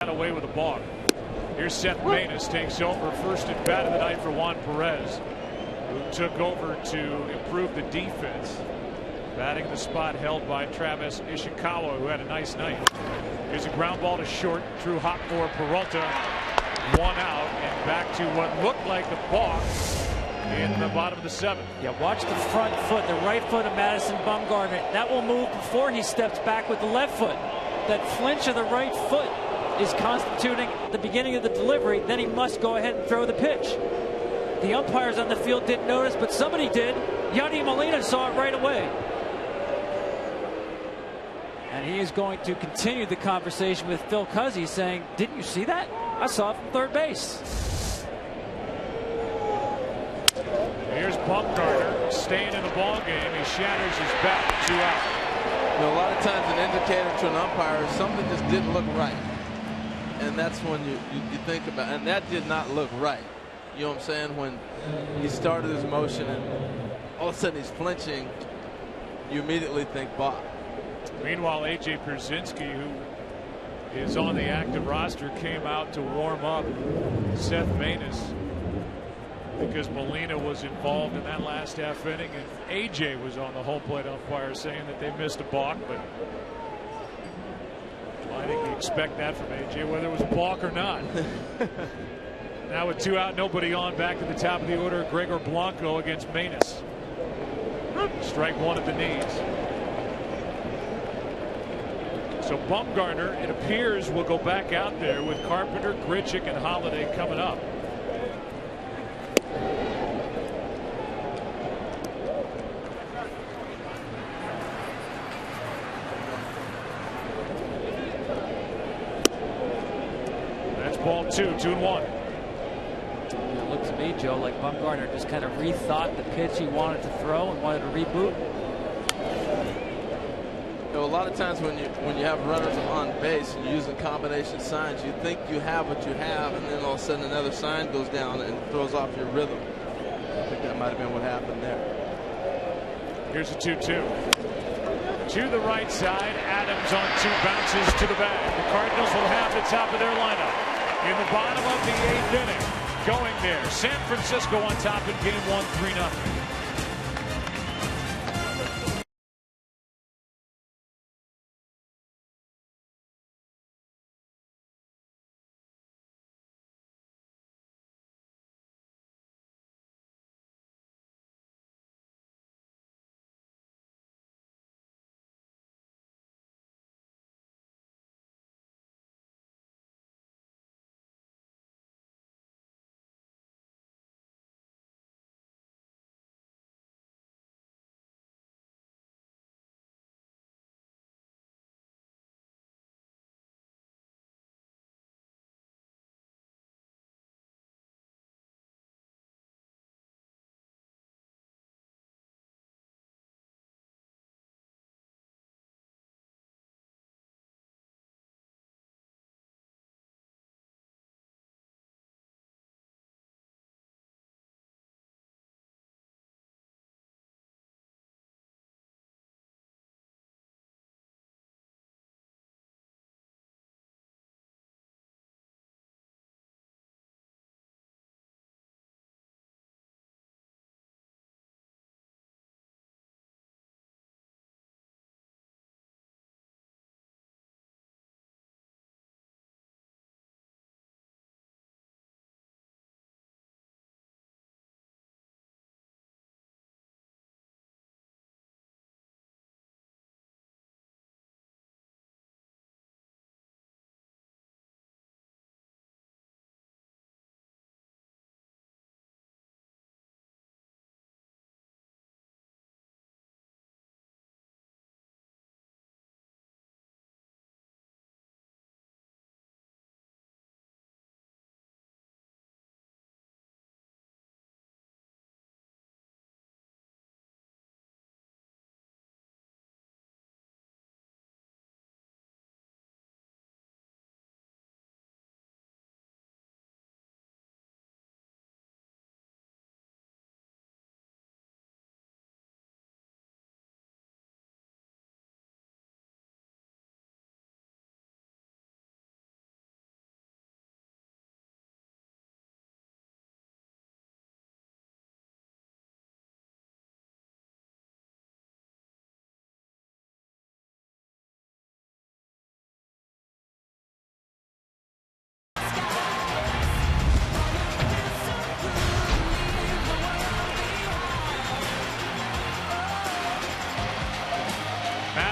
away with a balk. Here's Seth Maness, takes over first at bat of the night for Juan Perez, who took over to improve the defense, batting the spot held by Travis Ishikawa, who had a nice night. Here's a ground ball to short, through hot for Peralta, 1 out, and back to what looked like the balk in the bottom of the 7th. Yeah, watch the front foot, the right foot of Madison Bumgarner. That will move before he steps back with the left foot. That flinch of the right foot is constituting the beginning of the delivery. Then he must go ahead and throw the pitch. The umpires on the field didn't notice, but somebody did. Yadi Molina saw it right away. And he is going to continue the conversation with Phil Cuzzi, saying, didn't you see that? I saw it from third base. Here's Bumgarner staying in the ball game. He shatters his bat, 2 out. You know, a lot of times an indicator to an umpire is something just didn't look right. And that's when you think about, and that did not look right. You know what I'm saying? When he started his motion and all of a sudden he's flinching, you immediately think balk. Meanwhile, A.J. Pierzynski, who is on the active roster, came out to warm up Seth Maness because Molina was involved in that last half inning, and A.J. was on the home plate umpire saying that they missed a balk, but I think you expect that from A.J. whether it was a balk or not. Now with 2 out, nobody on, back to the top of the order, Gregor Blanco against Maness. Strike 1 at the knees. So Bumgarner, it appears, will go back out there with Carpenter, Grichuk, and Holiday coming up. That's ball 2, 2-1. It looked to me, Joe, like Bumgarner just kind of rethought the pitch he wanted to throw and wanted to reboot. You know, a lot of times when you have runners on base and you're using combination signs, you think you have what you have, and then all of a sudden another sign goes down and throws off your rhythm. I think that might have been what happened there. Here's a 2-2. To the right side, Adams on 2 bounces to the bag. The Cardinals will have the top of their lineup in the bottom of the 8th inning. Going there, San Francisco on top in game 1, 3-0.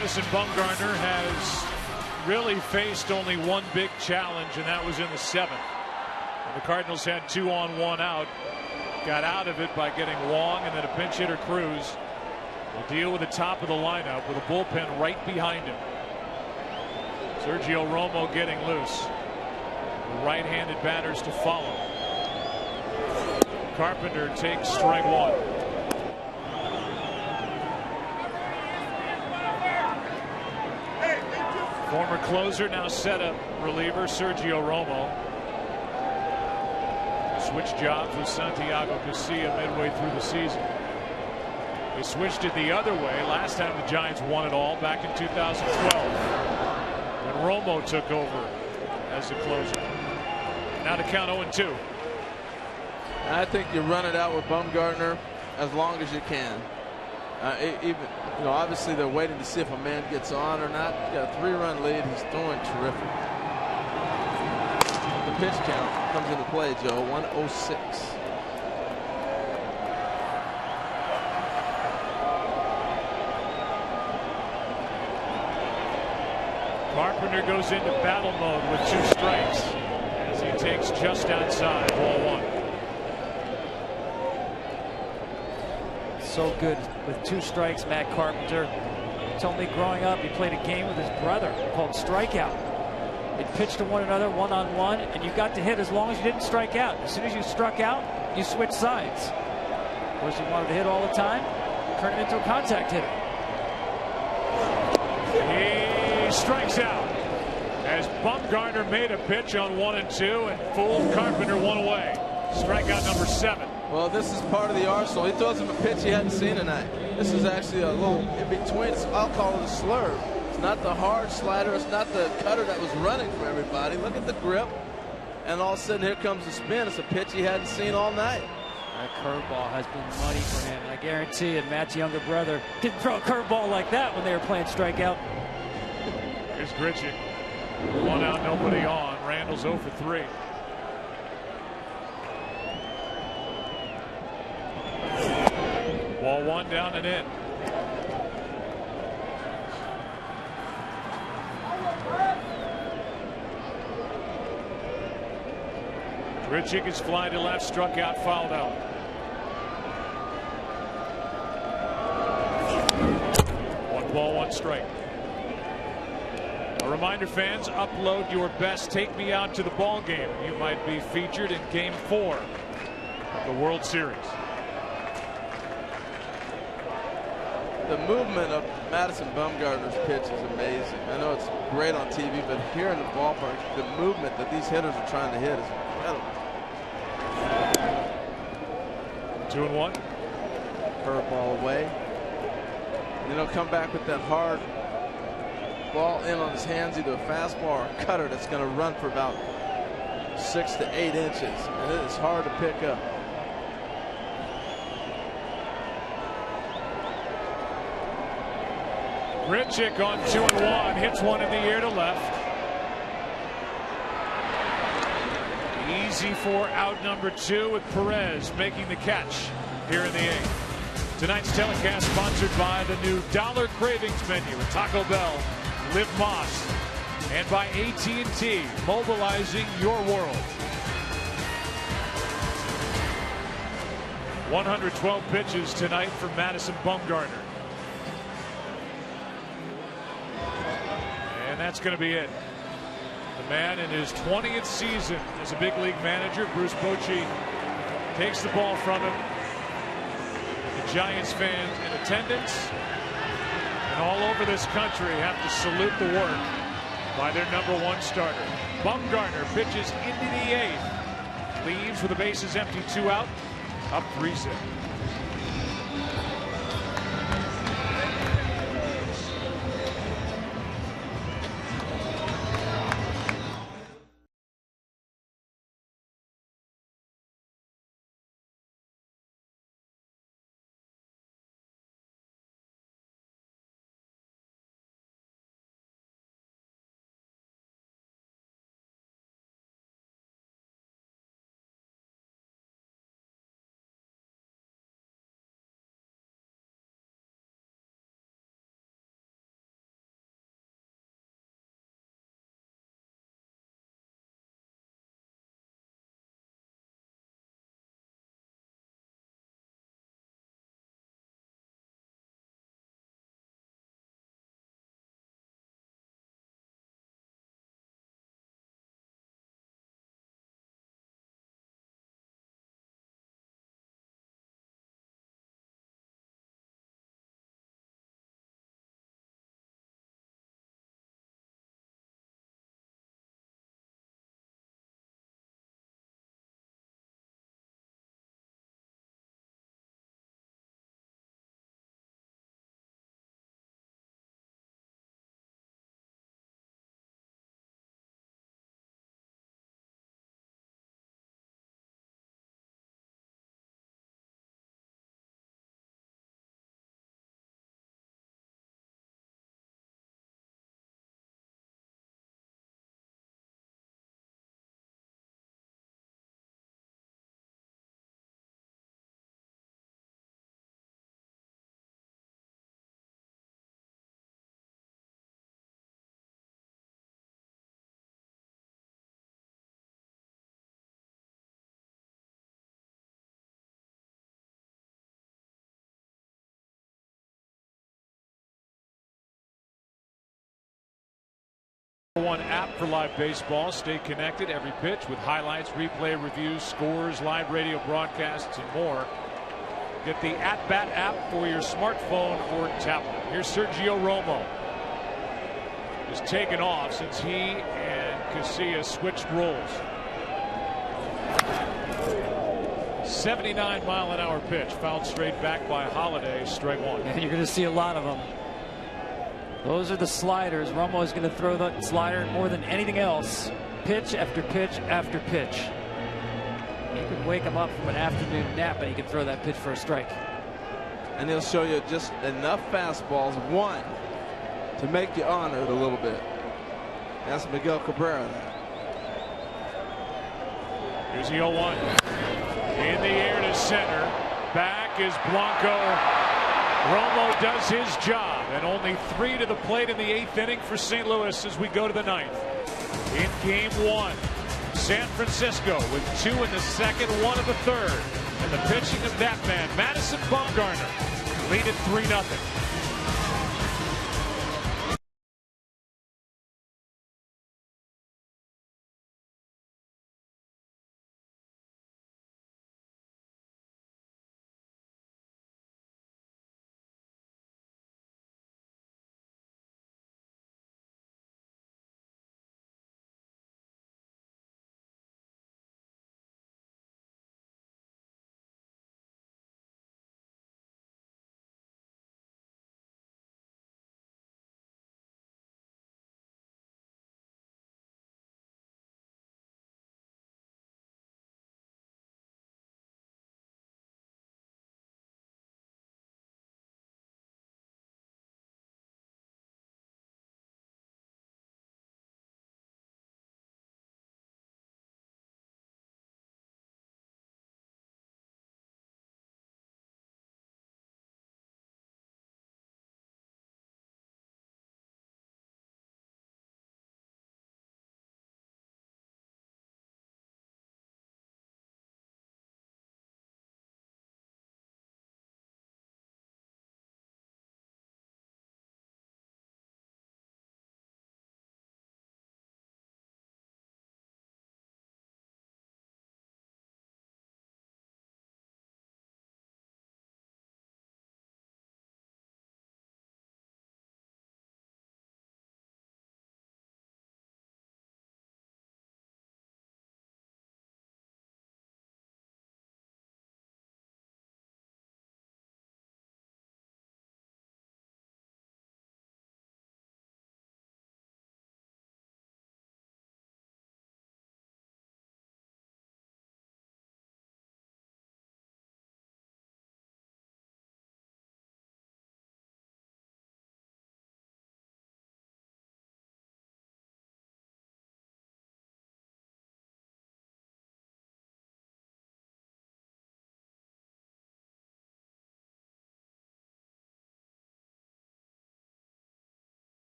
Madison Bumgarner has really faced only one big challenge, and that was in the 7th. And the Cardinals had 2 on 1 out. Got out of it by getting Wong and then a pinch hitter Cruz. Will deal with the top of the lineup with a bullpen right behind him. Sergio Romo getting loose. The right-handed batters to follow. Carpenter takes strike 1. Former closer, now setup reliever Sergio Romo. Switched jobs with Santiago Casilla midway through the season. They switched it the other way last time the Giants won it all back in 2012 when Romo took over as the closer. Now to count 0-2. I think you run it out with Bumgarner as long as you can. Even, obviously they're waiting to see if a man gets on or not. He's got a 3-run lead. He's throwing terrific. The pitch count comes into play, Joe. 106. Carpenter goes into battle mode with 2 strikes as he takes just outside ball 1. So good with 2 strikes, Matt Carpenter. He told me growing up he played a game with his brother called Strikeout. They'd pitch to one another one-on-one, and you got to hit as long as you didn't strike out. As soon as you struck out, you switched sides. Of course, he wanted to hit all the time, turn it into a contact hitter. He strikes out as Bumgarner made a pitch on 1 and 2 and fooled Carpenter 1 away. Strikeout number 7. Well, this is part of the arsenal. He throws him a pitch he hadn't seen tonight. This is actually a little in between. I'll call it a slurve. It's not the hard slider. It's not the cutter that was running for everybody. Look at the grip. And all of a sudden, here comes the spin. It's a pitch he hadn't seen all night. That curveball has been money for him. And I guarantee you, Matt's younger brother didn't throw a curveball like that when they were playing strikeout. Here's Grichuk. 1 out, nobody on. Randall's 0 for 3. Ball 1 down and in. Grichuk is fly to left, struck out, fouled out. 1 ball, 1 strike. A reminder, fans, upload your best Take Me Out to the Ball Game. You might be featured in Game 4 of the World Series. The movement of Madison Bumgarner's pitch is amazing. I know it's great on TV, but here in the ballpark, the movement that these hitters are trying to hit is incredible. 2-1. Curveball away. And then he'll come back with that hard ball in on his hands, either a fastball or a cutter that's going to run for about 6 to 8 inches. And it is hard to pick up. Grichuk on 2-1, hits one in the air to left. Easy for out number 2 with Perez making the catch here in the 8th. Tonight's telecast sponsored by the new Dollar Cravings menu at Taco Bell, Live Moss, and by AT&T, mobilizing your world. 112 pitches tonight for Madison Bumgarner. And that's going to be it. The man in his 20th season as a big league manager, Bruce Bochy, takes the ball from him. The Giants fans in attendance and all over this country have to salute the work by their #1 starter. Bumgarner pitches into the 8th. Leaves with the bases empty, 2 out, up 3-6. One app for live baseball. Stay connected every pitch with highlights, replay reviews, scores, live radio broadcasts, and more. Get the At Bat app for your smartphone or tablet. Here's Sergio Romo. Is taken off since he and Casillas switched roles. 79-mile-an-hour pitch, fouled straight back by Holiday, strike one. And you're going to see a lot of them. Those are the sliders. Romo is going to throw that slider more than anything else. Pitch after pitch after pitch. You could wake him up from an afternoon nap and he can throw that pitch for a strike. And he'll show you just enough fastballs, one, to make you honor it a little bit. That's Miguel Cabrera. Here's the 0-1. In the air to center. Back is Blanco. Romo does his job, and only 3 to the plate in the 8th inning for St. Louis as we go to the 9th. In game 1, San Francisco with 2 in the 2nd, 1 in the 3rd. And the pitching of that man, Madison Bumgarner, lead it 3-0.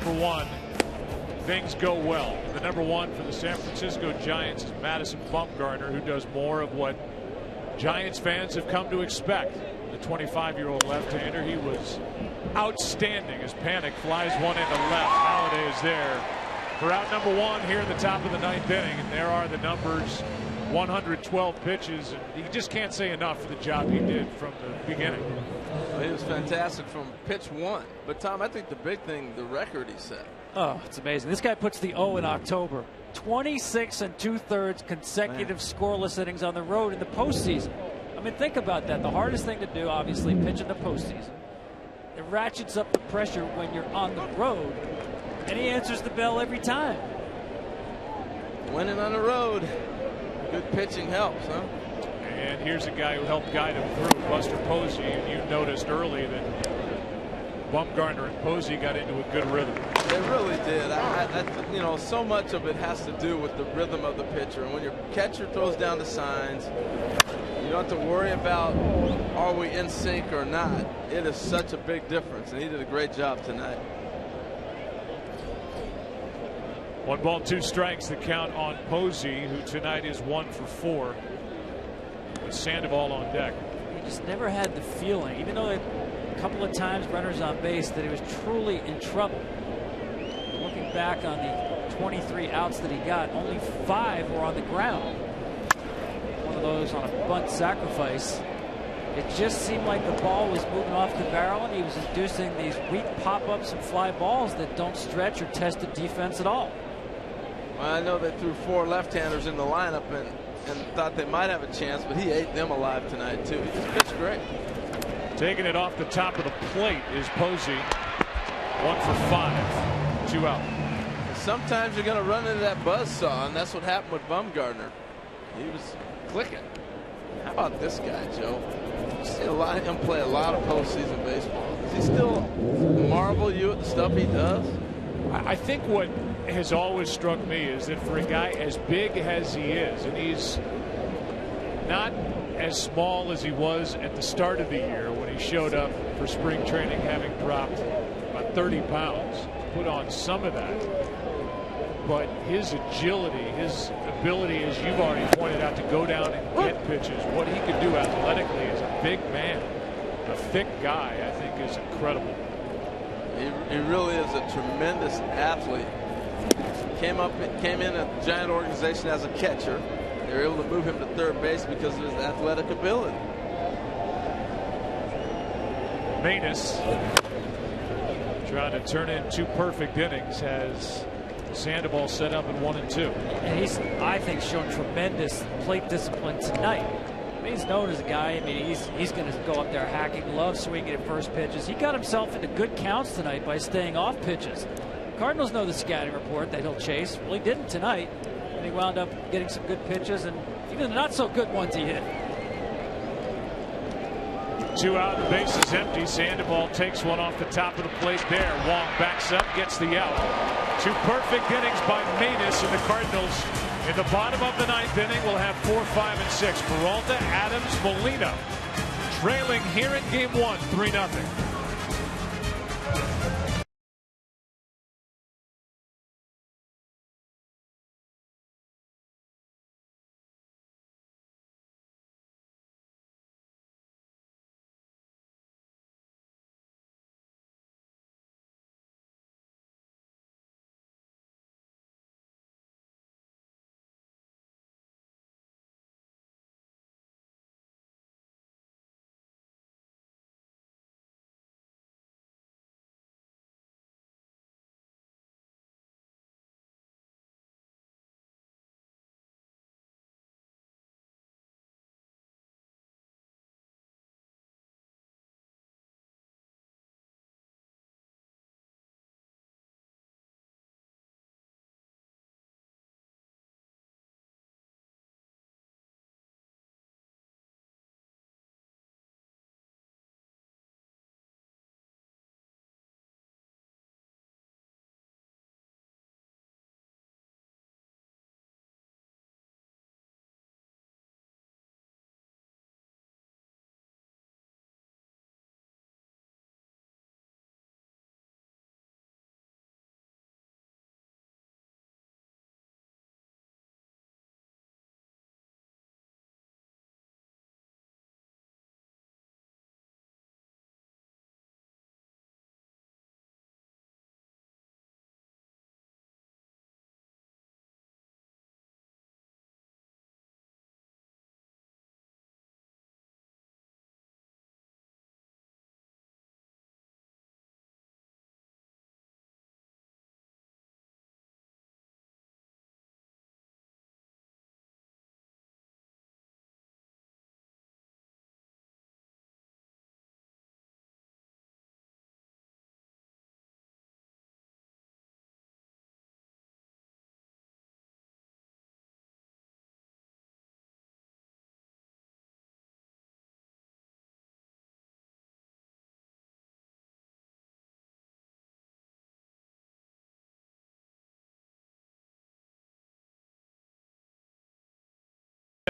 Number 1, things go well. The number 1 for the San Francisco Giants is Madison Bumgarner, who does more of what Giants fans have come to expect. The 25-year-old left-hander, he was outstanding as Panic flies one into left. Holiday is there for out number 1 here in the top of the 9th inning, and there are the numbers. 112 pitches, and you just can't say enough for the job he did from the beginning. Well, he was fantastic from pitch 1. But Tom, I think the big thing, the record he set. Oh, it's amazing. This guy puts the O in October. 26 2/3 consecutive scoreless innings on the road in the postseason. I mean, think about that. The hardest thing to do, obviously, pitch in the postseason. It ratchets up the pressure when you're on the road, and he answers the bell every time. Winning on the road. Good pitching helps, huh? And here's a guy who helped guide him through, Buster Posey. And you noticed early that Bumgarner and Posey got into a good rhythm. They really did. You know, so much of it has to do with the rhythm of the pitcher. And when your catcher throws down the signs, you don't have to worry about are we in sync or not. It is such a big difference, and he did a great job tonight. 1 ball, 2 strikes, the count on Posey, who tonight is 1 for 4 with Sandoval on deck. He just never had the feeling, even though a couple of times runners on base, that he was truly in trouble. Looking back on the 23 outs that he got, only 5 were on the ground. One of those on a bunt sacrifice. It just seemed like the ball was moving off the barrel, and he was inducing these weak pop-ups and fly balls that don't stretch or test the defense at all. Well, I know they threw 4 left-handers in the lineup and thought they might have a chance, but he ate them alive tonight too. He just pitched great. Taking it off the top of the plate is Posey. 1 for 5, 2 out. Sometimes you're going to run into that buzzsaw, and that's what happened with Bumgarner. He was clicking. How about this guy, Joe? You see him play a lot of postseason baseball. Does he still marvel you at the stuff he does? I think what has always struck me is that for a guy as big as he is, and he's not as small as he was at the start of the year when he showed up for spring training, having dropped about 30 pounds, put on some of that. But his agility, his ability, as you've already pointed out, to go down and get pitches, what he can do athletically as a big man, a thick guy, I think is incredible. He really is a tremendous athlete. Came in a Giant organization as a catcher. They were able to move him to third base because of his athletic ability. Manus trying to turn in 2 perfect innings, has Sandoval set up at 1 and 2. And he's, I think, shown tremendous plate discipline tonight. I mean, he's known as a guy. I mean, he's going to go up there hacking, love swinging at first pitches. He got himself into good counts tonight by staying off pitches. Cardinals know the scouting report that he'll chase. Well, he didn't tonight, and he wound up getting some good pitches, and even the not so good ones he hit. 2 out, the base is empty. Sandoval takes one off the top of the plate there. Wong backs up, gets the out. 2 perfect innings by Manus, and the Cardinals in the bottom of the 9th inning will have 4, 5, and 6. Peralta, Adams, Molina trailing here in game 1, 3-0.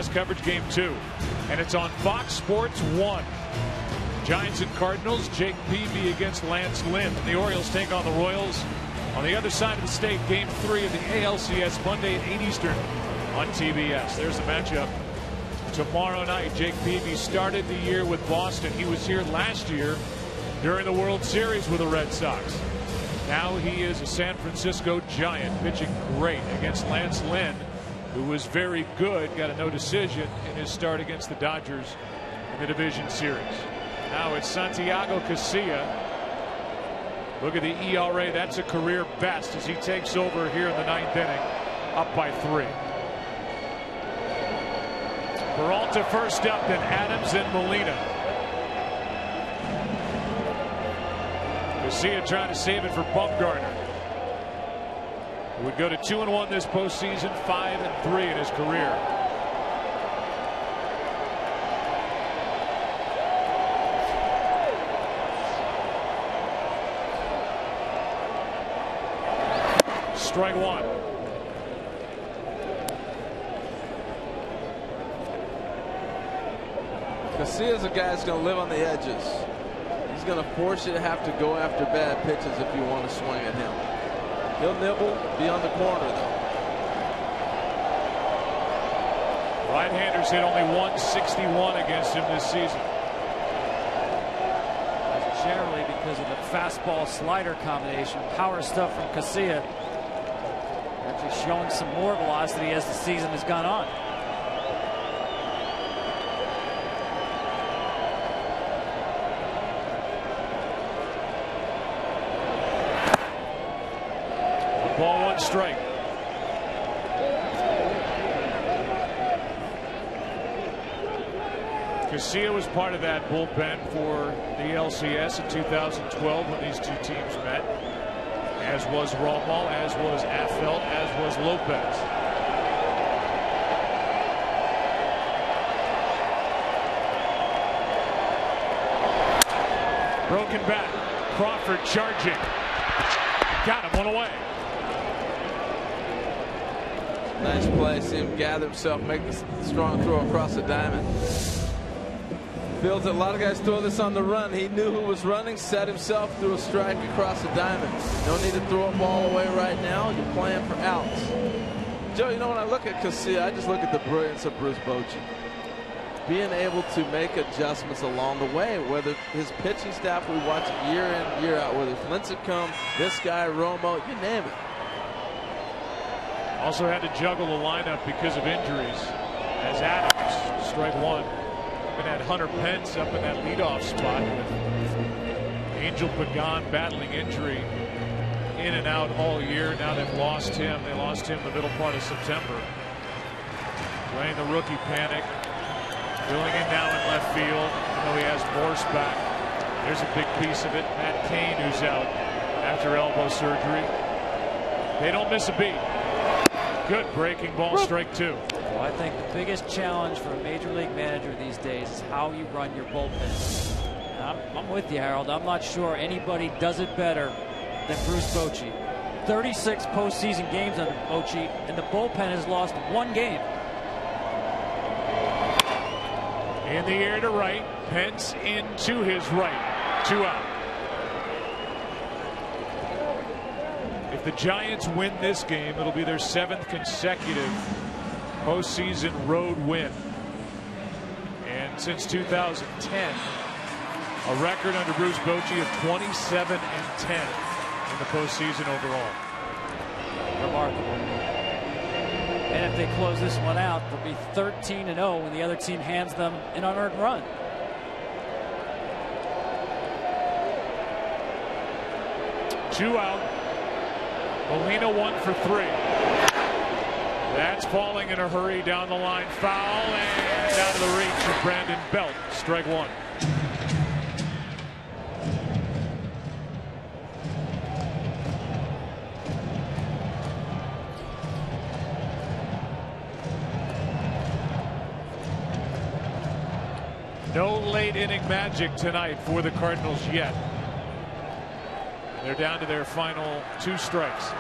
Coverage game 2, and it's on Fox Sports 1. Giants and Cardinals, Jake Peavy against Lance Lynn. The Orioles take on the Royals. On the other side of the state, game 3 of the ALCS, Monday at 8 Eastern on TBS. There's the matchup tomorrow night. Jake Peavy started the year with Boston. He was here last year during the World Series with the Red Sox. Now he is a San Francisco Giant, pitching great against Lance Lynn, who was very good, got a no decision in his start against the Dodgers in the division series. Now it's Santiago Casilla. Look at the ERA. That's a career best as he takes over here in the 9th inning, up by 3. Peralta first up, then Adams, then Molina. Casilla trying to save it for Bumgarner. He would go to 2-1 this postseason, 5-3 in his career. Strike 1. Casilla's a guy that's going to live on the edges. He's going to force you to have to go after bad pitches if you want to swing at him. He'll nibble, be on the corner, though. Right-handers hit only 161 against him this season. That's generally because of the fastball-slider combination. Power stuff from Casilla. Actually showing some more velocity as the season has gone on. Ball 1 strike. Casilla was part of that bullpen for the LCS in 2012 when these two teams met, as was Romo, as was Affeldt, as was Lopez. Broken bat. Crawford charging. Got him, 1 away. Nice play. See him gather himself, make the strong throw across the diamond. Feels that a lot of guys throw this on the run. He knew who was running, set himself, threw a strike across the diamond. No need to throw a ball away right now. You're playing for outs. Joe, you know, when I look at Casilla, I just look at the brilliance of Bruce Bochy. Being able to make adjustments along the way, whether his pitching staff, we watch it year in, year out, whether it's Lincecum, this guy, Romo, you name it. Also had to juggle the lineup because of injuries. As Adams, strike 1. And had Hunter Pence up in that leadoff spot with Angel Pagan battling injury in and out all year. Now they've lost him. They lost him the middle part of September. Playing the rookie panic. Filling in now in left field. Even though he has Morse back. There's a big piece of it. Matt Cain, who's out after elbow surgery. They don't miss a beat. Good breaking ball, strike 2. Well, I think the biggest challenge for a major league manager these days is how you run your bullpen. I'm with you, Harold. I'm not sure anybody does it better than Bruce Bochy. 36 postseason games under Bochy, and the bullpen has lost 1 game. In the air to right, Pence into his right. 2 out. If the Giants win this game, it'll be their 7th consecutive postseason road win. And since 2010, a record under Bruce Bochy of 27-10 in the postseason overall. Remarkable. And if they close this one out, they'll be 13-0 when the other team hands them an unearned run. Two out. Molina 1 for 3. That's falling in a hurry down the line. Foul and out of the reach of Brandon Belt. Strike 1. No late inning magic tonight for the Cardinals yet. They're down to their final 2 strikes.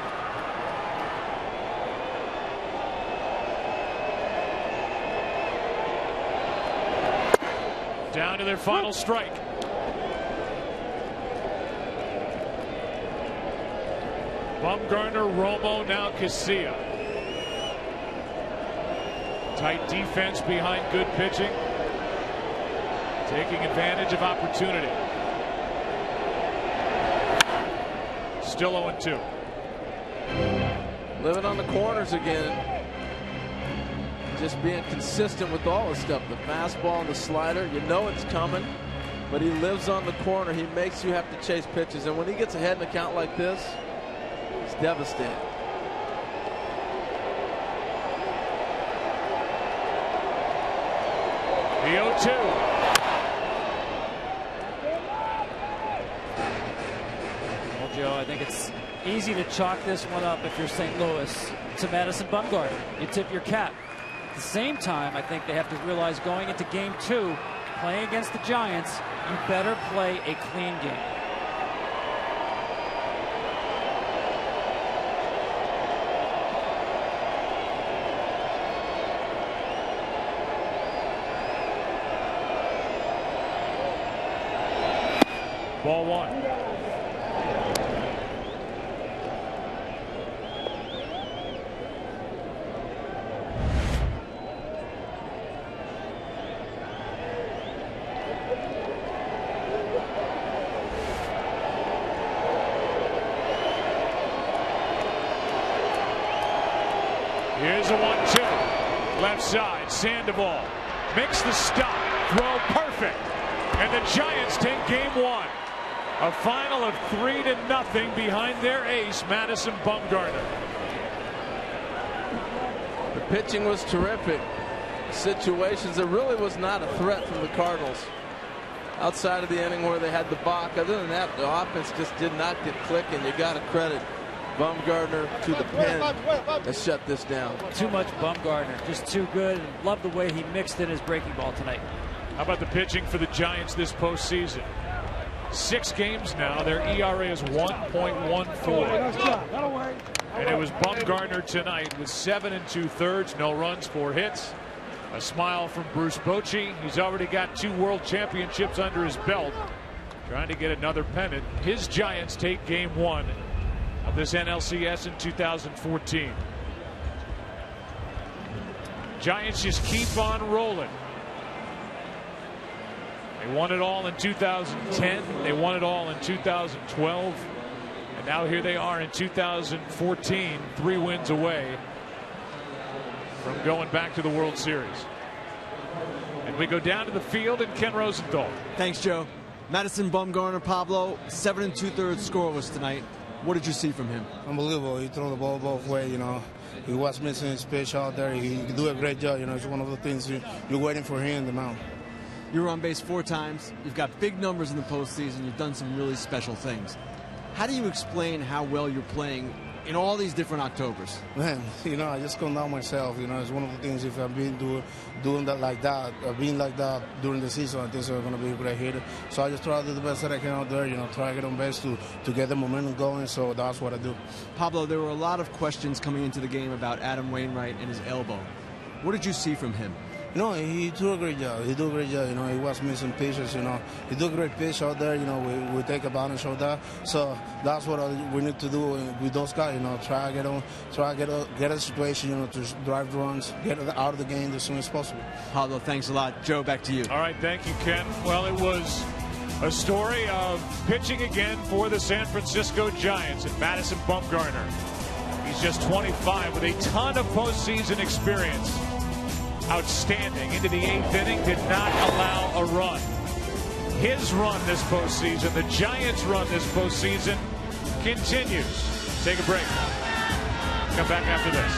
Down to their final strike. Bumgarner, Romo, now Casilla. Tight defense behind good pitching. Taking advantage of opportunity. Still 0-2. Living on the corners again. Just being consistent with all his stuff. The fastball and the slider. You know it's coming. But he lives on the corner. He makes you have to chase pitches. And when he gets ahead in a count like this, it's devastating. The 0-2. Well, Joe, I think it's easy to chalk this one up if you're St. Louis to Madison Bumgarner. You tip your cap. At the same time, I think they have to realize going into Game 2, playing against the Giants, you better play a clean game. Ball 1. Here's a 1-2. Left side, Sandoval makes the stop. Throw perfect. And the Giants take Game 1. A final of 3-0 behind their ace, Madison Bumgarner. The pitching was terrific. Situations, there really was not a threat from the Cardinals. Outside of the inning where they had the balk, other than that, the offense just did not get clicking. You got to credit Bumgarner to the pen that shut this down. Too much Bumgarner, just too good. Love the way he mixed in his breaking ball tonight. How about the pitching for the Giants this postseason? 6 games now. Their ERA is 1.14. And it was Bumgarner tonight with 7 2/3, no runs, 4 hits. A smile from Bruce Bochy. He's already got 2 world championships under his belt. Trying to get another pennant. His Giants take Game 1 of this NLCS in 2014. Giants just keep on rolling. They won it all in 2010. They won it all in 2012. And now here they are in 2014, 3 wins away from going back to the World Series. And we go down to the field and Ken Rosenthal. Thanks, Joe. Madison Bumgarner, Pablo, 7 2/3 scoreless tonight. What did you see from him? Unbelievable. He threw the ball both ways, you know. He was missing his pitch out there. He do a great job, you know. It's one of the things you're waiting for him in the mound. You were on base 4 times. You've got big numbers in the postseason. You've done some really special things. How do you explain how well you're playing in all these different Octobers? Man, you know, I just come down myself. You know, it's one of the things. If I've been doing that like that, being like that during the season, I think I'm going to be a great hitter. So I just try to do the best that I can out there. You know, try to get on base to get the momentum going. So that's what I do. Pablo, there were a lot of questions coming into the game about Adam Wainwright and his elbow. What did you see from him? You know, he did a great job. He did a great job. You know, he was missing pitches. You know, he did a great pitch out there. You know, we take advantage of that. So that's what we need to do with those guys. You know, try to get on, get a situation. You know, to drive runs, get out of the game as soon as possible. Pablo, thanks a lot. Joe, back to you. All right, thank you, Ken. Well, it was a story of pitching again for the San Francisco Giants and Madison Bumgarner. He's just 25 with a ton of postseason experience. Outstanding. Into the 8th inning, did not allow a run. His run this postseason, the Giants' run this postseason, continues. Take a break. Come back after this.